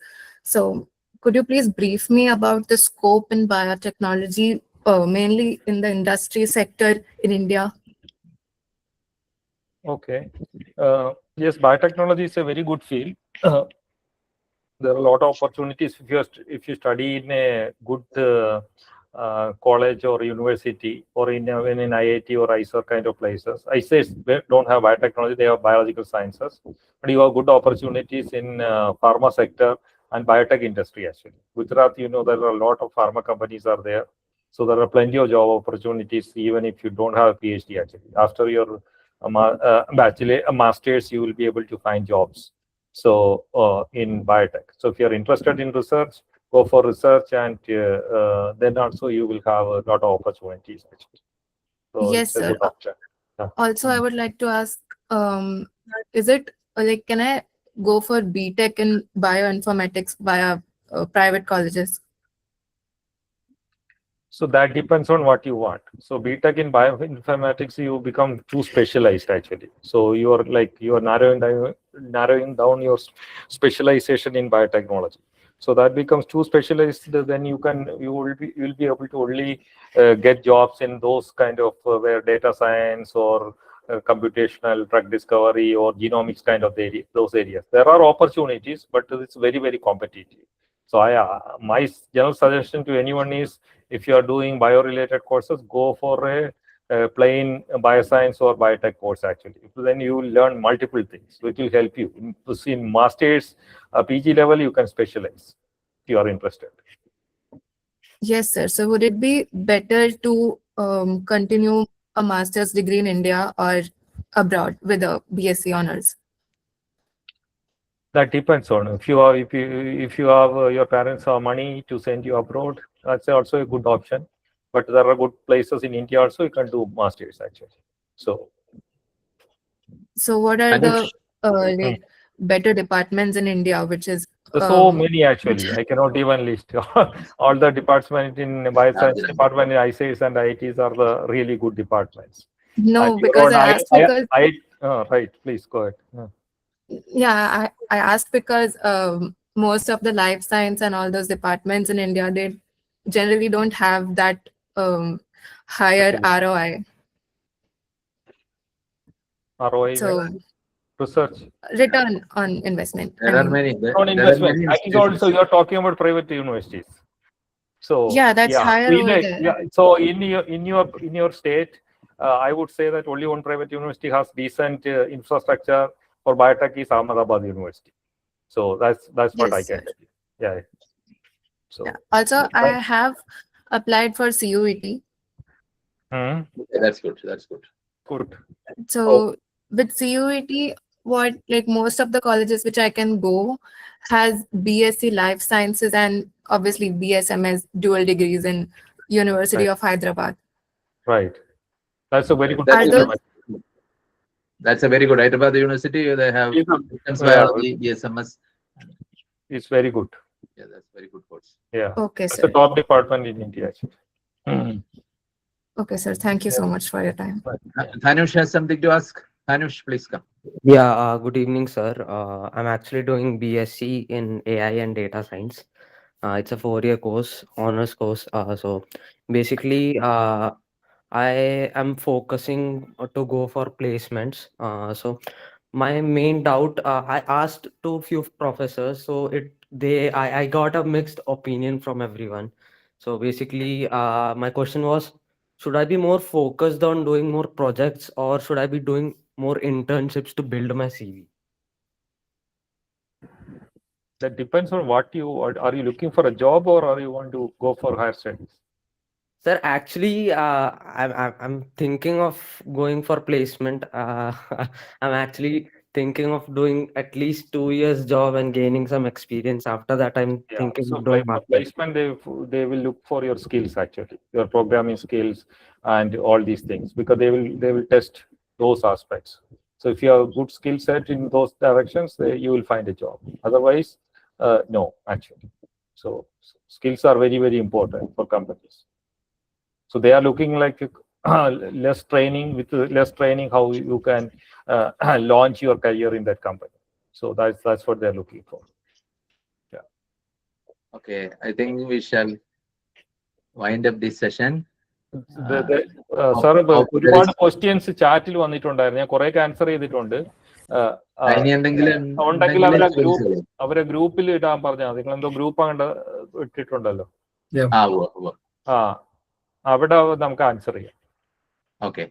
So could you please brief me about the scope in biotechnology, mainly in the industry sector in India? Okay. Yes, biotechnology is a very good field. There are a lot of opportunities if you study in a good college or university, or in IIT or IISER kind of places. IISER don't have biotechnology; they have biological sciences. But you have good opportunities in pharma sector and biotech industry actually. Gujarat, there are a lot of pharma companies are there, so there are plenty of job opportunities even if you don't have a PhD actually. After your master's, you will be able to find jobs. So in biotech. So if you're interested in research, go for research, and then also you will have a lot of opportunities actually. So Yes, it's a sir. good option. Yeah. Also, I would like to ask, is it like, can I go for BTech in bioinformatics via private colleges? So that depends on what you want. So BTech in bioinformatics, you become too specialized actually. So you are narrowing down your specialization in biotechnology. So that becomes too specialized. Then you will be able to only get jobs in those kind of where data science or computational drug discovery or genomics kind of those areas. There are opportunities, but it's very, very competitive. So my general suggestion to anyone is, if you are doing bio-related courses, go for a plain bioscience or biotech course actually. Then you will learn multiple things, which will help you. In master's, PG level, you can specialize if you are interested. Yes, sir. So would it be better to continue a master's degree in India or abroad with a BSc honors? That depends on if you have your parents have money to send you abroad. That's also a good option. But there are good places in India also. You can do masters actually. So what are the like better departments in India, which is There's so many actually. I cannot even list all the departments in bioscience department in ICIS and IITs are the really good departments. no, And because I asked because right, please go ahead. yeah, I asked because most of the life science and all those departments in India, they generally don't have that higher ROI. ROI, So research. return on investment. There are many. On investment. I think also you're talking about private universities. So Yeah, that's higher over like, there. yeah. So in your state, I would say that only one private university has decent infrastructure for biotech is Ahmedabad University. So that's what I Yes, can tell you. Yeah. So also I have applied for CUET. Okay, that's good. That's good. Good. So with CUET, what like most of the colleges which I can go has BSc Life Sciences and obviously BSMS dual degrees in University of Hyderabad. Right. That's a very good That's a very good. Hyderabad University, they have BSMS. It's very good. Yeah, that's very good course. Yeah. Okay, It's sir. a top department in India actually. Okay, sir. Thank you so much for your time. Dhanush has something to ask. Dhanush, please come. Yeah, good evening, sir. I'm actually doing BSc in AI and data science. It's a 4-year course, honors course. So basically, I am focusing to go for placements. So my main doubt, I asked to a few professors, so I got a mixed opinion from everyone. So basically, my question was, should I be more focused on doing more projects or should I be doing more internships to build my CV? That depends on what are you looking for a job or are you want to go for higher studies? Sir, actually, I'm thinking of going for placement. I'm actually thinking of doing at least 2 years job and gaining some experience. After that, I'm thinking So of doing for master's. placement, they will look for your skills actually, your programming skills and all these things because they will test those aspects. So if you have a good skill set in those directions, you will find a job. Otherwise, no, actually. So skills are very, very important for companies. So they are looking like less training. With less training, how you can launch your career in that company. So that's what they're looking for. Yeah. Okay, I think we shall wind up this session. Sir ഒരുപാട് questions ചാറ്റിൽ വന്നിട്ടുണ്ടായിരുന്നു. ഞാൻ കുറെ answer ചെയ്തിട്ടുണ്ട്. ഉണ്ടെങ്കിൽ അവരെ ഗ്രൂപ്പിൽ ഇടാൻ പറഞ്ഞാൽ നിങ്ങൾ എന്തോ ഗ്രൂപ്പ് അങ്ങോട്ട് ഇട്ടിട്ടുണ്ടല്ലോ. അവിടെ നമുക്ക് ആൻസർ ചെയ്യാം. ഓക്കെ.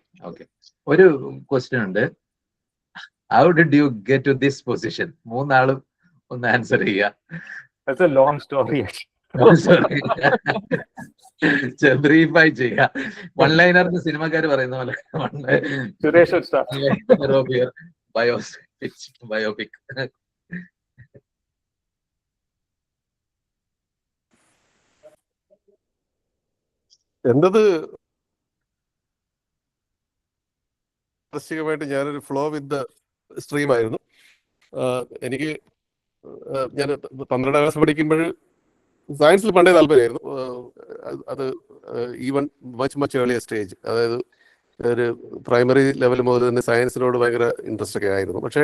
ഒരു ക്വസ്റ്റ്യൻ ഉണ്ട്. How did you get to this position? മൂന്നാളും ഒന്ന് ആൻസർ ചെയ്യുക. That's a long story. ബ്രീഫായി ചെയ്യുക. വൺ ലൈനർ സിനിമക്കാർ പറയുന്ന പോലെ ബയോപിക്. എന്നത് മാനസികമായിട്ട് ഞാനൊരു ഫ്ലോ വിത്ത് ദ സ്ട്രീം ആയിരുന്നു. എനിക്ക് ഞാൻ 12ാം ക്ലാസ് പഠിക്കുമ്പോൾ സയൻസിൽ പണ്ടേ താല്പര്യമായിരുന്നു. അത് ഈവൻ മച്ച് ഏർലിയർ സ്റ്റേജ്, അതായത് ഒരു പ്രൈമറി ലെവൽ മുതൽ തന്നെ സയൻസിനോട് ഭയങ്കര ഇൻട്രസ്റ്റ് ഒക്കെ ആയിരുന്നു. പക്ഷേ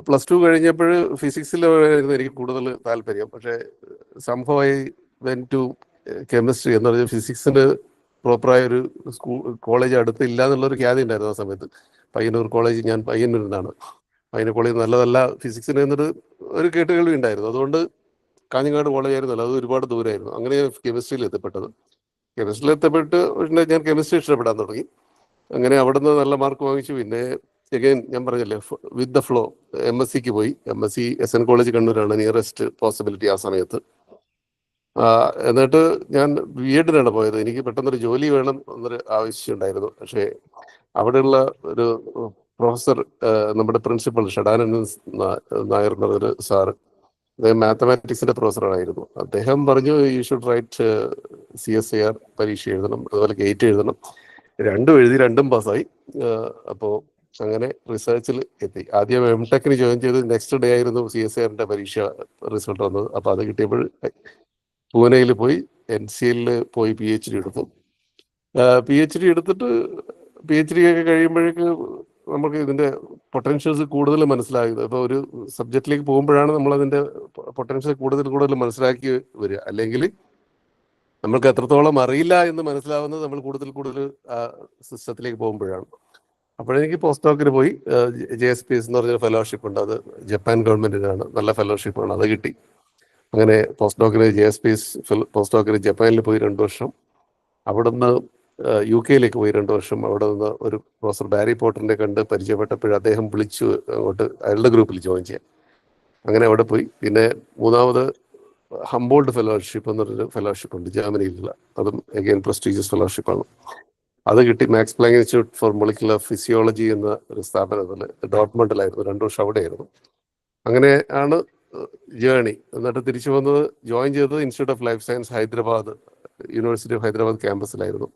+2 കഴിഞ്ഞപ്പോൾ ഫിസിക്സിലായിരുന്നു എനിക്ക് കൂടുതൽ താല്പര്യം. പക്ഷേ സംഭവമായി വെൻ ടു കെമിസ്ട്രി എന്ന് പറഞ്ഞാൽ ഫിസിക്സിന് പ്രോപ്പറായ ഒരു കോളേജ് അടുത്തില്ല എന്നുള്ളൊരു ഖ്യാതി ഉണ്ടായിരുന്നു ആ സമയത്ത്. പയ്യന്നൂർ കോളേജ്, ഞാൻ പയ്യന്നൂരിൽ നിന്നാണ്. പയ്യന്നൂർ കോളേജ് നല്ലതല്ല ഫിസിക്സിന് എന്നൊരു കേട്ടുകേൾവി ഉണ്ടായിരുന്നു. അതുകൊണ്ട് കാഞ്ഞങ്ങാട് കോളേജായിരുന്നല്ലോ, അത് ഒരുപാട് ദൂരമായിരുന്നു. അങ്ങനെ കെമിസ്ട്രിയിൽ എത്തപ്പെട്ടത്. കെമിസ്ട്രിയിൽ എത്തപ്പെട്ട് പിന്നെ ഞാൻ കെമിസ്ട്രി ഇഷ്ടപ്പെടാൻ തുടങ്ങി. അങ്ങനെ അവിടെ നിന്ന് നല്ല മാർക്ക് വാങ്ങിച്ചു. പിന്നെ അഗൈൻ ഞാൻ പറഞ്ഞല്ലേ വിത്ത് ദ ഫ്ലോ MSc പോയി. MSc SN കോളേജ് കണ്ണൂരാണ് നിയറസ്റ്റ് പോസിബിലിറ്റി ആ സമയത്ത്. എന്നിട്ട് ഞാൻ BEdനാണ് പോയത്. എനിക്ക് പെട്ടെന്നൊരു ജോലി വേണം എന്നൊരു ആവശ്യം ഉണ്ടായിരുന്നു. പക്ഷേ അവിടെയുള്ള ഒരു പ്രൊഫസർ, നമ്മുടെ പ്രിൻസിപ്പൽ ഷഡാനന്ദൻ നായർ എന്നൊരു സാറ്, അദ്ദേഹം മാത്തമാറ്റിക്സിന്റെ പ്രൊഫസറായിരുന്നു. അദ്ദേഹം പറഞ്ഞു യു ഷുഡ് റൈറ്റ് CSIR പരീക്ഷ എഴുതണം, അതുപോലെ ഗേറ്റ് എഴുതണം. രണ്ടും എഴുതി, രണ്ടും പാസ്സായി. അപ്പോൾ അങ്ങനെ റിസർച്ചിൽ എത്തി. ആദ്യം എംടെക്കിന് ജോയിൻ ചെയ്ത് നെക്സ്റ്റ് ഡേ ആയിരുന്നു CSIR പരീക്ഷ റിസൾട്ട് വന്നത്. അപ്പോൾ അത് കിട്ടിയപ്പോൾ പൂനെയിൽ പോയി NCL പോയി PhD എടുത്തു. PhD എടുത്തിട്ട് PhD ഒക്കെ കഴിയുമ്പോഴേക്ക് നമുക്ക് ഇതിൻ്റെ പൊട്ടൻഷ്യൽസ് കൂടുതൽ മനസ്സിലായത്. ഇപ്പോൾ ഒരു സബ്ജക്റ്റിലേക്ക് പോകുമ്പോഴാണ് നമ്മളതിൻ്റെ പൊട്ടൻഷ്യൽ കൂടുതൽ മനസ്സിലാക്കി വരിക. അല്ലെങ്കിൽ നമ്മൾക്ക് എത്രത്തോളം അറിയില്ല എന്ന് മനസ്സിലാവുന്നത് നമ്മൾ കൂടുതൽ ആ സിസ്റ്റത്തിലേക്ക് പോകുമ്പോഴാണ്. അപ്പോഴെനിക്ക് പോസ്റ്റ് ഡോക്കിന് പോയി JSPS എന്ന് പറഞ്ഞൊരു ഫെലോഷിപ്പ് ഉണ്ട്. അത് ജപ്പാൻ ഗവൺമെൻറ്റിനാണ്, നല്ല ഫെലോഷിപ്പാണ്, അത് കിട്ടി. അങ്ങനെ പോസ്റ്റ് ഡോക്കിന് JSPS പോസ്റ്റ് ഡോക്കിന് ജപ്പാനിൽ പോയി 2 വർഷം. അവിടുന്ന് UK പോയി 2 വർഷം. അവിടെ നിന്ന് ഒരു പ്രൊഫസർ ബാരി പോട്ടറിനെ കണ്ട് പരിചയപ്പെട്ടപ്പോൾ അദ്ദേഹം വിളിച്ചു അങ്ങോട്ട് അയാളുടെ ഗ്രൂപ്പിൽ ജോയിൻ ചെയ്യാൻ. അങ്ങനെ അവിടെ പോയി. പിന്നെ മൂന്നാമത് ഹംബോൾട്ട് ഫെലോഷിപ്പ് എന്നൊരു ഫെലോഷിപ്പ് ഉണ്ട് ജർമ്മനിയിലുള്ള, അതും അഗൈൻ പ്രസ്റ്റീജിയസ് ഫെലോഷിപ്പാണ്. അത് കിട്ടി. Max Planck institute for molecular physiology എന്ന ഒരു സ്ഥാപനത്തിൽ ഡോട്ട്മണ്ടിലായിരുന്നു. 2 വർഷം അവിടെയായിരുന്നു. അങ്ങനെ ആണ് ജേണി. എന്നിട്ട് തിരിച്ചു വന്നത് ജോയിൻ ചെയ്തത് institute of life science Hyderabad, university of Hyderabad ക്യാമ്പസിലായിരുന്നു.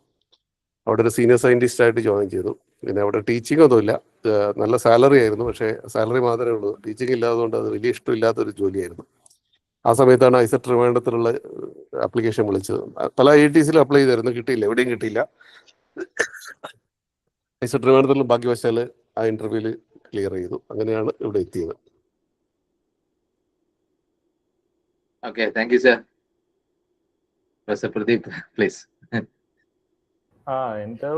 അവിടെ ഒരു സീനിയർ സയൻറ്റിസ്റ്റ് ആയിട്ട് ജോയിൻ ചെയ്തു. പിന്നെ അവിടെ ടീച്ചിങ് ഒന്നുമില്ല, നല്ല സാലറി ആയിരുന്നു. പക്ഷേ സാലറി മാത്രമേ ഉള്ളൂ, ടീച്ചിങ് ഇല്ലാത്തതുകൊണ്ട് അത് വലിയ ഇഷ്ടമില്ലാത്തൊരു ജോലിയായിരുന്നു. ആ സമയത്താണ് ഐസെറ്റ് ട്രിവാൻഡ്രത്തിലുള്ള ആപ്ലിക്കേഷൻ വിളിച്ചത്. പല IITസിലും അപ്ലൈ ചെയ്തായിരുന്നു, കിട്ടിയില്ല, എവിടെയും കിട്ടിയില്ല. ഐസെറ്റ് ട്രിവാൻഡ്രത്തിലും ഭാഗ്യവശാൽ ആ ഇന്റർവ്യൂവിൽ ക്ലിയർ ചെയ്തു. അങ്ങനെയാണ് ഇവിടെ എത്തിയത്. Okay, thank you sir. Professor Pradeep please. എൻ്റെ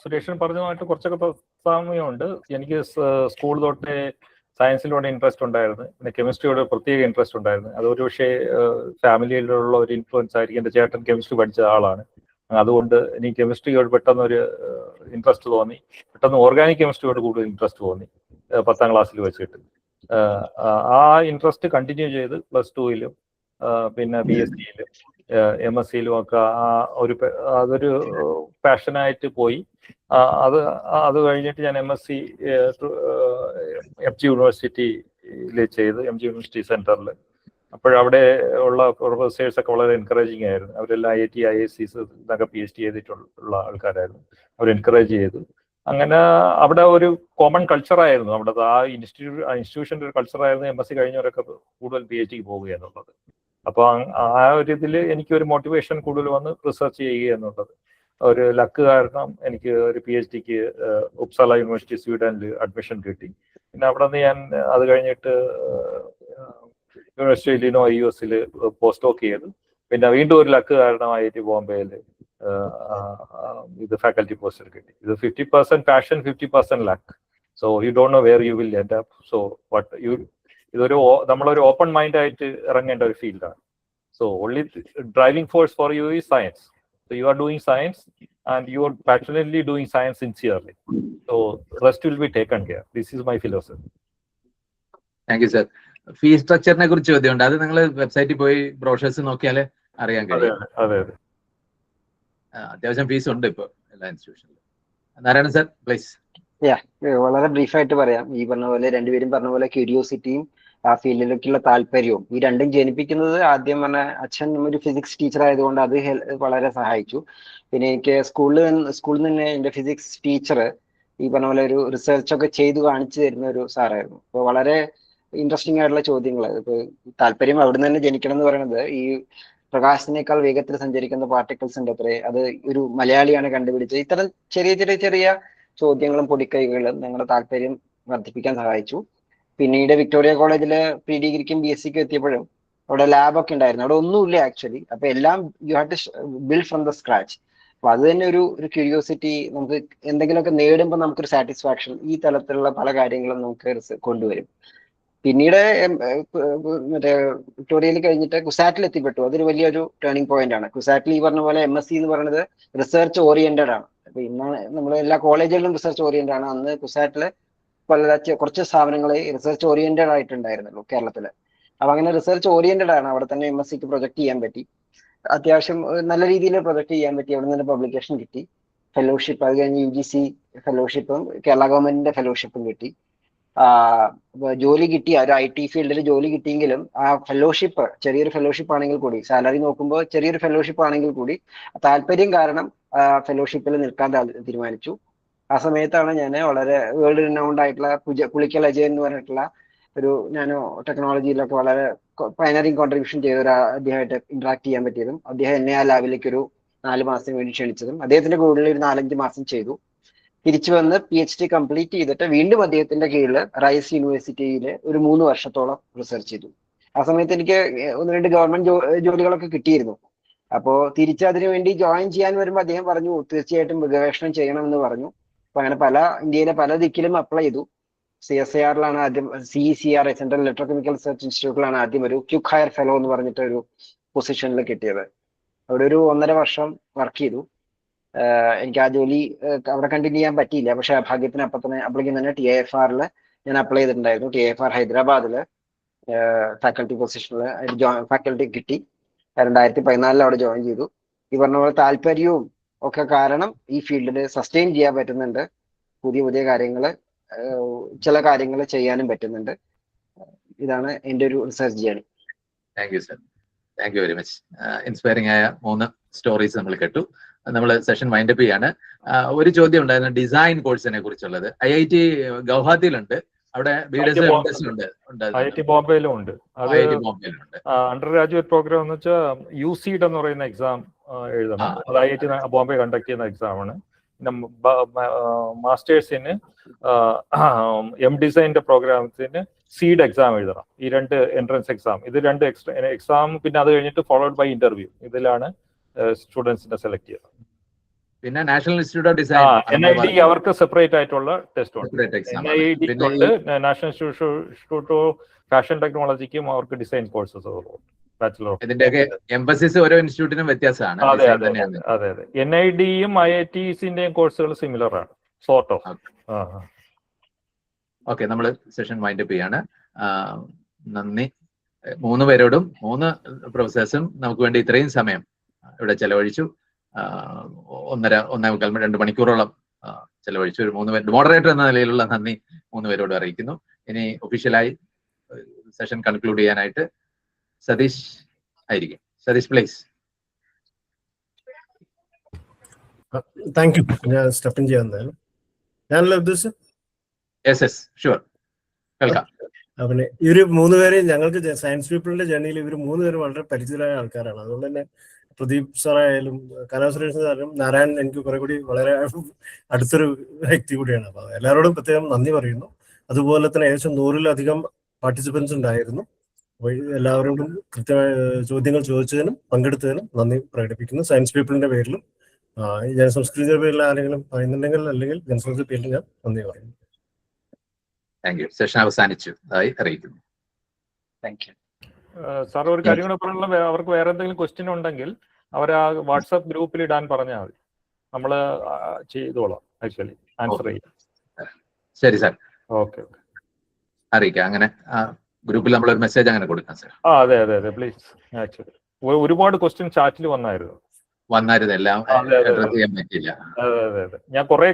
സുരേഷൻ പറഞ്ഞതുമായിട്ട് കുറച്ചൊക്കെ സാമ്യമുണ്ട്. എനിക്ക് സ്കൂൾ തൊട്ടേ സയൻസിലൂടെ ഇൻട്രസ്റ്റ് ഉണ്ടായിരുന്നു. പിന്നെ കെമിസ്ട്രിയോട് പ്രത്യേക ഇൻട്രസ്റ്റ് ഉണ്ടായിരുന്നു. അതൊരു പക്ഷേ ഫാമിലിയിലുള്ള ഒരു ഇൻഫ്ലുവൻസ് ആയിരിക്കും. എൻ്റെ ചേട്ടൻ കെമിസ്ട്രി പഠിച്ച ആളാണ്. അതുകൊണ്ട് എനിക്ക് കെമിസ്ട്രിയോട് പെട്ടെന്നൊരു ഇൻട്രസ്റ്റ് തോന്നി. പെട്ടെന്ന് ഓർഗാനിക് കെമിസ്ട്രിയോട് കൂടുതൽ ഇൻട്രസ്റ്റ് തോന്നി 10ാം ക്ലാസ്സിൽ വെച്ചിട്ട്. ആ ഇൻട്രസ്റ്റ് കണ്ടിന്യൂ ചെയ്ത് +2ലും പിന്നെ BSCയിലും MSCയിലും ഒക്കെ അതൊരു പാഷനായിട്ട് പോയി. അത് കഴിഞ്ഞിട്ട് ഞാൻ MSc MG യൂണിവേഴ്സിറ്റിയിൽ ചെയ്ത്, MG യൂണിവേഴ്സിറ്റി സെന്ററിൽ. അപ്പോഴവിടെ ഉള്ള പ്രൊഫസേഴ്സൊക്കെ വളരെ എൻകറേജിങ് ആയിരുന്നു. അവരെല്ലാം IIT IIScs എന്നൊക്കെ PhD ചെയ്തിട്ടുള്ള ആൾക്കാരായിരുന്നു. അവർ എൻകറേജ് ചെയ്തു. അങ്ങനെ അവിടെ ഒരു കോമൺ കൾച്ചറായിരുന്നു. അവിടെ ആ ഇൻസ്റ്റിറ്റ്യൂഷൻ്റെ ഒരു കൾച്ചറായിരുന്നു MSc കഴിഞ്ഞവരൊക്കെ കൂടുതൽ PhDക്ക് പോവുക എന്നുള്ളത്. അപ്പോൾ ആ ഒരു ഇതിൽ എനിക്കൊരു മോട്ടിവേഷൻ കൂടുതൽ വന്ന് റിസർച്ച് ചെയ്യുക എന്നുള്ളത്. ഒരു ലക്ക് കാരണം എനിക്ക് ഒരു PhDക്ക് ഉപ്സാല യൂണിവേഴ്സിറ്റി സ്വീഡനിൽ അഡ്മിഷൻ കിട്ടി. പിന്നെ അവിടെ നിന്ന് ഞാൻ അത് കഴിഞ്ഞിട്ട് university Illinois US post dock ചെയ്തു. പിന്നെ വീണ്ടും ഒരു ലക്ക് കാരണം IIT ബോംബെയിൽ ഇത് ഫാക്കൽറ്റി പോസ്റ്റിൽ കിട്ടി. ഇത് 50% passion, 50% luck. So you don't know where you will end up. So ഇതൊരു നമ്മളൊരു ഓപ്പൺ മൈൻഡ് ആയിട്ട് ഇറങ്ങേണ്ട ഒരു ഫീൽഡാണ്. So only driving force for you is science. So you are doing science and you are passionately doing science sincerely. So rest will be taken care. This is my philosophy. Thank you sir. Fee സ്ട്രക്ചറിനെ കുറിച്ച് ചോദ്യമുണ്ട്. അത് നിങ്ങൾ വെബ്സൈറ്റിൽ പോയി brochures നോക്കിയാൽ അറിയാൻ കഴിയും. അത്യാവശ്യം ഫീസ് ഉണ്ട് ഇപ്പോൾ എല്ലാ ഇൻസ്റ്റിറ്റ്യൂഷനിലും. Narayanan sir please. വളരെ ബ്രീഫായിട്ട് പറയാം. ഈ പറഞ്ഞ പോലെ രണ്ടുപേരും പറഞ്ഞ പോലെ ക്യൂരിയോസിറ്റിയും ആ ഫീൽഡിലേക്കുള്ള താല്പര്യവും ഈ രണ്ടും ജനിപ്പിക്കുന്നത് ആദ്യം പറഞ്ഞ അച്ഛൻ ഒരു ഫിസിക്സ് ടീച്ചർ ആയതുകൊണ്ട് അത് വളരെ സഹായിച്ചു. പിന്നെ എനിക്ക് സ്കൂളിൽ നിന്ന് എൻ്റെ ഫിസിക്സ് ടീച്ചർ ഈ പറഞ്ഞ പോലെ ഒരു റിസർച്ച് ഒക്കെ ചെയ്തു കാണിച്ചു തരുന്ന ഒരു സാറായിരുന്നു. അപ്പോൾ വളരെ ഇൻട്രസ്റ്റിംഗ് ആയിട്ടുള്ള ചോദ്യങ്ങൾ. ഇപ്പൊ താല്പര്യം അവിടെ നിന്ന് തന്നെ ജനിക്കണം എന്ന് പറയുന്നത്, ഈ പ്രകാശത്തിനേക്കാൾ വേഗത്തിൽ സഞ്ചരിക്കുന്ന പാർട്ടിക്കിൾസ് ഉണ്ട് അത്രേ, അത് ഒരു മലയാളിയാണ് കണ്ടുപിടിച്ചത്. ഇത്തരം ചെറിയ ചോദ്യങ്ങളും പൊടിക്കൈകളും ഞങ്ങളുടെ താല്പര്യം വർദ്ധിപ്പിക്കാൻ സഹായിച്ചു. പിന്നീട് വിക്ടോറിയ കോളേജിൽ പ്രീ ഡിഗ്രിക്കും BSCക്കും എത്തിയപ്പോഴും അവിടെ ലാബൊക്കെ ഉണ്ടായിരുന്നു. അവിടെ ഒന്നുമില്ല ആക്ച്വലി. അപ്പൊ എല്ലാം you have to build from the scratch. അപ്പൊ അത് തന്നെ ഒരു ക്യൂരിയോസിറ്റി, നമുക്ക് എന്തെങ്കിലുമൊക്കെ നേടുമ്പോൾ നമുക്കൊരു സാറ്റിസ്ഫാക്ഷൻ, ഈ തലത്തിലുള്ള പല കാര്യങ്ങളും നമുക്ക് കൊണ്ടുവരും. പിന്നീട് മറ്റേ വിക്ടോറിയയിൽ കഴിഞ്ഞിട്ട് കുസാറ്റിൽ എത്തിപ്പെട്ടു. അതൊരു വലിയൊരു ടേണിംഗ് പോയിന്റ് ആണ്. കുസാറ്റിൽ ഈ പറഞ്ഞ പോലെ MSc എന്ന് പറയുന്നത് റിസർച്ച് ഓറിയന്റഡ് ആണ്. അപ്പൊ ഇന്ന് നമ്മൾ എല്ലാ കോളേജുകളിലും റിസർച്ച് ഓറിയന്റഡ് ആണ്. അന്ന് കുസാറ്റില് കുറച്ച് സ്ഥാപനങ്ങൾ റിസർച്ച് ഓറിയന്റഡ് ആയിട്ടുണ്ടായിരുന്നുള്ളൂ കേരളത്തില്. അപ്പൊ അങ്ങനെ റിസർച്ച് ഓറിയന്റഡ് ആണ്. അവിടെ തന്നെ MScക്ക് പ്രൊജക്ട് ചെയ്യാൻ പറ്റി. അത്യാവശ്യം നല്ല രീതിയിൽ പ്രൊജക്ട് ചെയ്യാൻ പറ്റി. അവിടെ നിന്ന് പബ്ലിക്കേഷൻ കിട്ടി, ഫെലോഷിപ്പ്, അത് കഴിഞ്ഞ് UGC ഫെലോഷിപ്പും കേരള ഗവൺമെന്റിന്റെ ഫെലോഷിപ്പും കിട്ടി. ജോലി കിട്ടി. ഒരു IT ഫീൽഡിൽ ജോലി കിട്ടിയെങ്കിലും ആ ഫെലോഷിപ്പ് ചെറിയൊരു ഫെലോഷിപ്പ് ആണെങ്കിൽ കൂടി, സാലറി നോക്കുമ്പോൾ ചെറിയൊരു ഫെലോഷിപ്പ് ആണെങ്കിൽ കൂടി താല്പര്യം കാരണം ഫെലോഷിപ്പിൽ നിൽക്കാൻ തീരുമാനിച്ചു. ആ സമയത്താണ് ഞാൻ വളരെ വേൾഡ് റിനൗണ്ട് ആയിട്ടുള്ള പുളിക്കൽ അജയൻ എന്ന് പറഞ്ഞിട്ടുള്ള ഒരു നാനോ ടെക്നോളജിയിലൊക്കെ വളരെ പൈനറിങ് കോൺട്രിബ്യൂഷൻ ചെയ്ത ഒരു അദ്ദേഹമായിട്ട് ഇന്ററാക്ട് ചെയ്യാൻ പറ്റിയതും അദ്ദേഹം എന്നെ ആ ലാബിലേക്ക് ഒരു 4 മാസം വേണ്ടി ക്ഷണിച്ചതും അദ്ദേഹത്തിന്റെ കൂടുതൽ ഒരു 4-5 മാസം ചെയ്തു. തിരിച്ചു വന്ന് PhD കംപ്ലീറ്റ് ചെയ്തിട്ട് വീണ്ടും അദ്ദേഹത്തിന്റെ കീഴിൽ റൈസ് യൂണിവേഴ്സിറ്റിയിൽ ഒരു 3 വർഷത്തോളം റിസർച്ച് ചെയ്തു. ആ സമയത്ത് എനിക്ക് 1-2 ഗവൺമെന്റ് ജോലികളൊക്കെ കിട്ടിയിരുന്നു. അപ്പോ തിരിച്ച് അതിനു വേണ്ടി ജോയിൻ ചെയ്യാൻ വരുമ്പോൾ അദ്ദേഹം പറഞ്ഞു തീർച്ചയായിട്ടും ഗവേഷണം ചെയ്യണമെന്ന് പറഞ്ഞു. അപ്പൊ അങ്ങനെ ഇന്ത്യയിലെ പല ദിക്കിലും അപ്ലൈ ചെയ്തു. CSIR-ലാണ് ആദ്യം, CECR സെൻട്രൽ ഇലക്ട്രോകെമിക്കൽ റിസർച്ച് ഇൻസ്റ്റിറ്റ്യൂട്ടിലാണ് ആദ്യം ഒരു ക്യുക്ക് ഹയർ ഫെലോ എന്ന് പറഞ്ഞിട്ട് ഒരു പൊസിഷനിൽ കിട്ടിയത്. അവിടെ ഒരു 1.5 വർഷം വർക്ക് ചെയ്തു. എനിക്ക് ആ ജോലി അവിടെ കണ്ടിന്യൂ ചെയ്യാൻ പറ്റിയില്ല. പക്ഷെ ഭാഗ്യത്തിന് അപ്പോഴേക്കും തന്നെ TIFR-ൽ ഞാൻ അപ്ലൈ ചെയ്തിട്ടുണ്ടായിരുന്നു. TIFR ഹൈദരാബാദില് ഫാക്കൽറ്റി പൊസിഷനിൽ ഫാക്കൽറ്റി കിട്ടി. 2014 അവിടെ ജോയിൻ ചെയ്തു. ഈ പറഞ്ഞ പോലെ താല്പര്യവും ഒക്കെ കാരണം ഈ ഫീൽഡിൽ സസ്റ്റെയിൻ ചെയ്യാൻ പറ്റുന്നുണ്ട്. പുതിയ കാര്യങ്ങൾ, ചില കാര്യങ്ങൾ ചെയ്യാനും പറ്റുന്നുണ്ട്. ഇതാണ് എൻ്റെ ഒരു research journey. Thank you sir, thank you very much. Inspiring ആയ 3 സ്റ്റോറീസ് നമ്മൾ കേട്ടു. നമ്മൾ സെഷൻ വൈൻഡപ്പ് ചെയ്യാണ്. ഒരു ചോദ്യം ഉണ്ടായിരുന്നു ഡിസൈൻ കോഴ്സിനെ കുറിച്ചുള്ളത്. IIT ഗൗഹാത്തിയിലുണ്ട്, അവിടെ IIT ബോംബെയിലും ഉണ്ട്. അത് അണ്ടർ ഗ്രാജുവേറ്റ് പ്രോഗ്രാം എന്ന് വെച്ചാൽ UCED എന്ന് പറയുന്ന എക്സാം എഴുതണം. അത് IIT ബോംബെ കണ്ടക്ട് ചെയ്യുന്ന എക്സാമാണ്. മാസ്റ്റേഴ്സിന് ഡിസൈൻ്റെ പ്രോഗ്രാംസിന് സീഡ് എക്സാം എഴുതണം. ഈ 2 എൻട്രൻസ് എക്സാം, ഇത് 2 എക്സാം, പിന്നെ അത് കഴിഞ്ഞിട്ട് ഫോളോഡ് ബൈ ഇന്റർവ്യൂ. ഇതിലാണ് സ്റ്റുഡൻസിനെ സെലക്ട് ചെയ്യുന്നത്. പിന്നെ national institute of design NID അവർക്ക് സെപ്പറേറ്റ് ആയിട്ടുള്ള ടെസ്റ്റ് ഉണ്ട്. NID ഉണ്ട്, നാഷണൽ ഇൻസ്റ്റിറ്റ്യൂട്ട് ഓഫ് ഫാഷൻ ടെക്നോളജിക്കും അവർക്ക് ഡിസൈൻ കോഴ്സസ് ബാച്ചിലർ. ഇതിന്റെയൊക്കെ എംഫസിസ് ഓരോ ഇൻസ്റ്റിറ്റ്യൂട്ടിനും വ്യത്യാസമാണ്. അതെ. NID-യും IITs-ന്റെയും കോഴ്സുകൾ സിമിലർ ആണ്, സോർട്ട് ഓഫ്. ഓക്കെ, നമ്മൾ സെഷൻ വൈൻഡപ്പ് ചെയ്യാണ്. നന്ദി 3 പേരോടും 3 പ്രൊഫസേഴ്സും നമുക്ക് വേണ്ടി ഇത്രയും സമയം ഇവിടെ ചെലവഴിച്ചു. 1.5-2 മണിക്കൂറോളം ചെലവഴിച്ചു. ഒരു 3 പേര് മോഡറേറ്റർ എന്ന നിലയിലുള്ള നന്ദി 3 പേരോട് അറിയിക്കുന്നു. ഇനി ഒഫീഷ്യലായി സെഷൻ കൺക്ലൂഡ് ചെയ്യാനായിട്ട് സതീഷ് ആയിരിക്കും. സതീഷ് പ്ലീസ്. Thank you. ഞാൻ സ്റ്റെപ്പ് ചെയ്യാൻ ഞാനല്ല ഉദ്ദേശിച്ചത്. Yes sure, welcome. പിന്നെ ഇവര് 3 പേരെയും ഞങ്ങൾക്ക് സയൻസ് പീപ്പിളിന്റെ ജേർണിയിൽ ഇവർ 3 പേരും വളരെ പരിചിതരായ ആൾക്കാരാണ്. അതുകൊണ്ട് തന്നെ പ്രദീപ് സാറായാലും കലാസുരേഷ് സാറും നാരായൺ എനിക്ക് കുറെ കൂടി വളരെ അടുത്തൊരു വ്യക്തി കൂടിയാണ്. അപ്പൊ എല്ലാവരോടും പ്രത്യേകം നന്ദി പറയുന്നു. അതുപോലെ തന്നെ ഏകദേശം 100-ലധികം പാർട്ടിസിപ്പൻസ് ഉണ്ടായിരുന്നു. എല്ലാവരോടും കൃത്യമായ ചോദ്യങ്ങൾ ചോദിച്ചതിനും പങ്കെടുത്തതിനും നന്ദി പ്രകടിപ്പിക്കുന്നു. സയൻസ് പീപ്പിളിന്റെ പേരിലും ജനസംസ്കൃതിയുടെ പേരിൽ ആരെങ്കിലും പറയുന്നുണ്ടെങ്കിൽ അല്ലെങ്കിൽ ജനസംസ്കൃതി പേരിൽ ഞാൻ നന്ദി പറയുന്നു. Thank you. സെഷൻ അവസാനിച്ചു അറിയിക്കുന്നു. Thank you sir. ഒരു കാര്യം കൂടെ പറയാനുള്ള, അവർക്ക് വേറെ എന്തെങ്കിലും ക്വസ്റ്റ്യൻ ഉണ്ടെങ്കിൽ അവർ ആ വാട്സാപ്പ് ഗ്രൂപ്പിൽ ഇടാൻ പറഞ്ഞാൽ മതി, നമ്മൾ ചെയ്തോളാം. ആക്ച്വലി ആൻസർ ചെയ്യാം. ശരി സാർ, ഓക്കെ അറിയിക്കാം. അങ്ങനെ ഗ്രൂപ്പിൽ നമ്മൾ ഒരു മെസ്സേജ് അങ്ങനെ കൊടുക്കാം സാർ. അതെ പ്ലീസ്. ആക്ച്വലി ഒരുപാട് ക്വസ്റ്റ്യൻ ചാറ്റിൽ വന്നായിരുന്നു. എല്ലാം അഡ്രസ് ചെയ്യാൻ പറ്റില്ല. അതെ ഞാൻ കുറെ